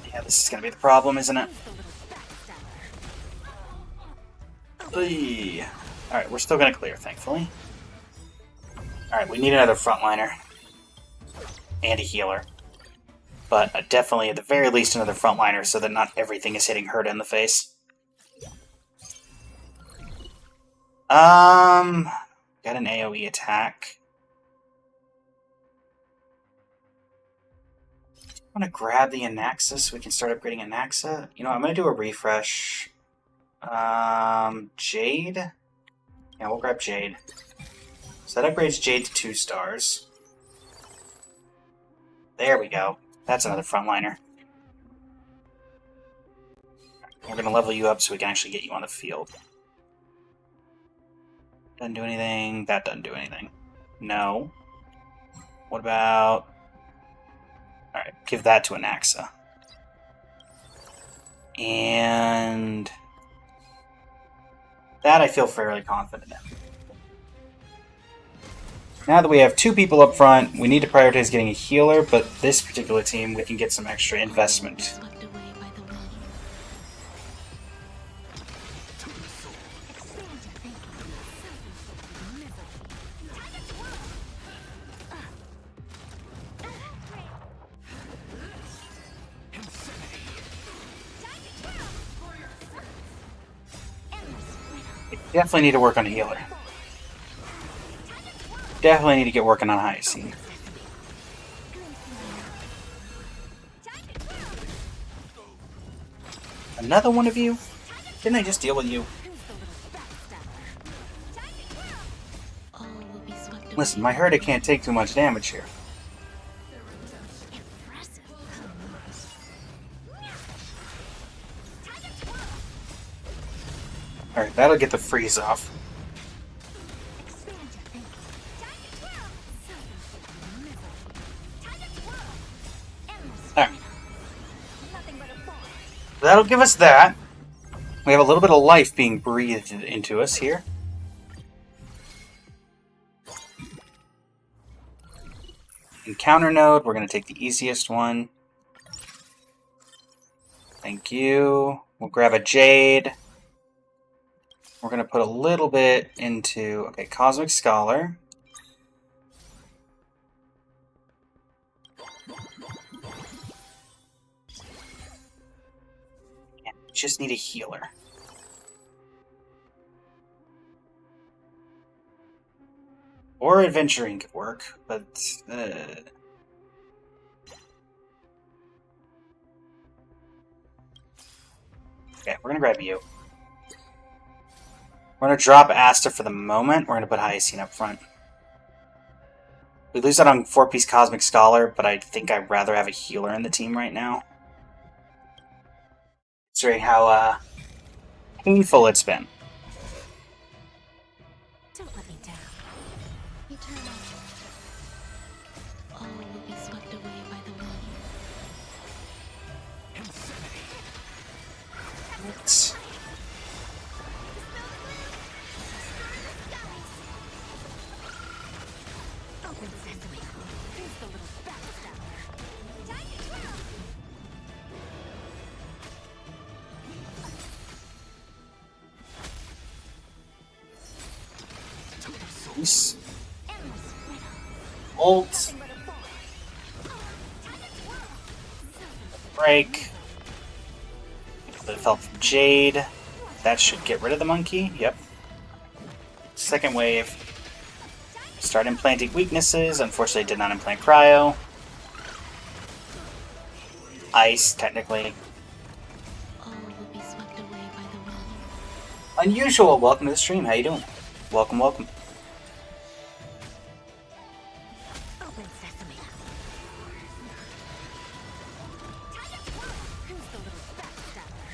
Yeah, this is going to be the problem, isn't it? Alright, we're still going to clear, thankfully. Alright, we need another frontliner. And a healer. But definitely, at the very least, another frontliner so that not everything is hitting Herda in the face. Got an AoE attack. I'm gonna grab the Anaxa so we can start upgrading Anaxa. You know, I'm gonna do a refresh. Jade? Yeah, we'll grab Jade. So that upgrades Jade to 2 stars. There we go. That's another frontliner. We're gonna level you up so we can actually get you on the field. Doesn't do anything. That doesn't do anything. No. What about... Alright, give that to Anaxa. And... that I feel fairly confident in. Now that we have 2 people up front, we need to prioritize getting a healer, but this particular team, we can get some extra investment. Definitely need to work on a healer. Definitely need to get working on Hyacine. Another one of you? Didn't I just deal with you? Listen, my Herda can't take too much damage here. Alright, that'll get the freeze off. Alright. That'll give us that. We have a little bit of life being breathed into us here. Encounter node, we're going to take the easiest one. Thank you. We'll grab a Jade. We're going to put a little bit into, okay, Cosmic Scholar. And we just need a healer. Or Adventuring could work, but... Okay, we're going to grab you. We're going to drop Asta for the moment. We're going to put Hyacine up front. We lose out on 4-piece Cosmic Scholar, but I think I'd rather have a healer in the team right now. Considering how painful it's been. Don't let me down. Eternal. All will be swept away by the wind. Let's... Open sesame. Here's the little backstabber. Time to twirl. Nice. Ult. Break. A bit of help from Jade. That should get rid of the monkey. Yep. Second wave. Start implanting weaknesses. Unfortunately, did not implant Cryo. Ice, technically. All will be swept away by the wind. Unusual. Welcome to the stream. How you doing? Welcome, welcome. Open sesame. Who's the little backstabber?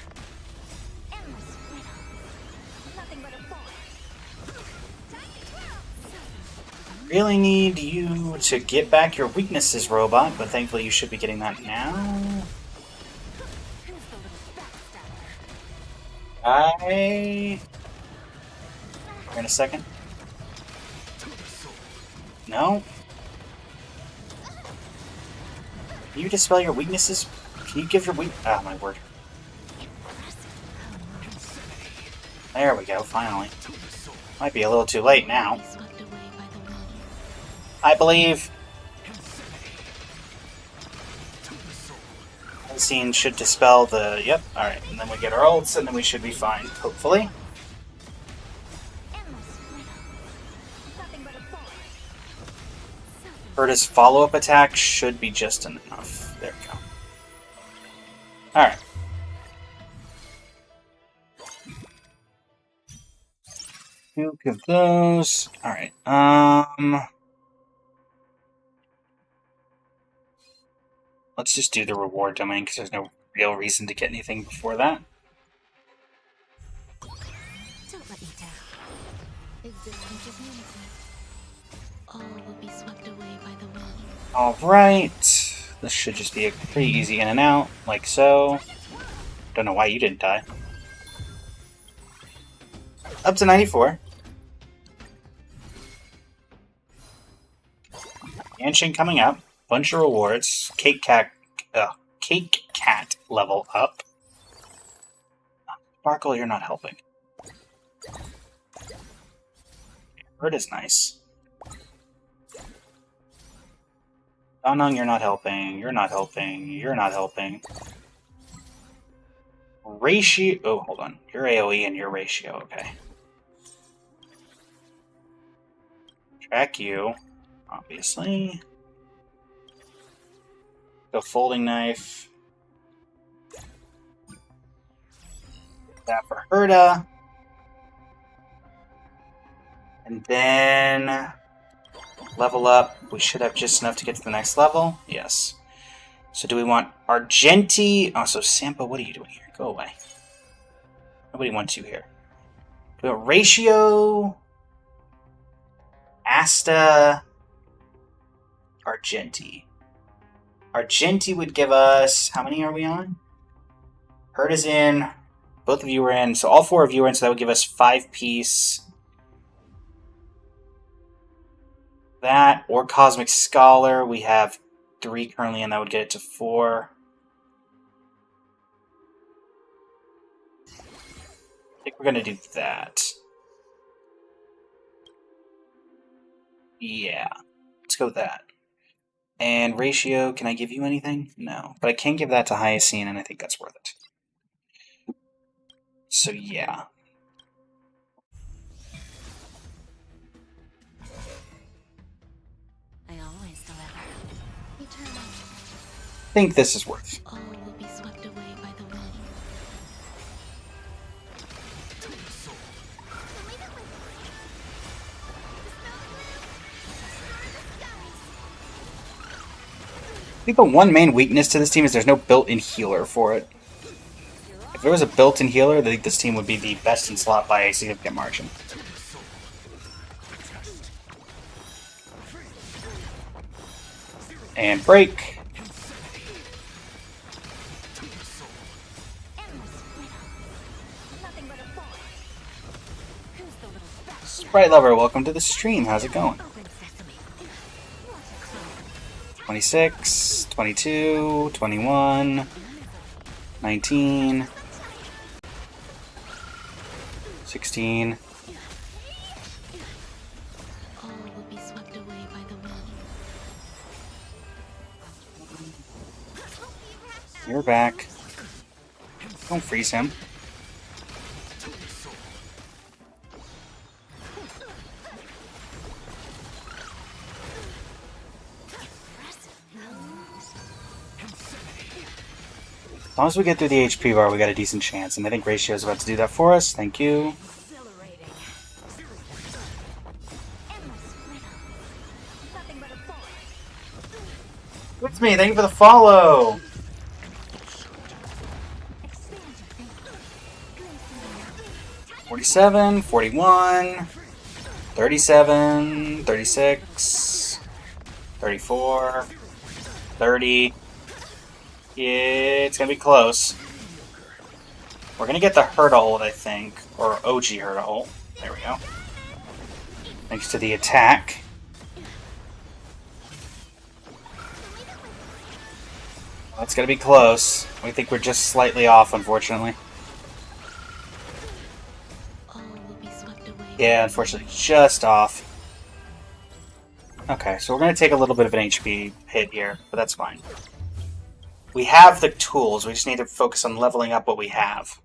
Endless riddle. Nothing but a ball. Time to twirl. Really need you to get back your weaknesses, robot, but thankfully you should be getting that now. Who's the little backstabber? Wait a second. No. Can you dispel your weaknesses? Can you give your weak... Oh, my word. There we go, finally. Might be a little too late now. Be swept away by the wind. I believe... Scene should dispel the... Yep, alright. And then we get our ults, and then we should be fine, hopefully. Endless riddle. Nothing but a ball. Herda's follow-up attack should be just enough. There we go. Alright. Two of those. Alright. Let's just do the reward domain because there's no real reason to get anything before that. Don't let me down. Existence is limited. All will be swept away by the wind. Alright. This should just be a pretty easy in and out, like so. Don't know why you didn't die. Up to 94. Anshin coming up. Bunch of rewards. Cake Cat level up. Sparkle, you're not helping. Bird is nice. Danong, you're not helping. You're not helping. You're not helping. Ratio. Oh, hold on. Your AoE and your ratio. Okay. Track you, obviously. Go folding knife. That for Herta. And then level up. We should have just enough to get to the next level. Yes. So do we want Argenti? Oh, so Sampa, what are you doing here? Go away. Nobody wants you here. Do we want Ratio? Asta? Argenti. Argenti would give us... How many are we on? Herta's in. Both of you are in. So all 4 of you are in, so that would give us 5-piece. That, or Cosmic Scholar. We have 3 currently, and that would get it to 4. I think we're going to do that. Yeah. Let's go with that. And Ratio, can I give you anything? No. But I can give that to Hyacine, and I think that's worth it. So, yeah. I always deliver. Eternal. I think this is worth. All will be swept away by the wind. I think the one main weakness to this team is there's no built-in healer for it. If there was a built-in healer, I think this team would be the best in slot by a significant margin. And break. Sprite Lover, welcome to the stream. How's it going? 26, 22, 21, 19, 16. All will be swept away by the wind. You're back. Don't freeze him. As long as we get through the HP bar, we got a decent chance, and I think Ratio is about to do that for us. Thank you. It's me. Thank you for the follow. $47, $41, $37, $36, $34, $30. It's gonna be close. We're gonna get the Herta ult, I think. Or OG Herta ult. There we go. Thanks to the attack. That's gonna be close. We think we're just slightly off, unfortunately. Yeah, unfortunately, just off. Okay, so we're gonna take a little bit of an HP hit here, but that's fine. We have the tools, we just need to focus on leveling up what we have.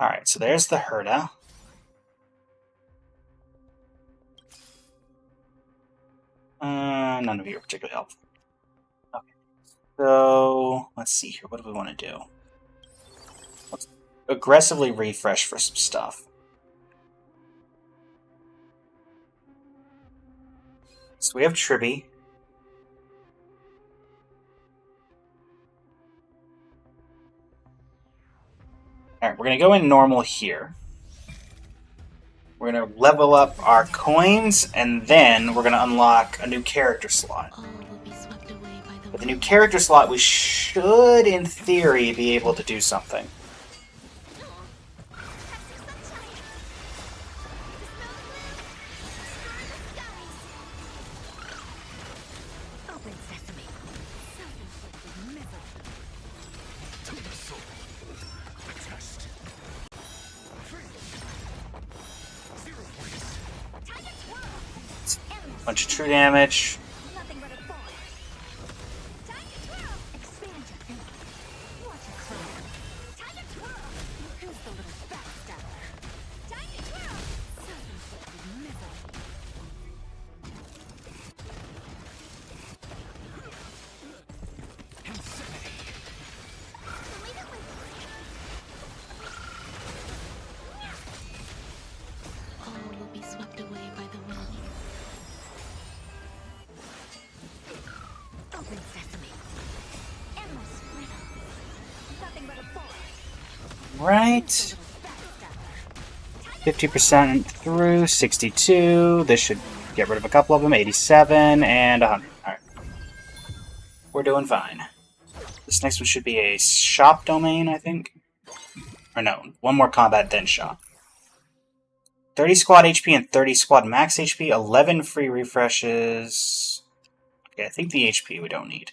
Alright, so there's the Herta. None of you are particularly helpful. Okay, so let's see here, what do we want to do? Let's aggressively refresh for some stuff. So we have Tribby. Alright, we're going to go in normal here. We're going to level up our coins, and then we're going to unlock a new character slot. With the new character slot, we should, in theory, be able to do something. Bunch of true damage. Right. 50% through, 62. This should get rid of a couple of them. 87 and 100. Alright. We're doing fine. This next one should be a shop domain, I think. Or no, one more combat, then shop. 30 squad HP and 30 squad max HP, 11 free refreshes. Okay, I think the HP we don't need.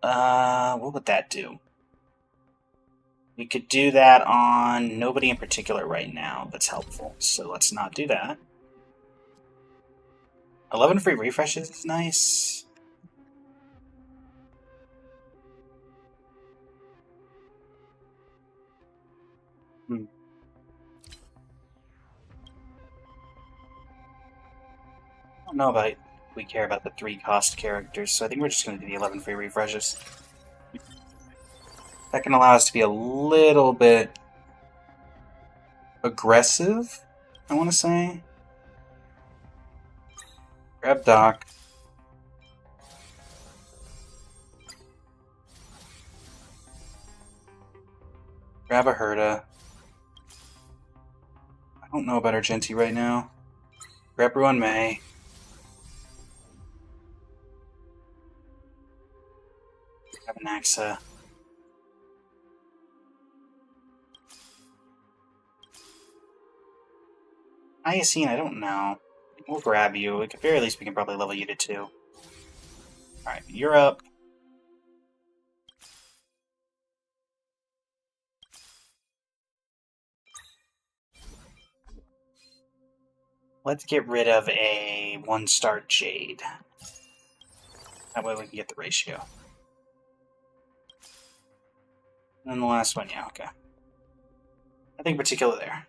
What would that do? We could do that on nobody in particular right now that's helpful, so let's not do that. 11 free refreshes is nice. I don't know about it. We care about the 3 cost characters, so I think we're just going to do the 11 free refreshes. That can allow us to be a little bit aggressive, I want to say. Grab Doc. Grab a Herda. I don't know about Argenti right now. Grab Ruan May. Grab an Axa. Iacine, I don't know. We'll grab you. At the very least, we can probably level you to 2. Alright, you're up. Let's get rid of a 1-star Jade. That way we can get the ratio. And then the last one, yeah, okay. Nothing particular there.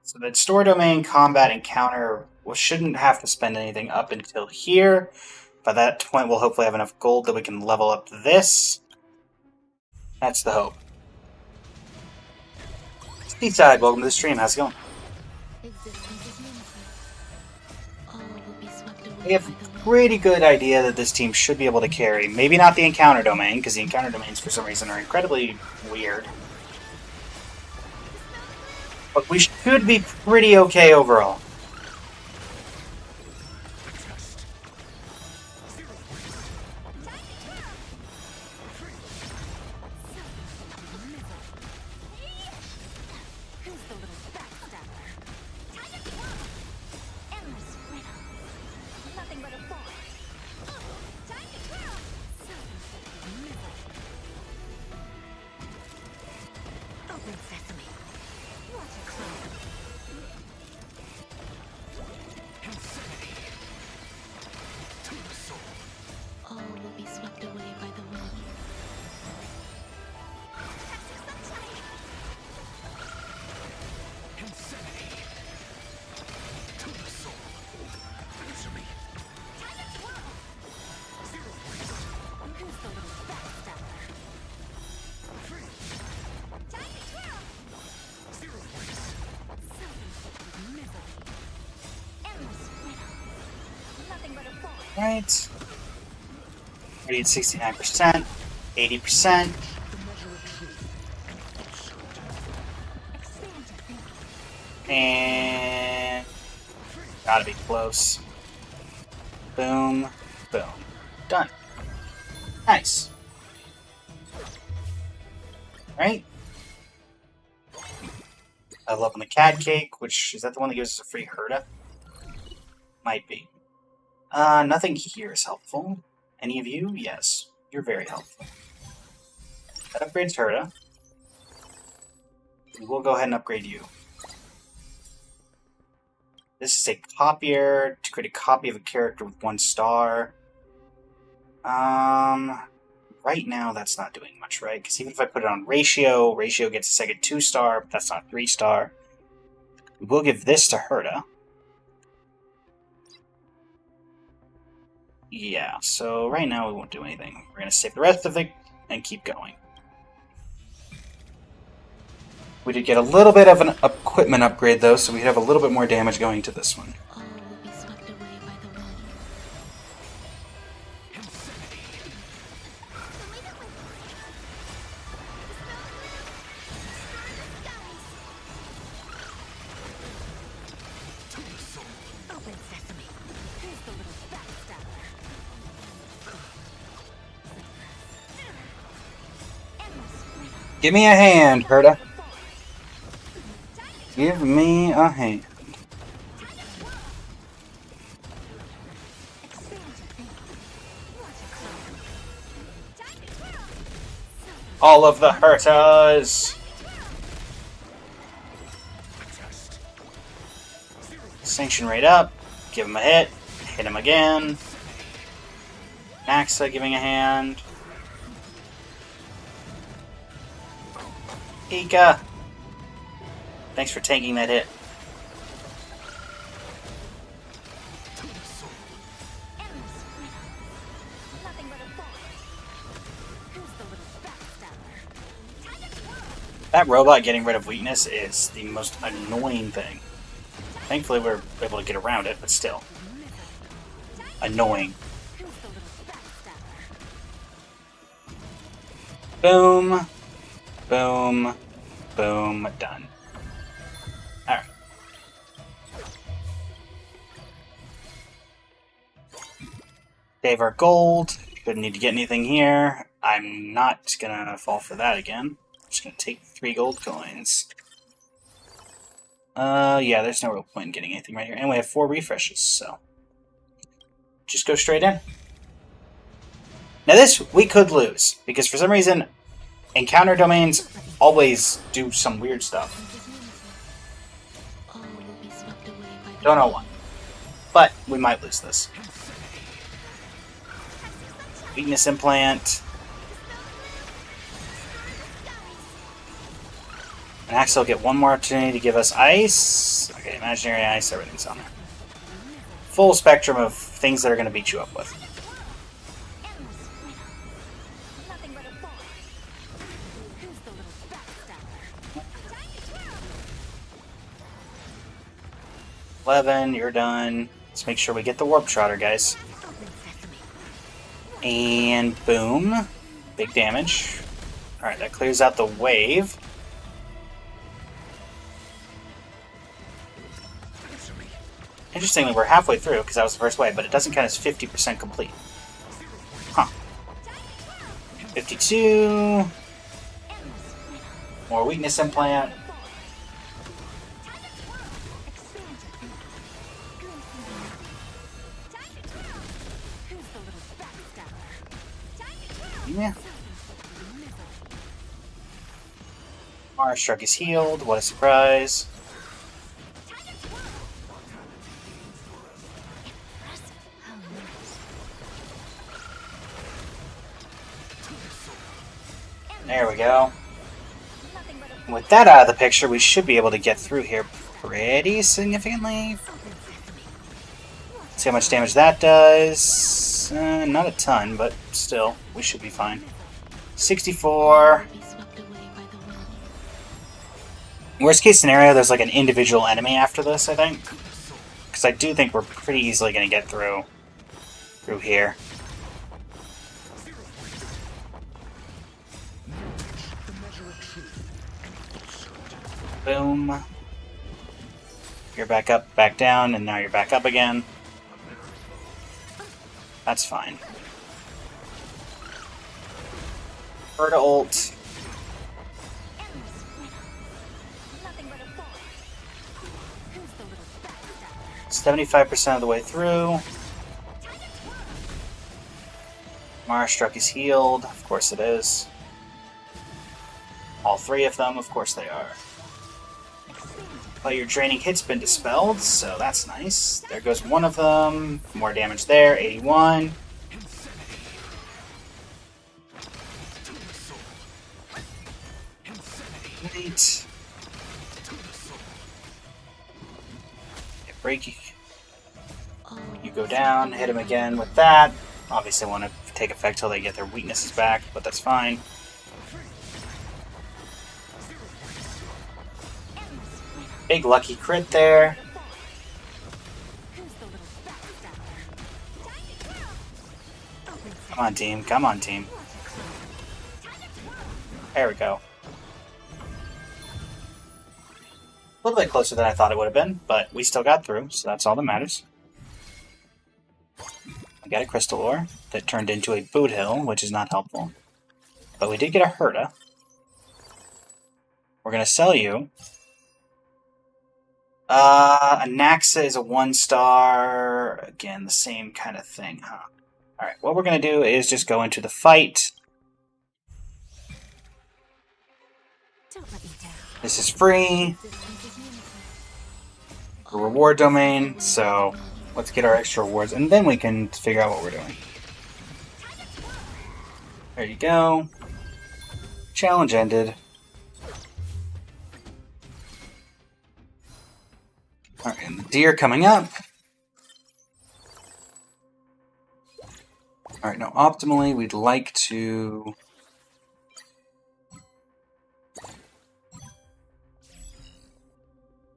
So that store domain, combat, encounter, we shouldn't have to spend anything up until here. By that point, we'll hopefully have enough gold that we can level up this. That's the hope. Seaside, welcome to the stream. How's it going? We have a pretty good idea that this team should be able to carry. Maybe not the encounter domain, because the encounter domains for some reason are incredibly weird. But we should be pretty okay overall. Right. Already at 69%, 80%. And gotta be close. Boom, boom. Done. Nice. Right? I love on the cat cake, which is that the one that gives us a free Herda? Might be. Nothing here is helpful. Any of you? Yes. You're very helpful. That upgrades Herda. We'll go ahead and upgrade you. This is a copier to create a copy of a character with 1 star. Right now that's not doing much, right? Because even if I put it on ratio, ratio gets a second 2 star, but that's not 3 star. We will give this to Herda. Yeah, so right now we won't do anything. We're going to save the rest of it and keep going. We did get a little bit of an equipment upgrade though, so we have a little bit more damage going to this one. Give me a hand, Herta. Give me a hand. All of the Hertas! Sanction rate up. Give him a hit. Hit him again. Naxa giving a hand. Ika! Thanks for taking that hit. That robot getting rid of weakness is the most annoying thing. Thankfully we're able to get around it, but still. Annoying. Boom. Boom. Boom. Done. Alright. Save our gold. Shouldn't need to get anything here. I'm not gonna fall for that again. I'm just gonna take 3 gold coins. Yeah, there's no real point in getting anything right here. And we have 4 refreshes, so just go straight in. Now this, we could lose, because for some reason, encounter domains always do some weird stuff. Don't know why. But we might lose this. Weakness implant. And Axel will get one more opportunity to give us ice. Okay, imaginary ice, everything's on there. Full spectrum of things that are going to beat you up with. You're done. Let's make sure we get the warp trotter, guys. And boom. Big damage. Alright, that clears out the wave. Interestingly, we're halfway through, because that was the first wave, but it doesn't count as 50% complete. Huh. 52. More weakness implant. Yeah. Mara Struck is healed. What a surprise. There we go. With that out of the picture, we should be able to get through here pretty significantly. See how much damage that does. Not a ton, but still, we should be fine. 64. Worst case scenario, there's like an individual enemy after this, I think. Because I do think we're pretty easily going to get through here. Boom. You're back up, back down, and now you're back up again. That's fine. Herta ult. 75% of the way through. Mara Struck is healed. Of course it is. All 3 of them, of course they are. But your draining hit's been dispelled, so that's nice. There goes one of them. More damage there, 81. Great. Break. You go down, hit him again with that. Obviously want to take effect till they get their weaknesses back, but that's fine. Big lucky crit there. Come on, team. Come on, team. There we go. A little bit closer than I thought it would have been, but we still got through, so that's all that matters. We got a crystal ore that turned into a boot hill, which is not helpful. But we did get a Herta. We're going to sell you. Anaxa is a 1-star. Again, the same kind of thing, huh? Alright, what we're going to do is just go into the fight. Don't let me down. This is free. A reward domain, so let's get our extra rewards, and then we can figure out what we're doing. There you go. Challenge ended. Alright, and the deer coming up. Alright, now optimally we'd like to...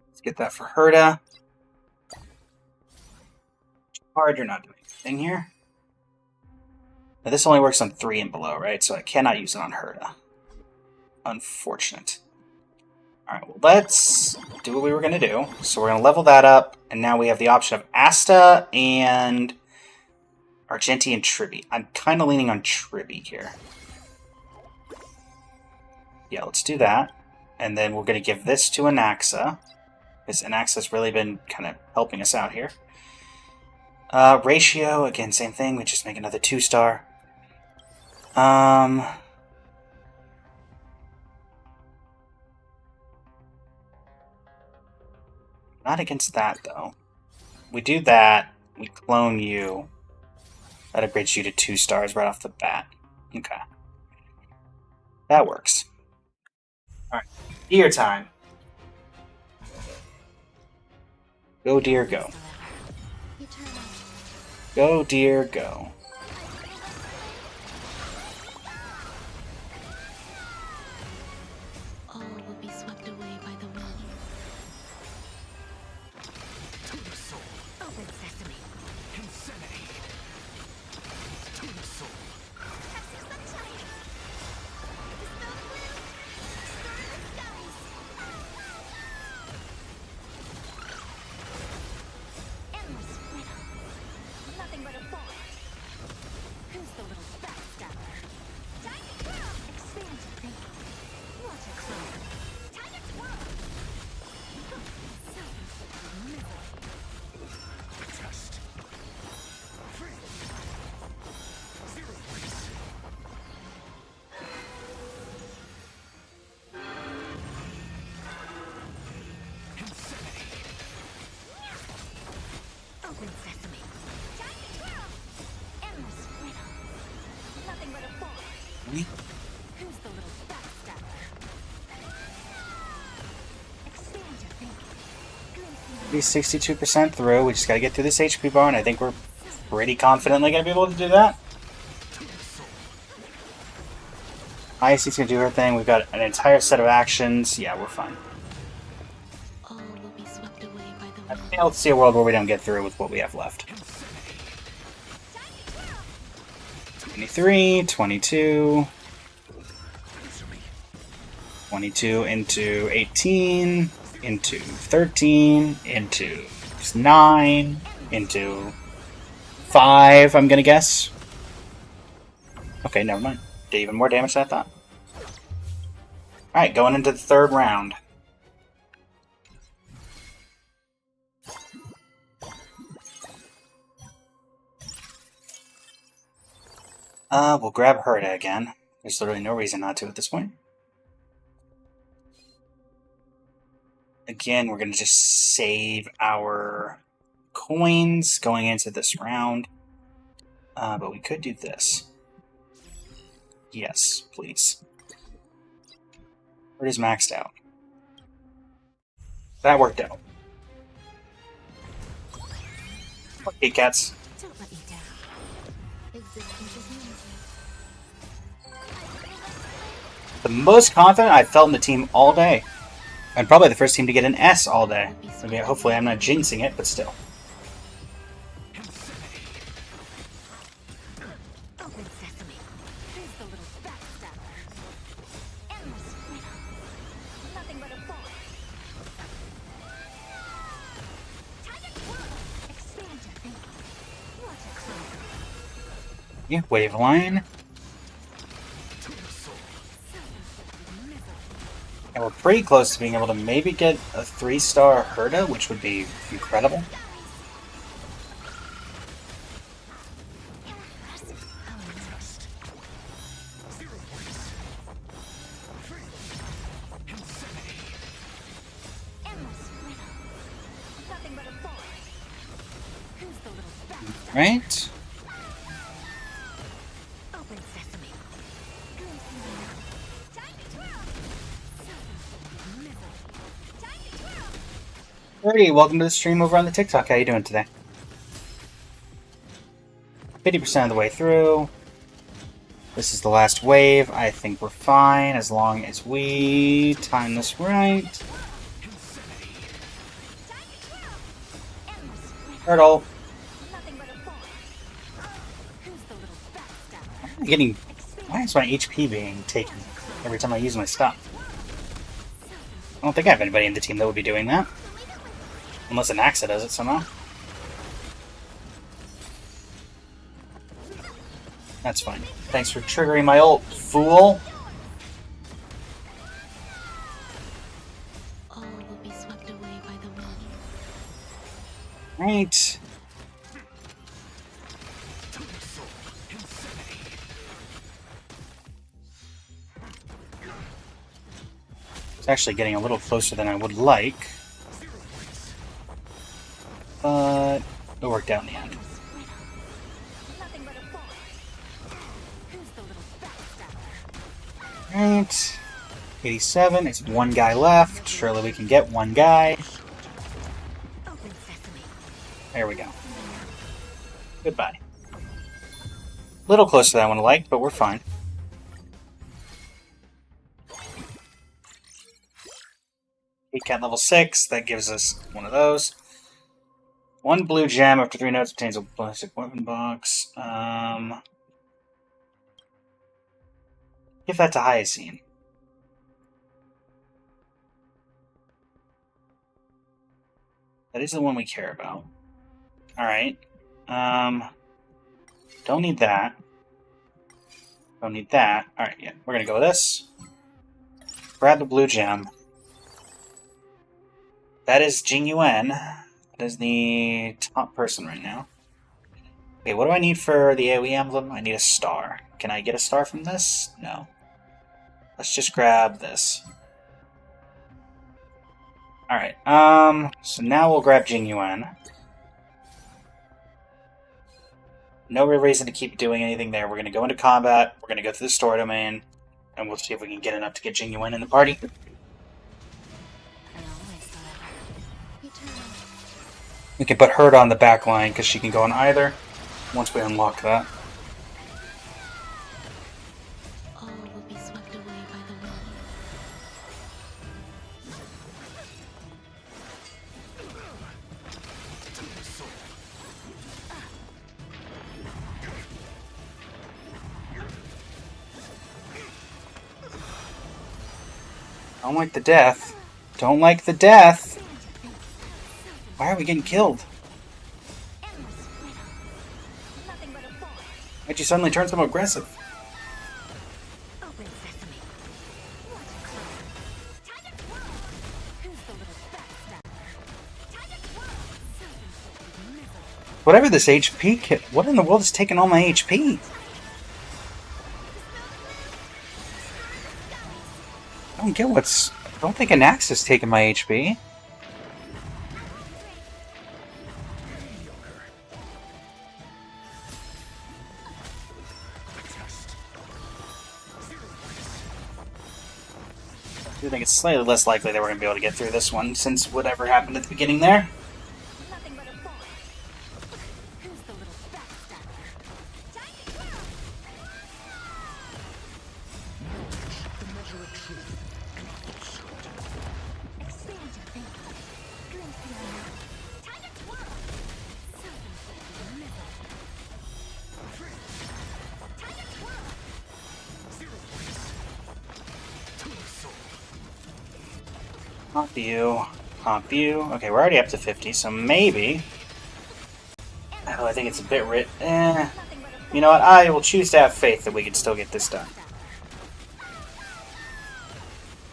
Let's get that for Herda. Hard, you're not doing anything here. Now this only works on 3 and below, right? So I cannot use it on Herda. Unfortunate. Alright, well, let's do what we were going to do. So we're going to level that up, and now we have the option of Asta and Argenti and Tribby. I'm kind of leaning on Tribby here. Yeah, let's do that. And then we're going to give this to Anaxa, because Anaxa's really been kind of helping us out here. Ratio, again, same thing. We just make another 2-star. Not against that, though. We do that, we clone you. That upgrades you to 2 stars right off the bat. Okay. That works. Alright. Deer time. Go, deer, go. Go, deer, go. All will be swept away by the wind. To the soul. Open sesame. Insanity. To the soul. Endless riddle. Nothing but a ball. Who's the little backstabber? Time to twirl. Expand your thinking. What a clown. Time to twirl. Test. Free. Zero waste. Insanity. Open sesame. Time to twirl. Endless riddle. Nothing but a ball. Who's the little backstabber? Expand your thinking. Be 62% through. We just gotta get through this HP bar, and I think we're pretty confidently gonna be able to do that. IC's gonna do her thing. We've got an entire set of actions. Yeah, we're fine. All will be swept away by the I wind. failed to see a world where we don't get through with what we have left. 23, 22, 22 into 18, into 13, into 9, into 5, I'm gonna guess. Okay, never mind. Did even more damage than I thought. Alright, going into the 3rd round. We'll grab Herda again. There's literally no reason not to at this point. Again, we're going to just save our coins going into this round. But we could do this. Yes, please. Herda's maxed out. That worked out. Okay, cats. Don't let me down. Existence is unity. The most confident I've felt in the team all day. And probably the first team to get an S all day. I mean, hopefully I'm not jinxing it, but still. Open sesame. Who's the little backstabber? Endless riddle. Nothing but a ball. Time to twirl. Expand your thinking. What a clown. Yeah, wave line. And we'll pretty close to being able to maybe get a 3-star Herda, which would be incredible. Right? Open sesame. Time to twirl. Time to twirl. Alrighty, welcome to the stream over on the TikTok. How you doing today? 50% of the way through. This is the last wave. I think we're fine as long as we time this right. Turtle. I'm getting... Why is my HP being taken every time I use my stuff? I don't think I have anybody in the team that would be doing that. Unless an Axa does it somehow. That's fine. Thanks for triggering my ult, fool! All will be swept away by the wind. Right. It's actually getting a little closer than I would like. But it worked out in the end. Right. 87. It's one guy left. Surely we can get one guy. There we go. Goodbye. Little closer than I would have liked, but we're fine. Cat level 6, that gives us one of those. One blue gem after 3 notes obtains a plastic weapon box. Give that to Hyacine. That is the one we care about. Alright. Don't need that. Don't need that. Alright, yeah. We're gonna go with this. Grab the blue gem. That is Jing Yuan. That is the top person right now. Okay, what do I need for the AoE emblem? I need a star. Can I get a star from this? No. Let's just grab this. Alright, so now we'll grab Jing Yuan. No real reason to keep doing anything there. We're going to go into combat, we're going to go through the store domain, and we'll see if we can get enough to get Jing Yuan in the party. We can put Herda on the back line because she can go on either once we unlock that. All will be swept away by the wind. Don't like the death. Don't like the death. Why are we getting killed? Why'd you suddenly turn so aggressive? Open sesame. What a clown. Time to twirl. Who's the little backstabber? Time to twirl. Whatever this HP kit, what in the world is taking all my HP? I don't get what's... I don't think an axe is taking my HP. I think it's slightly less likely that we're going to be able to get through this one since whatever happened at the beginning there. Nothing but a ball. Who's the little backstabber? Time to twirl. The measure of truth cannot be short. Expand your thinking. Glimpse the unknown. Time to twirl. Self-inflicted misery. Time to twirl. 0 points. To the soul. Pop you. Pop you. Okay, we're already up to 50, so maybe... Oh, I think it's a bit rich. You know what? I will choose to have faith that we can still get this done.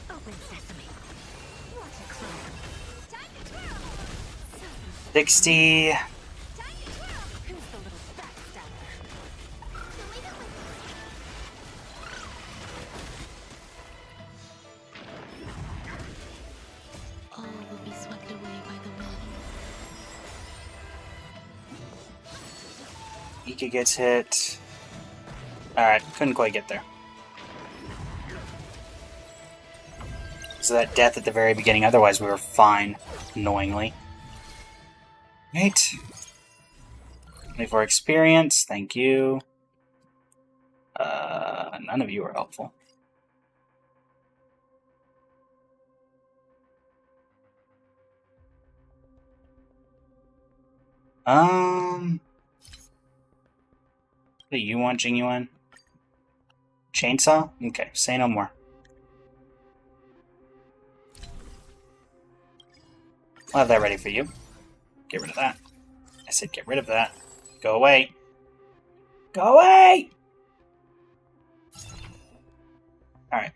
Open sesame. 60. Time to twirl. Who's the little backstabber? Leave it with me. All will be swept away by the wind. Ika gets hit. Alright, couldn't quite get there. So that death at the very beginning, otherwise we were fine, annoyingly. Right. 24 experience, thank you. None of you are helpful. What do you want, Genuine? Chainsaw? Okay, say no more. I'll have that ready for you. Get rid of that. I said get rid of that. Go away. Go away! Alright.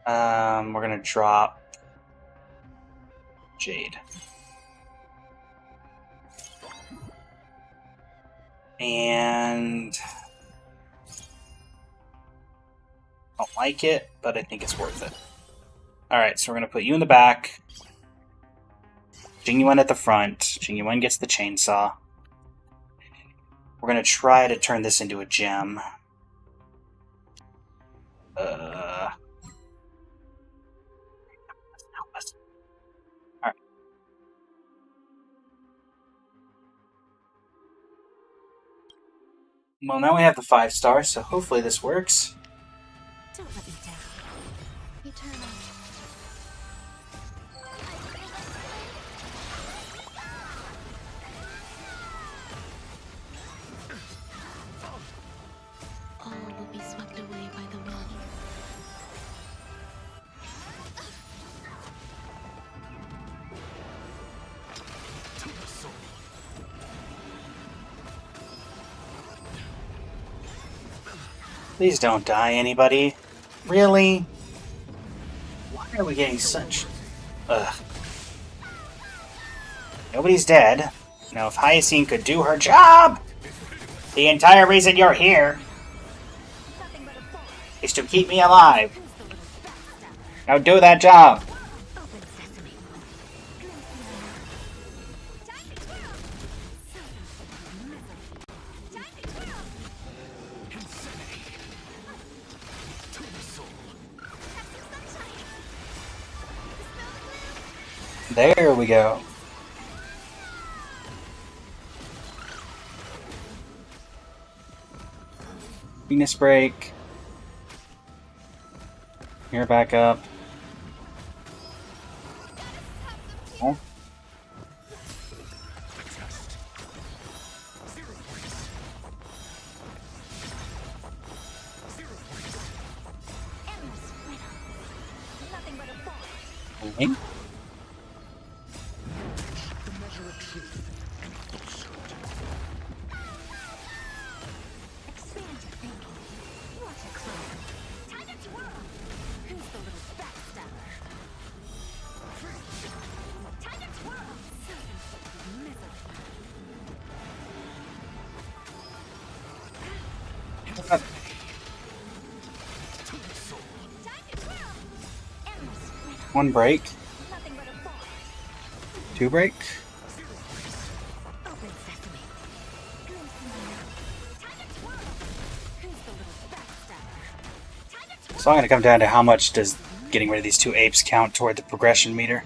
We're gonna drop Jade. And I don't like it, but I think it's worth it. Alright, so we're gonna put you in the back. Genuine at the front. Genuine gets the chainsaw. We're gonna try to turn this into a gem. Alright. Well, now we have the 5 stars, so hopefully this works. Don't let me down. Eternal. All will be swept away by the wind. Please don't die, anybody. Really? Why are we getting such... Ugh. Nobody's dead. Now, if Hyacine could do her job, the entire reason you're here Nothing but a ball. is to keep me alive. Who's the little backstabber? Now do that job. Open sesame. Time to twirl. Time to twirl. Have some sunshine. Smell the There we go. Venus break. Here, back up. Oh. endless riddle. Nothing but a ball. Okay. Expand your thinking. Watch it grow. Time to twirl. Who's the little backstabber? Time to twirl. Misery. Time to twirl. Endless riddle. One break. Nothing but a ball. 2 break. Open sesame. Glimpse me. Time to twirl. Who's the little backstabber? Time to twirl. So I'm going to come down to how much does getting rid of these 2 apes count toward the progression meter.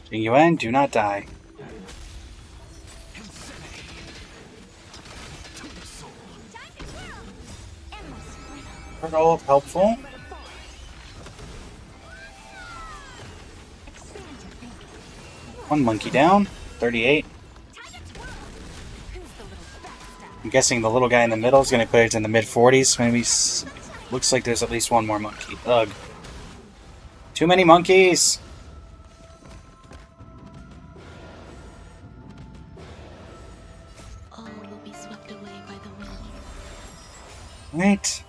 Yuan, do not die. Time to twirl. Endless riddle. Turtle, helpful. But a ball. Expand your thinking. 1 monkey down. 38. Time to twirl. Who's the little backstabber? I'm guessing the little guy in the middle is going to put it in the mid-40s. Maybe looks like there's at least 1 more monkey. Ugh. Too many monkeys! All will be swept away by the wind. Right.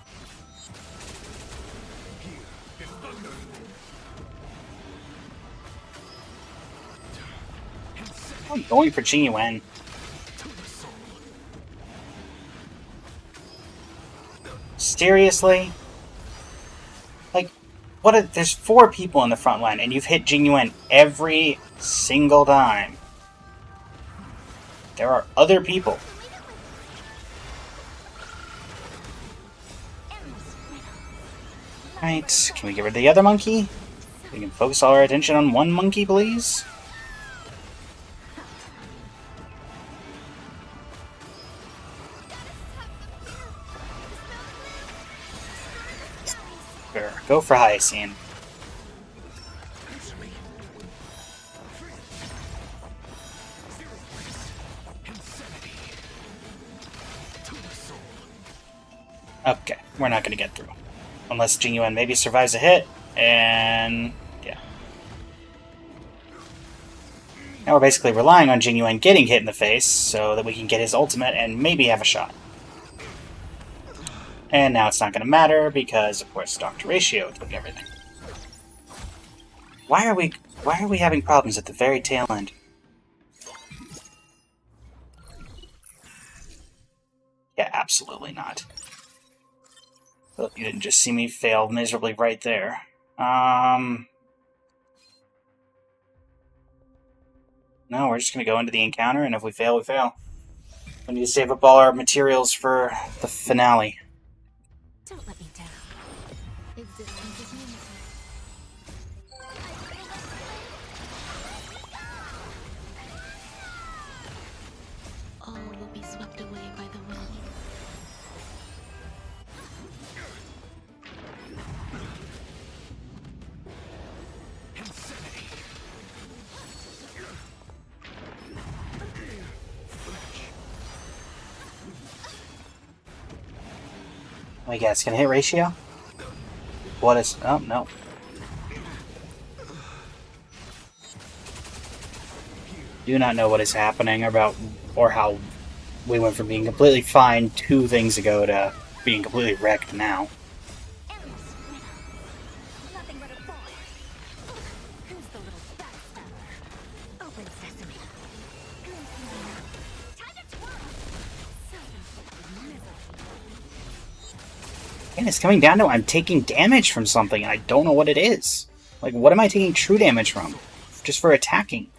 I'm going for Genuine. Seriously? Like, there's 4 people in the front line, and you've hit Genuine every single time. There are other people. Right, can we get rid of the other monkey? We can focus all our attention on one monkey, please? Sure, go for Hyacinth. Okay, we're not going to get through. Unless Genuine maybe survives a hit, and yeah. Now we're basically relying on Genuine getting hit in the face so that we can get his ultimate and maybe have a shot. And now it's not going to matter because, of course, Dr. Ratio took everything. Why are we having problems at the very tail end? Yeah, absolutely not. Well, you didn't just see me fail miserably right there. No, we're just going to go into the encounter, and if we fail, we fail. We need to save up all our materials for the finale. Don't let me down. Existence is unity. All will be swept away by the wind. Let me guess, can I hit Ratio? What is... oh, no. Do not know what is happening or how we went from being completely fine 2 things ago to being completely wrecked now. Endless widow. Nothing but a ball. Who's the little backstabber? Open sesame. Time to twirl. Self-inflicted misery. And it's coming down to I'm taking damage from something, and I don't know what it is. Like, what am I taking true damage from? Just for attacking.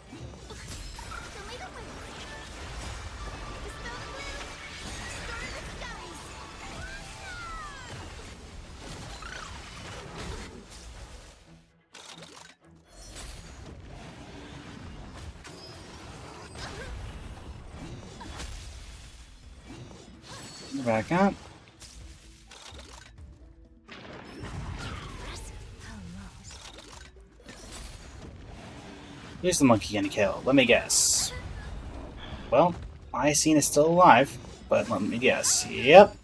Back up. Who's the monkey gonna kill? Let me guess. Well, Hyacinth is still alive, but let me guess. Yep.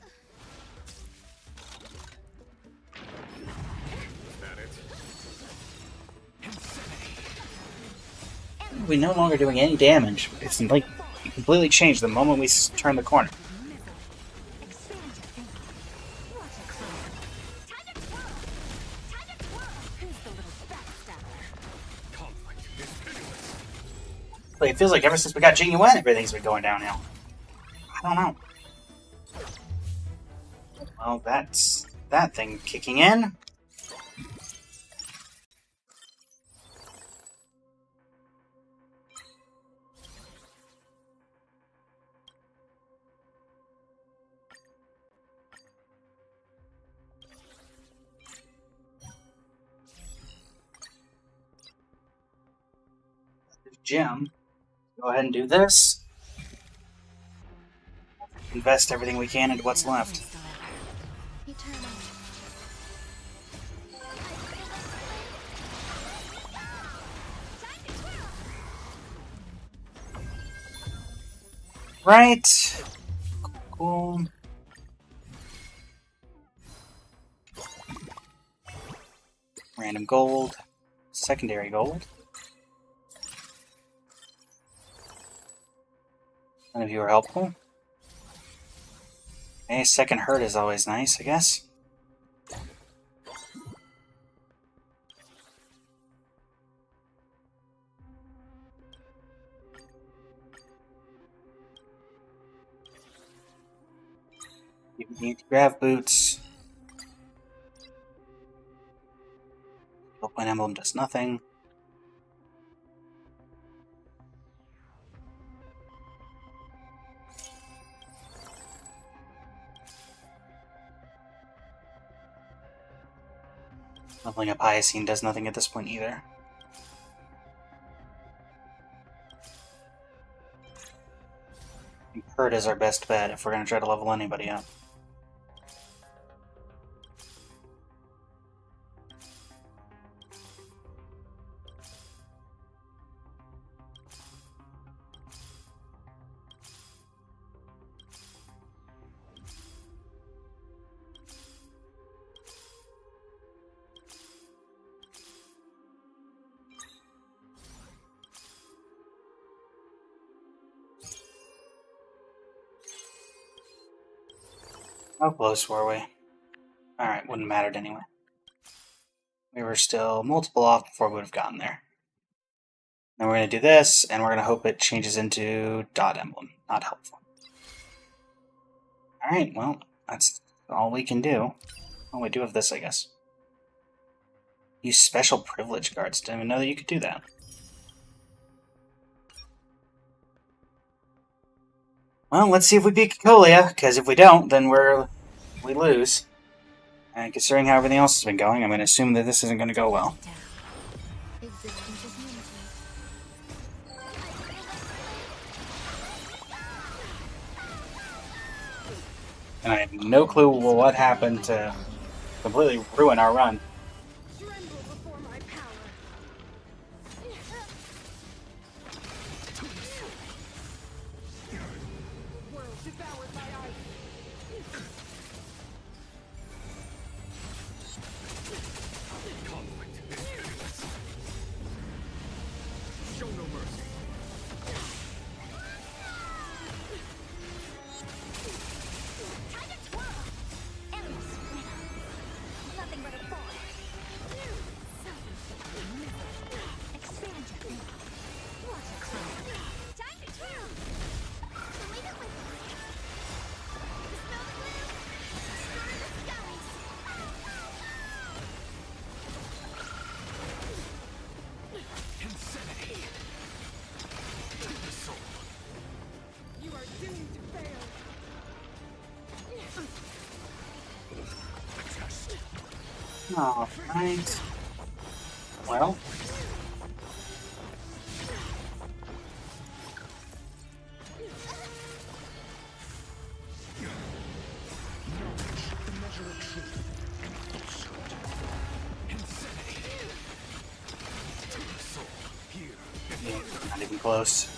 We're no longer doing any damage. It's like it completely changed the moment we turned the corner. Like, it feels like ever since we got Genuine, everything's been going downhill. I don't know. Well, that's that thing kicking in. Gem. Go ahead and do this. Invest everything we can into what's left. Right. Cool. Random gold. Secondary gold. None of you are helpful. Okay, second hurt is always nice, I guess. You need grav boots. Point emblem does nothing. Leveling up Hyacine does nothing at this point either. I think Hurt is our best bet if we're going to try to level anybody up. How close were we? Alright, wouldn't have mattered anyway. We were still multiple off before we would have gotten there. Then we're going to do this, and we're going to hope it changes into dot emblem. Not helpful. Alright, well, that's all we can do. Oh, we do have this, I guess. Use special privilege cards. Didn't even know that you could do that. Well, let's see if we beat Cocolia, because if we don't, then we lose. And considering how everything else has been going, I'm going to assume that this isn't going to go well. Existence is unity. And I have no clue what happened to completely ruin our run. Tremble before my power. World devoured by ice. Conflict is pitiless. Show no mercy. Time to twirl. Endless rhythm. Nothing but a thought. Expand your thinking. Watch it grow. Time to twirl. Leave it with me. Dispel the gloom. Stir the skies. Insanity. The soul. You are doomed to fail. The test. Alright. Well. The measure of truth and falsehood. Insanity. To the soul. Here. Not even close.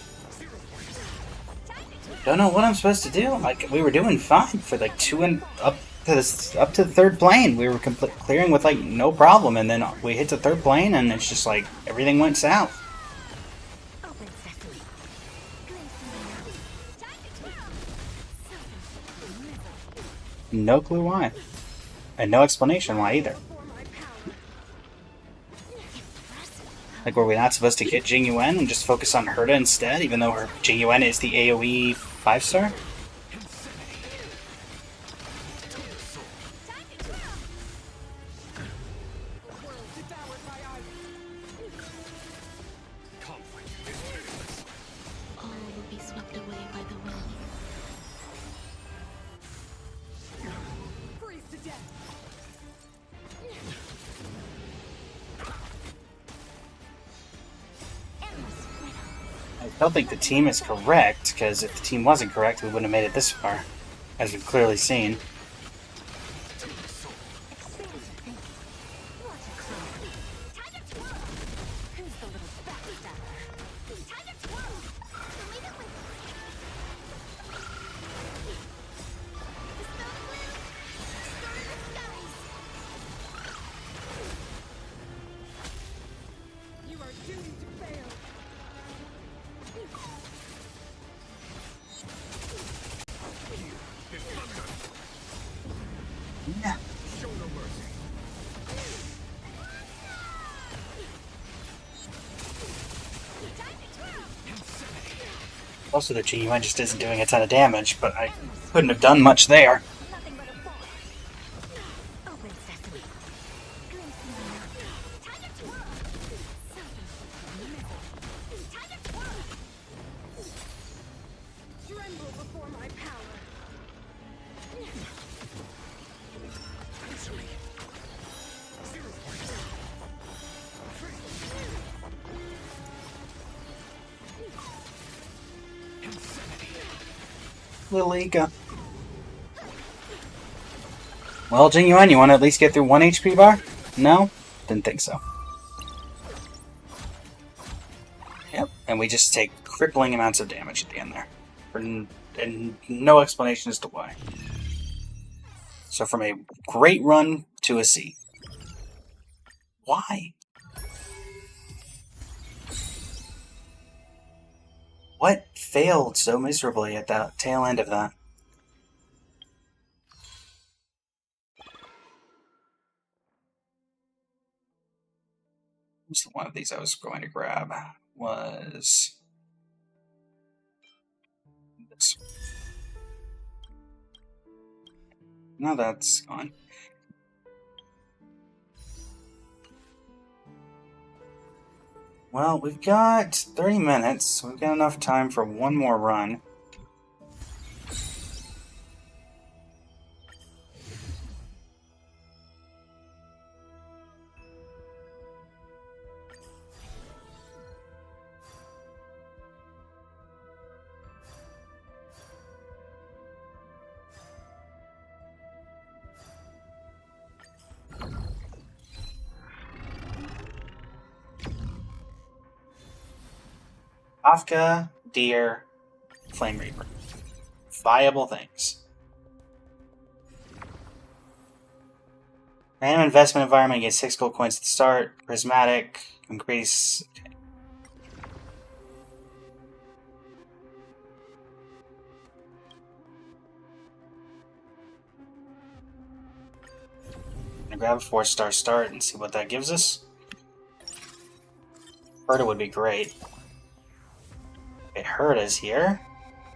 Don't know what I'm supposed to do. Like, we were doing fine for like up to the third plane. We were clearing with like no problem, and then we hit the third plane, and it's just like everything went south. Open sesame. Time to twirl. No clue why, and no explanation why either. Before my power. Like, were we not supposed to get Jing Yuan and just focus on Herta instead, even though her Jing Yuan is the AoE 5-star? Time to twirl. World devoured by ice. Conflict is pitiless. All will be swept away by the wind. Freeze to death. Endless rhythm. I don't think the team is correct, because if the team wasn't correct, we wouldn't have made it this far, as we've clearly seen. Expand your thinking. Watch it grow. Time to twirl. Who's the little backstabber? Time to twirl. Leave it with me. Dispel the gloom. Stir the skies. Also, the GUN just isn't doing a ton of damage, but I couldn't have done much there. Nothing but a thought. Open sesame. Glimpse me now. Time to twirl. Time to twirl. Tremble before my power. Answer me. 0 points. 3. Insanity. Lilica. Well, Genuine, you want to at least get through 1 HP bar? No? Didn't think so. Yep, and we just take crippling amounts of damage at the end there. And no explanation as to why. So from a great run to a C. Why? What failed so miserably at the tail end of that? What's the one of these I was going to grab? Was this. No, that's gone. Well, we've got 30 minutes, so we've got enough time for one more run. Kafka, Deer, Flame Reaper. Viable things. Random investment environment gets 6 gold coins at the start. Prismatic, increase. Okay. I'm gonna grab a 4-star start and see what that gives us. Herta would be great. Okay, Herta's here.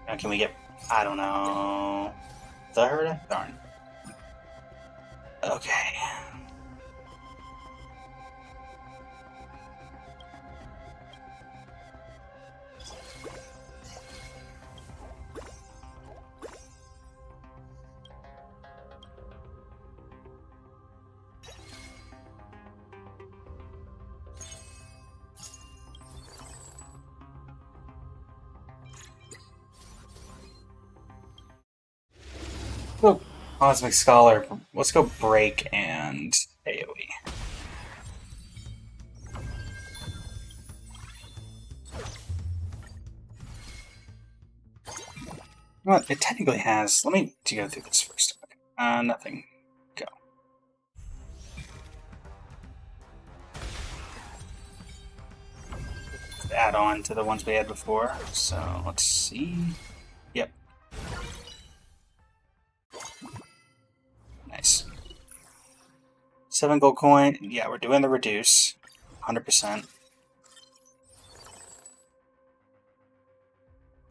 Now can we get... I don't know... The Herta? Darn. Okay. Oh, Cosmic Scholar. Let's go Break and AoE. Well, it technically has... Let me go through this first. Nothing. Go. Add on to the ones we had before. So, let's see. Yep. Nice. 7 gold coin. Yeah, we're doing the reduce. 100%.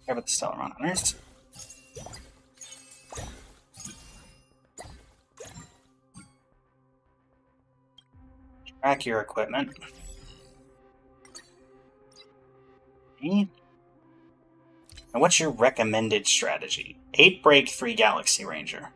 Care about the Stellar Hunters. Track your equipment. Okay. And what's your recommended strategy? 8 break, 3 Galaxy Ranger.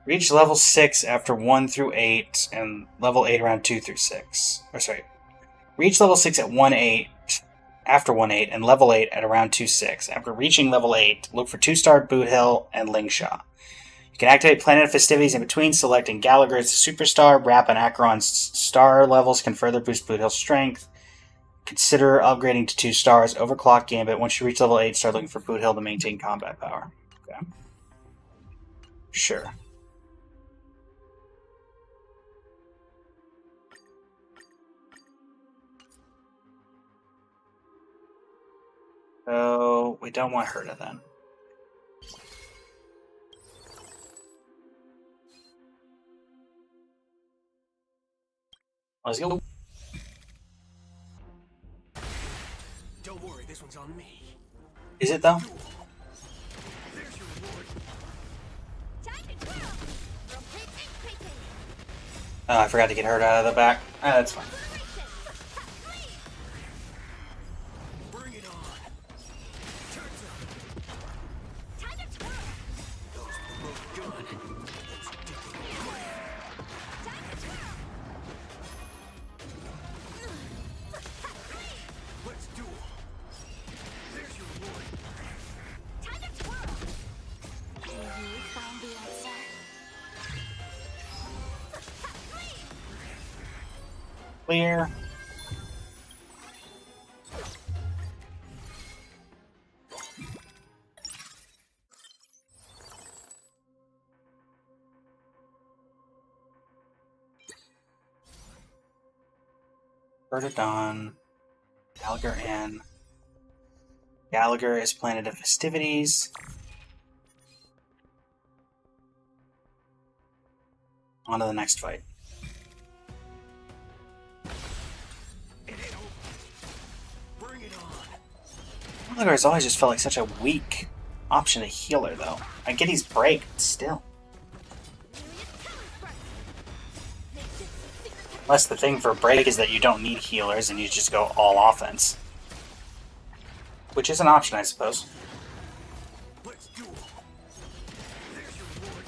Reach level 6 after 1 through 8, and level 8 around 2 through 6. Or sorry. Reach level 6 at 1-8, after 1-8, and level 8 at around 2-6. After reaching level 8, look for 2-star Boot Hill and Lingshaw. You can activate Planet Festivities in between, selecting Gallagher as the Superstar. Rap and Acheron's star levels can further boost Boot Hill's strength. Consider upgrading to 2 stars. Overclock Gambit. Once you reach level 8, start looking for Boot Hill to maintain combat power. Okay. Sure. So, we don't want Herta then. Let's go. Don't worry, this one's on me. Is it though? There's your reward. Time to twirl. Rotate and cricket. Oh, I forgot to get her out of the back. Ah, that's fine. Bring it on. Turns up. Time to twirl. Those look good. Those stick in the grave. Time to twirl. Let's duel. There's your reward. Time to twirl. Will you find the answer? Clear. Bird of Dawn. Gallagher in. Gallagher is Planet of Festivities. On to the next fight. It ain't over. Bring it on. Gallagher has always just felt like such a weak option to healer, though. I get he's break, but still. Unless the thing for break is that you don't need healers and you just go all offense. Which is an option, I suppose. Let's duel. There's your reward.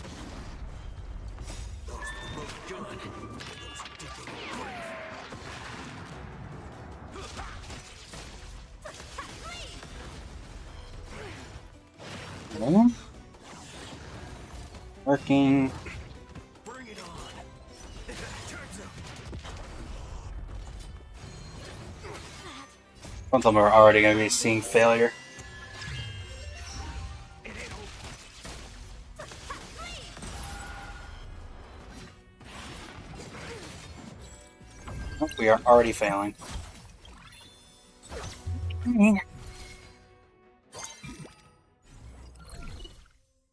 Those look good. Those stick in the grave. Working. Bring it on. Turns up. Both of them are already going to be seeing failure. It ain't over. Oh, we are already failing.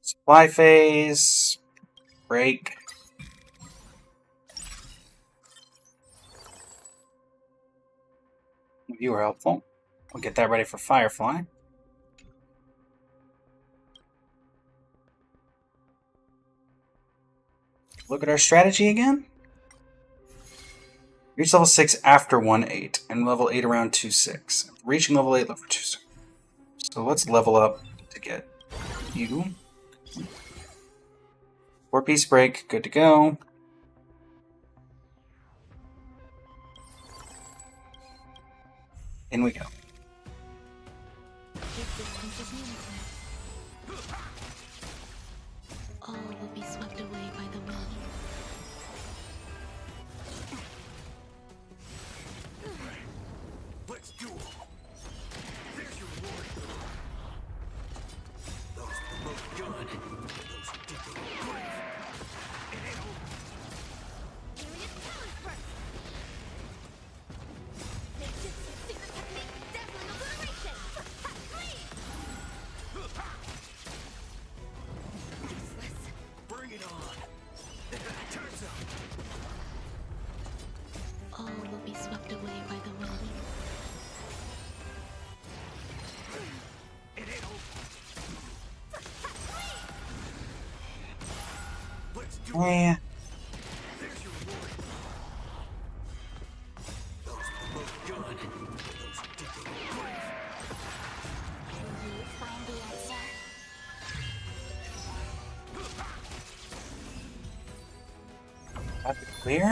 Supply phase. Break. You were helpful. We'll get that ready for Firefly. Look at our strategy again. Reach level 6 after 1-8, and level 8 around 2-6. Reaching level 8, level 2-6. So let's level up to get you. 4-piece break, good to go. In we go. All will be swept away by the wind. Let's duel. There's your reward. Those look good. Those stick in the grave. It ain't over. Serious talent first. Ninjutsu secret technique, dazzling obliteration. Useless. Bring it on. Turns up. All will be swept away by the wind. It ain't over. Let's do it. Yeah. There's your reward. Those look good. Those stick in the grave. Will you find the answer? That's clear.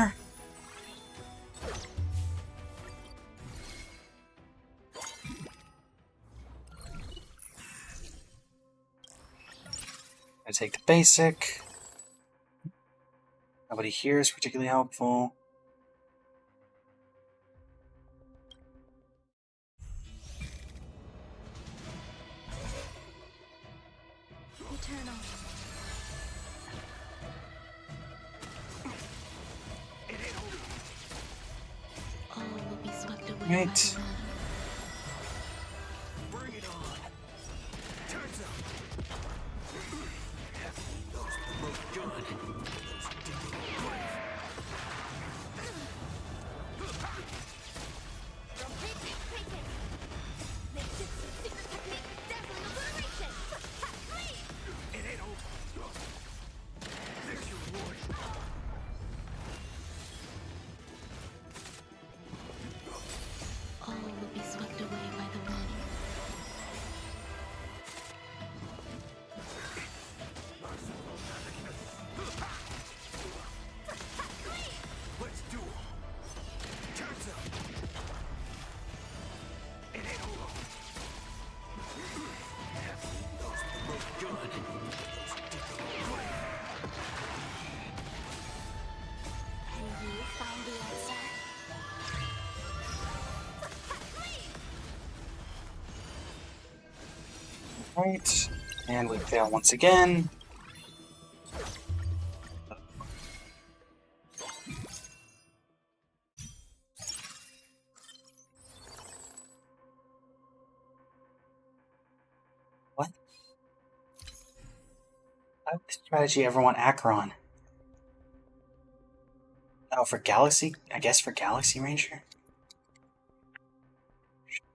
I take the basic. Nobody here is particularly helpful. Eternal. It ain't over. All will be swept away Right. by the wind. Bring it on. Turns up. Those look good. Those stick in the grave. Right, and we fail once again. What? Why would the strategy ever want Acheron? Oh, for Galaxy? I guess for Galaxy Ranger?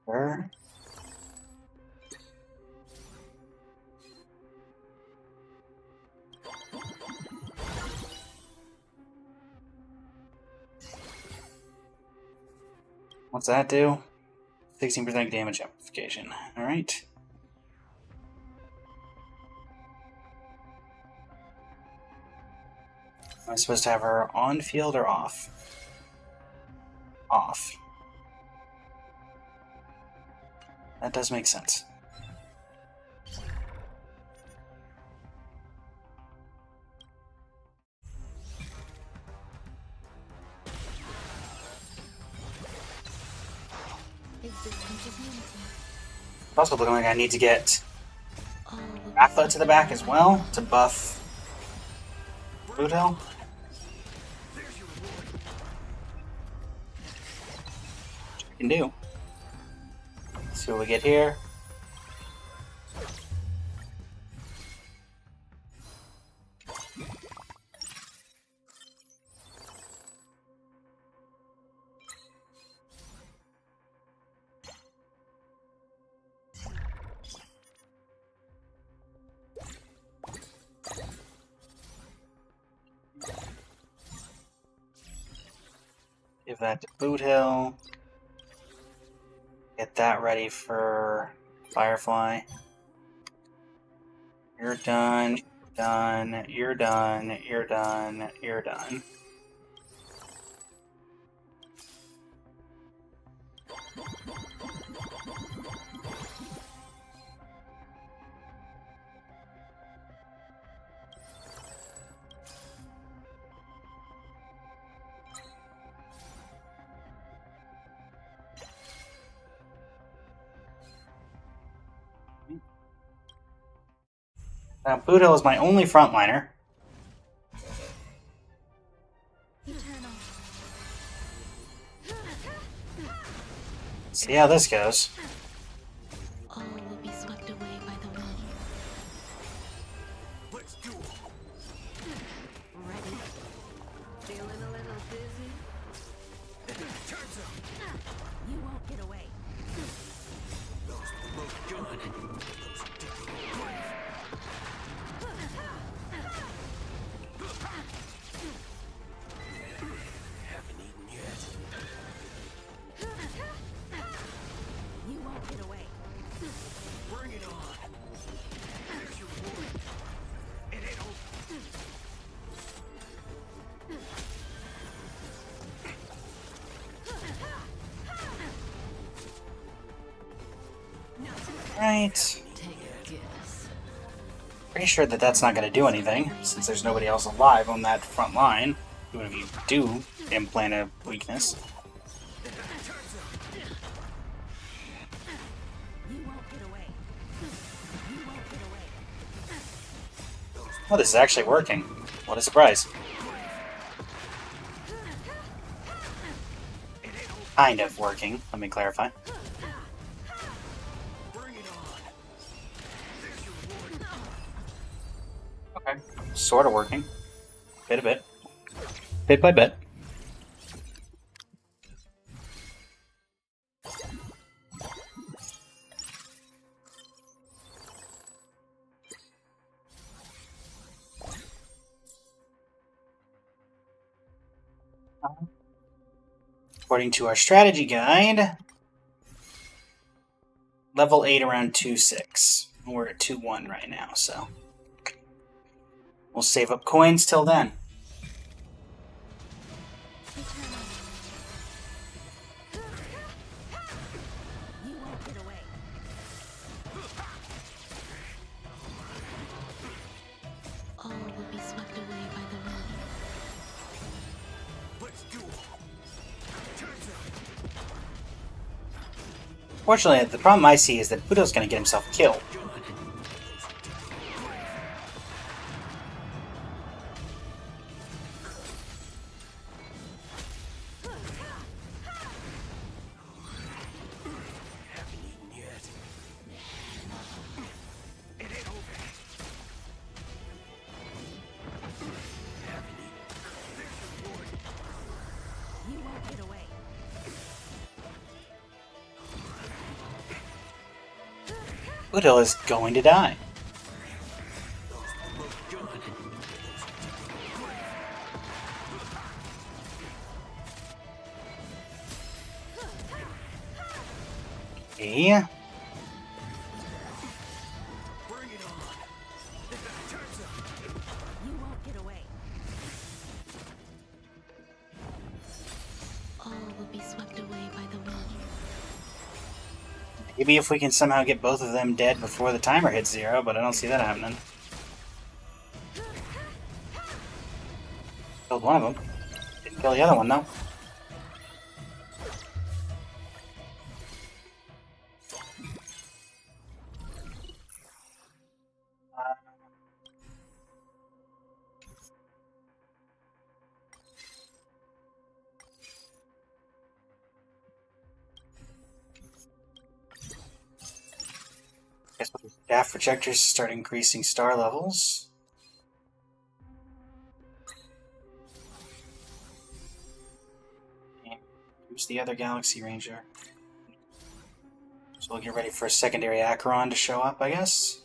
Sure. What's that do? 16% damage amplification. Alright. Am I supposed to have her on field or off? Off. That does make sense. It's also looking like I need to get Ratha to the back as well to buff Boot-Hill. Which I can do. Let's see what we get here. Give that to Boot-Hill. Get that ready for Firefly. You're done, done, you're done, you're done, you're done. Now, Boot-Hill is my only frontliner. See how this goes. All will be swept away by the wind. Let's do it. Ready? Feeling a little dizzy? Turns out You won't get away. those look good. Those dig a little grave. Haven't eaten yet. You won't get away. Bring it on. There's your reward. It ain't over. Right. Take a guess. Pretty sure that that's not going to do anything, since there's nobody else alive on that front line. Even if you do implant a weakness. You won't get away. You won't get away. Oh, this is actually working. What a surprise. Kind of working, let me clarify. Bring it on. There's your reward. Okay. Sort of working. Bit a bit. Bit by bit. According to our strategy guide, level 8 around 2.6. We're at 2.1 right now, so we'll save up coins till then. You won't get away. All will be swept away by the wind. Let's do it. Turns out Fortunately, the problem I see is that Budo's going to get himself killed. good. Udil is going to die. Okay. Bring it on. Turns up. You won't get away. All will be swept away by the wind. Maybe if we can somehow get both of them dead before the timer hits 0, but I don't see that happening. Killed one of them. Didn't kill the other one, though. Guess with the staff projectors start increasing star levels. And who's the other Galaxy Ranger? So we'll get ready for a secondary Acheron to show up, I guess.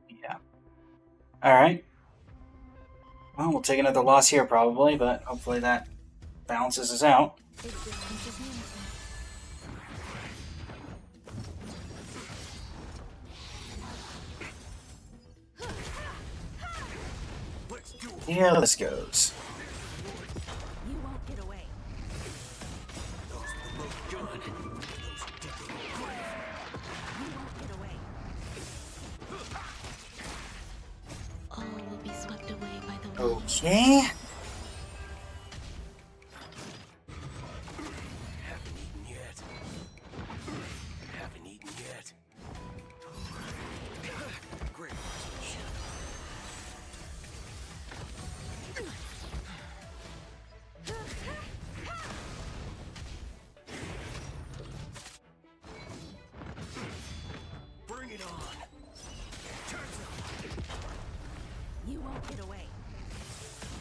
Yeah. Alright. Well, we'll take another loss here probably, but hopefully that balances us out. Let's do it. Yeah, this goes. You won't get away. Good. You won't get away. All will be swept away by the wind. Okay. Haven't eaten yet. Haven't eaten yet. Great marksmanship. Bring it on. Turns up. You won't get away.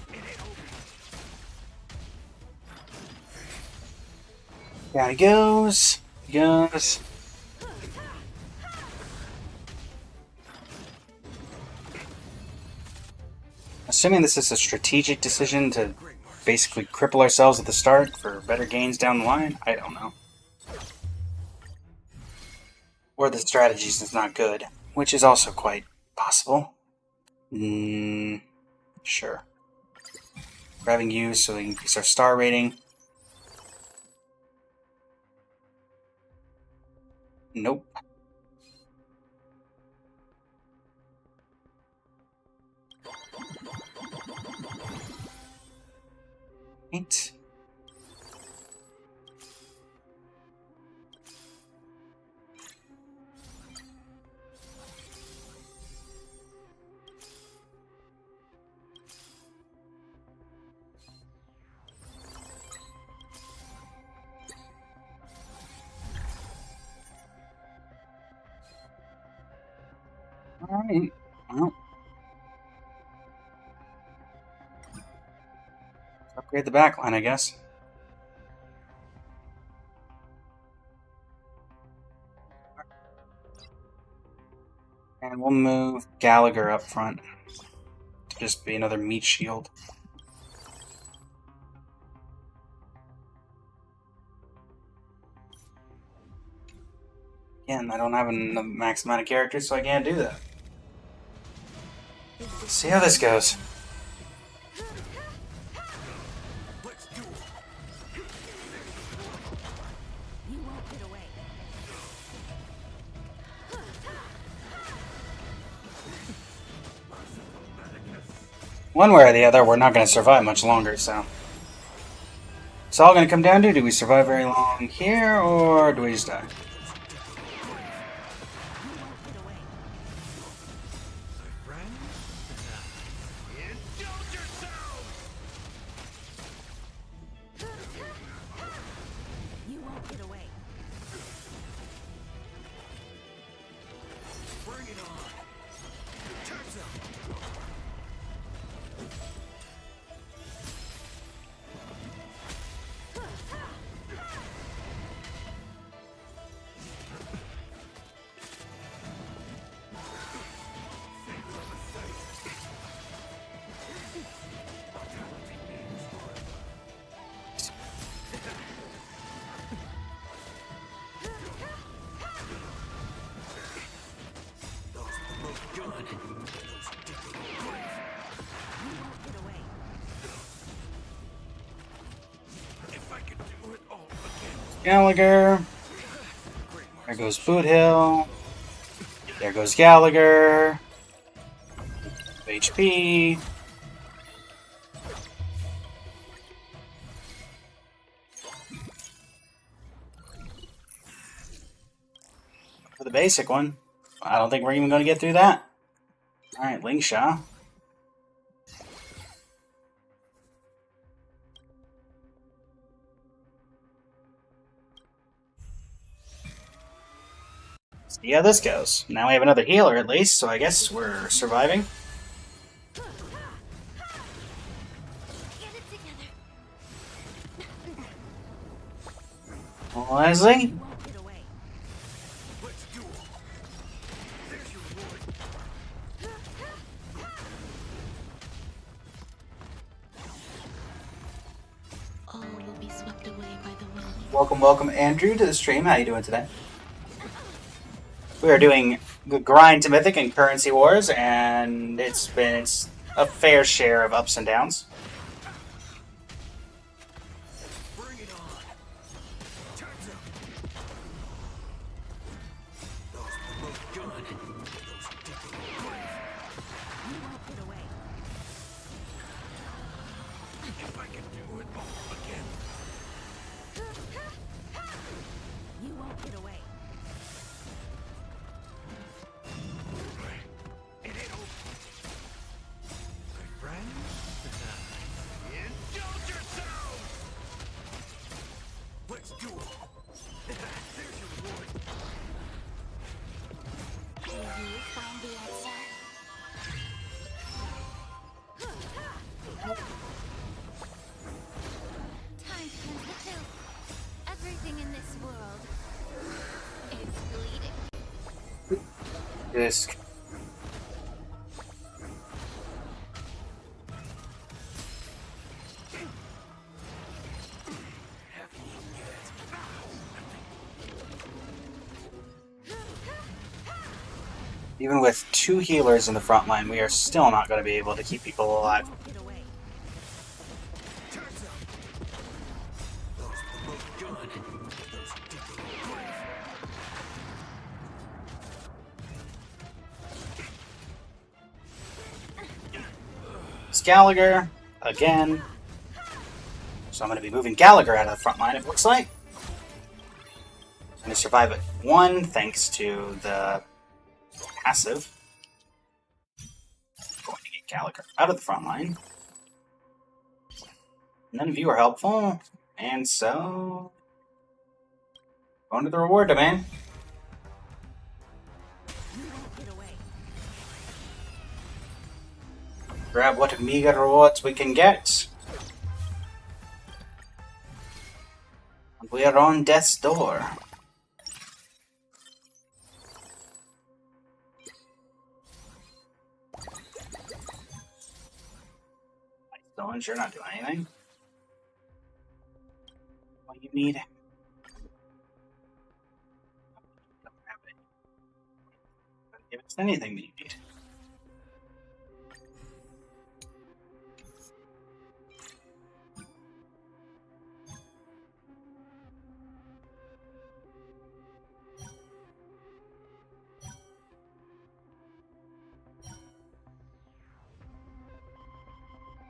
It ain't over. Down he goes. He goes. Assuming this is a strategic decision to basically cripple ourselves at the start for better gains down the line, I don't know. Or the strategies is not good, which is also quite possible. Sure. Grabbing you so we increase our star rating. Nope. Right. Alright. Well. Upgrade the backline, I guess. And we'll move Gallagher up front to just be another meat shield. Again, I don't have a max amount of characters, so I can't do that. Let's see how this goes. Let's do it. You won't get away. One way or the other, we're not going to survive much longer, so... It's all going to come down to, do we survive very long here, or do we just die? You won't get away. My friend? Indulge yourself! You won't get away. Bring it on. Turns up. Gallagher. There goes Boot Hill. There goes Gallagher. HP. For the basic one. I don't think we're even going to get through that. Alright, Lingshaw. See how this goes. Now we have another healer at least, so I guess we're surviving. Get it together. Leslie? You won't get away. Let's do it. There's your reward. All will be swept away by the wind. Welcome, Andrew, to the stream. How you doing today? We are doing the grind to Mythic and Currency Wars, and it's a fair share of ups and downs. Bring it on. Turns up. Those who look good. Those who dig their grave. You won't get away. If I can do it all again. You won't get away. It ain't over. My friends, indulge yourselves! Let's do it. There's your reward. Will you find the answer? Time to cleanse the filth. Everything in this world is bleeding. This even with 2 healers in the front line, we are still not going to be able to keep people alive. Get away. Turns up. Those who look good. Those who dig their grave. It's Gallagher again. So I'm going to be moving Gallagher out of the front line, it looks like. I'm going to survive at 1 thanks to the passive. Going to get Gallagher out of the front line. None of you are helpful, and so going to the reward domain. You won't get away. Grab what meager rewards we can get. And we are on death's door. Stones, you're not doing anything. What do you need? Don't have it. Don't give us anything that you need.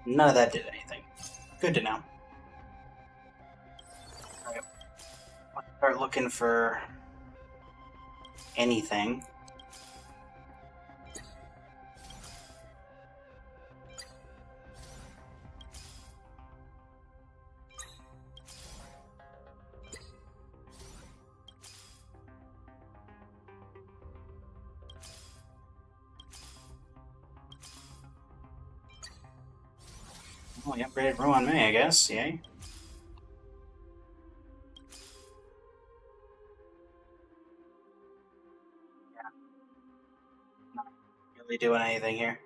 None of that did anything. Good to know. Alright. Let's start looking for anything. Well, you upgraded room on me, I guess. Yay. Yeah. Not really doing anything here.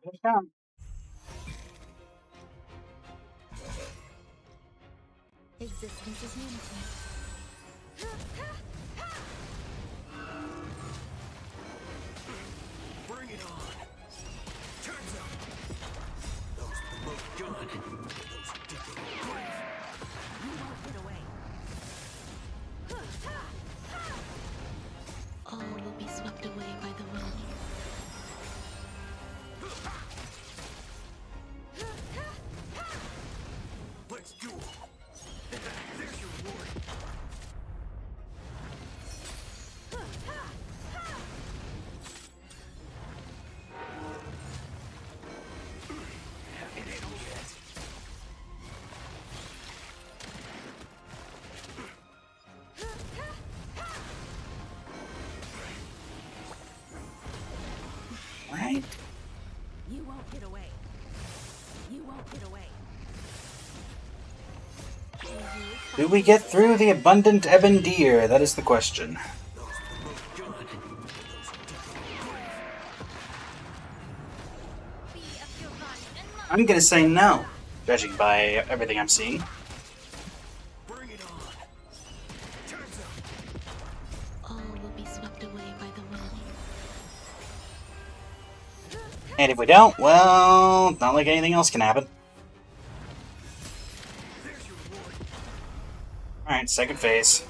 Good job. Existence is unity. Bring it on. Turns out those who look good, those who dig their grave. You won't get away. All will be swept away by the wind. Let's duel. There's your reward. It ain't over yet. Right? You won't get away. You won't get away. Do we get through the abundant ebon deer? That is the question. Those who look good, those who dig their grave. Be of your body and mind. I'm gonna say no, judging by everything I'm seeing. Bring it on. Turns out All will be swept away by the wind. And if we don't, well, not like anything else can happen. there's your reward. Alright, second phase.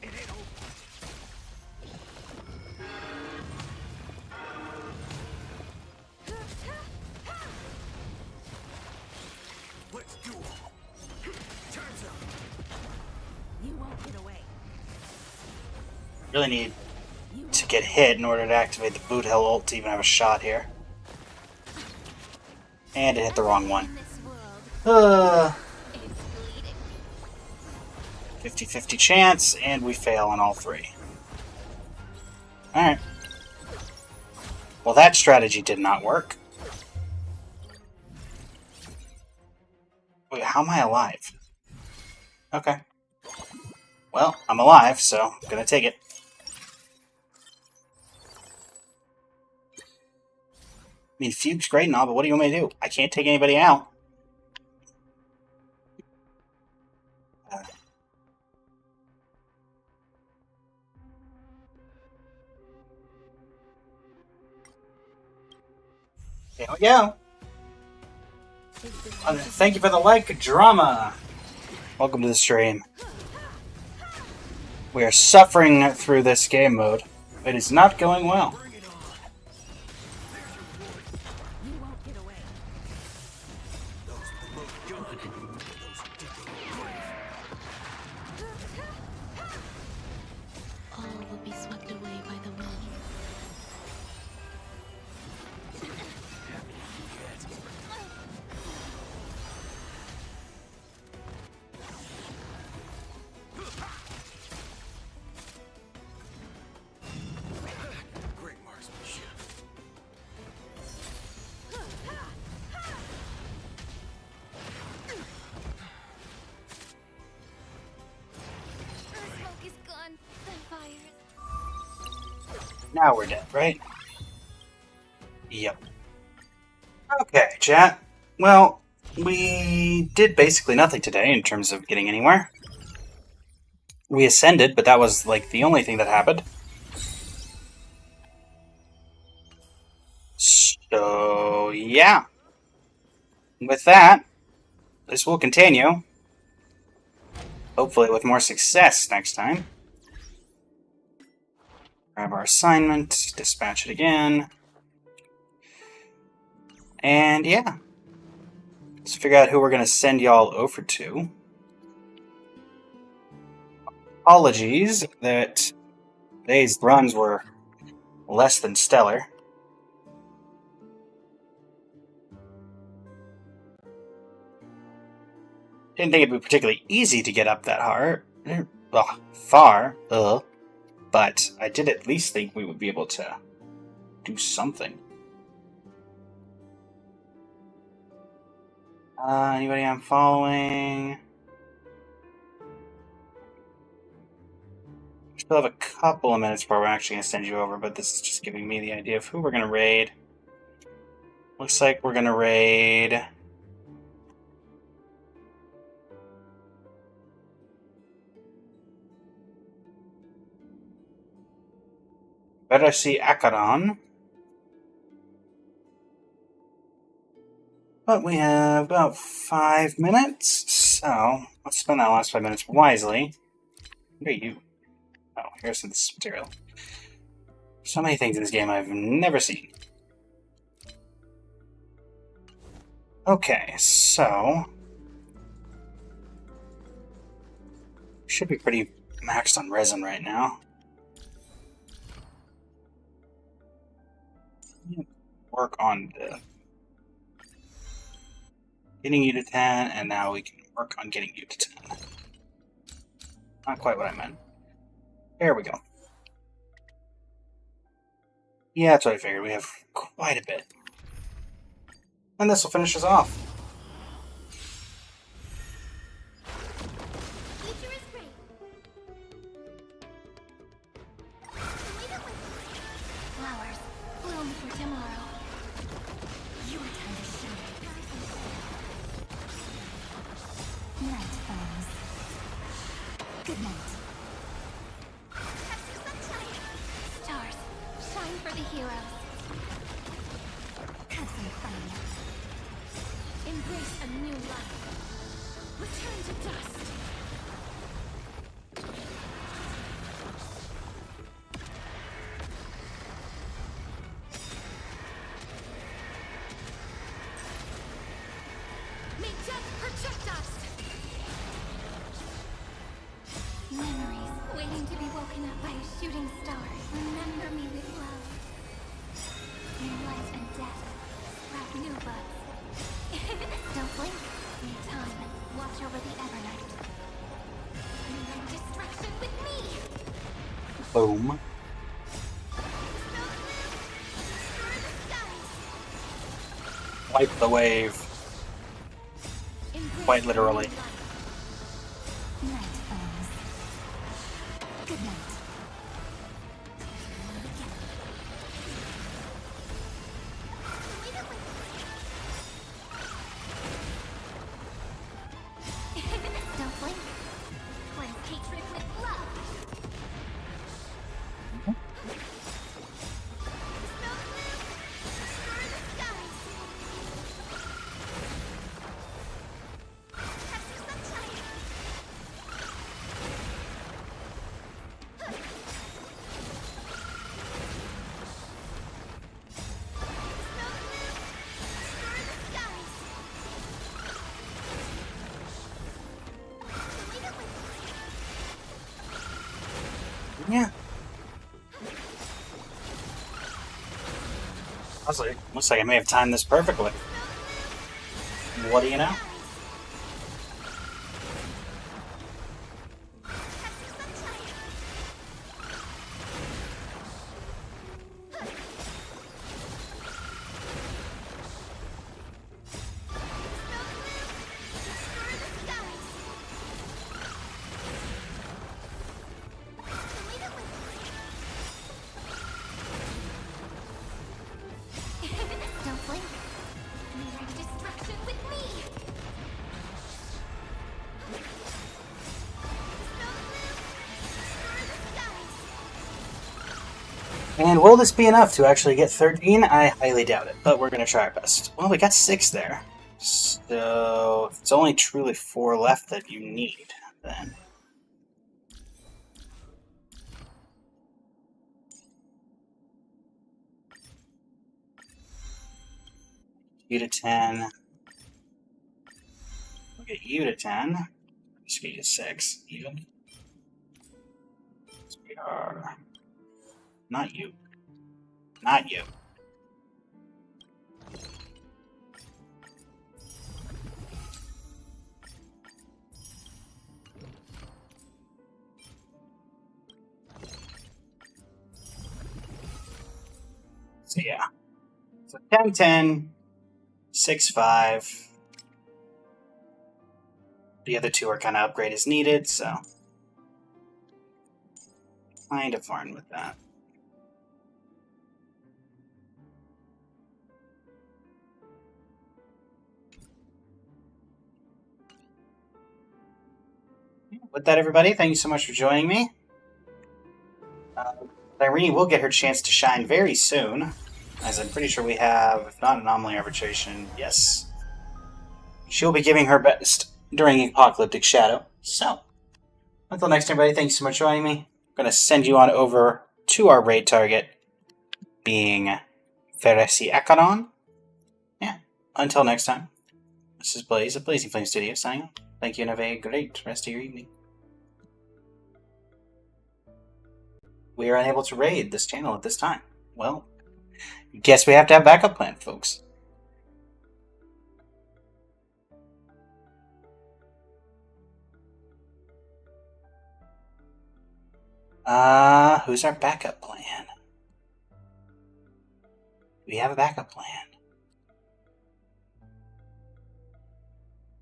It ain't over. Let's duel. Turns out You won't get away. Really need to get hit in order to activate the boot hell ult to even have a shot here. And it hit the wrong one. In this world, it's bleeding. 50-50 chance, and we fail on all three. Alright. Well, that strategy did not work. Wait, how am I alive? Okay. Well, I'm alive, so I'm gonna take it. I mean, Fugue's great and all, but what do you want me to do? I can't take anybody out. There we go. Thank you for the like, drama. Welcome to the stream. We are suffering through this game mode. It is not going well. bring it on. There's your reward. You won't get away. Those who look good, those who dig their grave. All will be swept away by the wind. Great marksmanship. The smoke is gone. The fires. Now we're dead, right? Yep. Okay, chat. Well, we did basically nothing today in terms of getting anywhere. We ascended, but that was like the only thing that happened. So, yeah. With that, this will continue. Hopefully with more success next time. Grab our assignment, dispatch it again. And yeah. Let's figure out who we're going to send y'all over to. Apologies that today's runs were less than stellar. Didn't think it'd be particularly easy to get up that far, but I did at least think we would be able to do something. Anybody I'm following? Still have a couple of minutes before we're actually going to send you over, but this is just giving me the idea of who we're going to raid. Looks like we're gonna raid. Better see Akaron. But we have about 5 minutes, so let's spend that last 5 minutes wisely. What are you? Oh, here's this material. So many things in this game I've never seen. Okay, so should be pretty maxed on resin right now. Work on the getting you to 10, and now we can work on getting you to 10. Not quite what I meant. There we go. Yeah, that's what I figured. We have quite a bit. And this will finish us off. Future is great. Flowers bloom for tomorrow. Your time to shine. Night falls. Good night. Stars, shine for the heroes. Have some fun. Embrace a new life. Return to dust. May death protect us! Memories waiting to be woken up by a shooting star. Remember me with love. In life and death, sprout new buds. Don't blink. In time, watch over the Evernight. Rewrite destruction with me! Boom. Wipe the wave. Quite literally. Night falls. Good night. Don't blink. Cleanse hatred with love. Yeah. Honestly, looks like I may have timed this perfectly. What do you know? Don't blink. Rewrite destruction with me. And will this be enough to actually get 13? I highly doubt it, but we're going to try our best. Well, we got 6 there. So, if it's only truly 4 left that you need, then... You to 10. We'll get you to 10. Just get you 6, even. So we are... Not you. Not you. So yeah. So 10, 10, 6, 5. The other 2 are kind of upgrade as needed, so... Kind of fine with that. with that, everybody, thank you so much for joining me. Irene will get her chance to shine very soon, as I'm pretty sure we have, if not Anomaly Arbitration, yes. She'll be giving her best during Apocalyptic Shadow. So, until next time, everybody, thank you so much for joining me. I'm going to send you on over to our raid target, being Veresi Akaron. Yeah, until next time, this is Blaze of Blazing Flame Studio signing off. Thank you and have a great rest of your evening. We are unable to raid this channel at this time. Well, guess we have to have backup plan, folks. Who's our backup plan? We have a backup plan.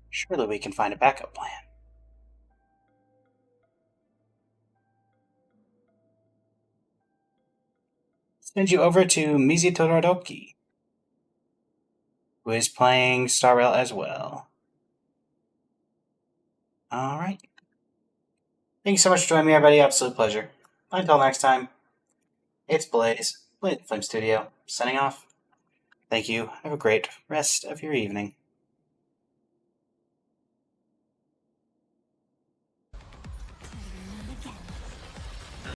Surely we can find a backup plan. Send you over to Mizi Todoroki, who is playing Star Rail as well. Alright. Thank you so much for joining me, everybody. Absolute pleasure. Until next time, it's Blaze, Flame Studio, signing off. Thank you. Have a great rest of your evening.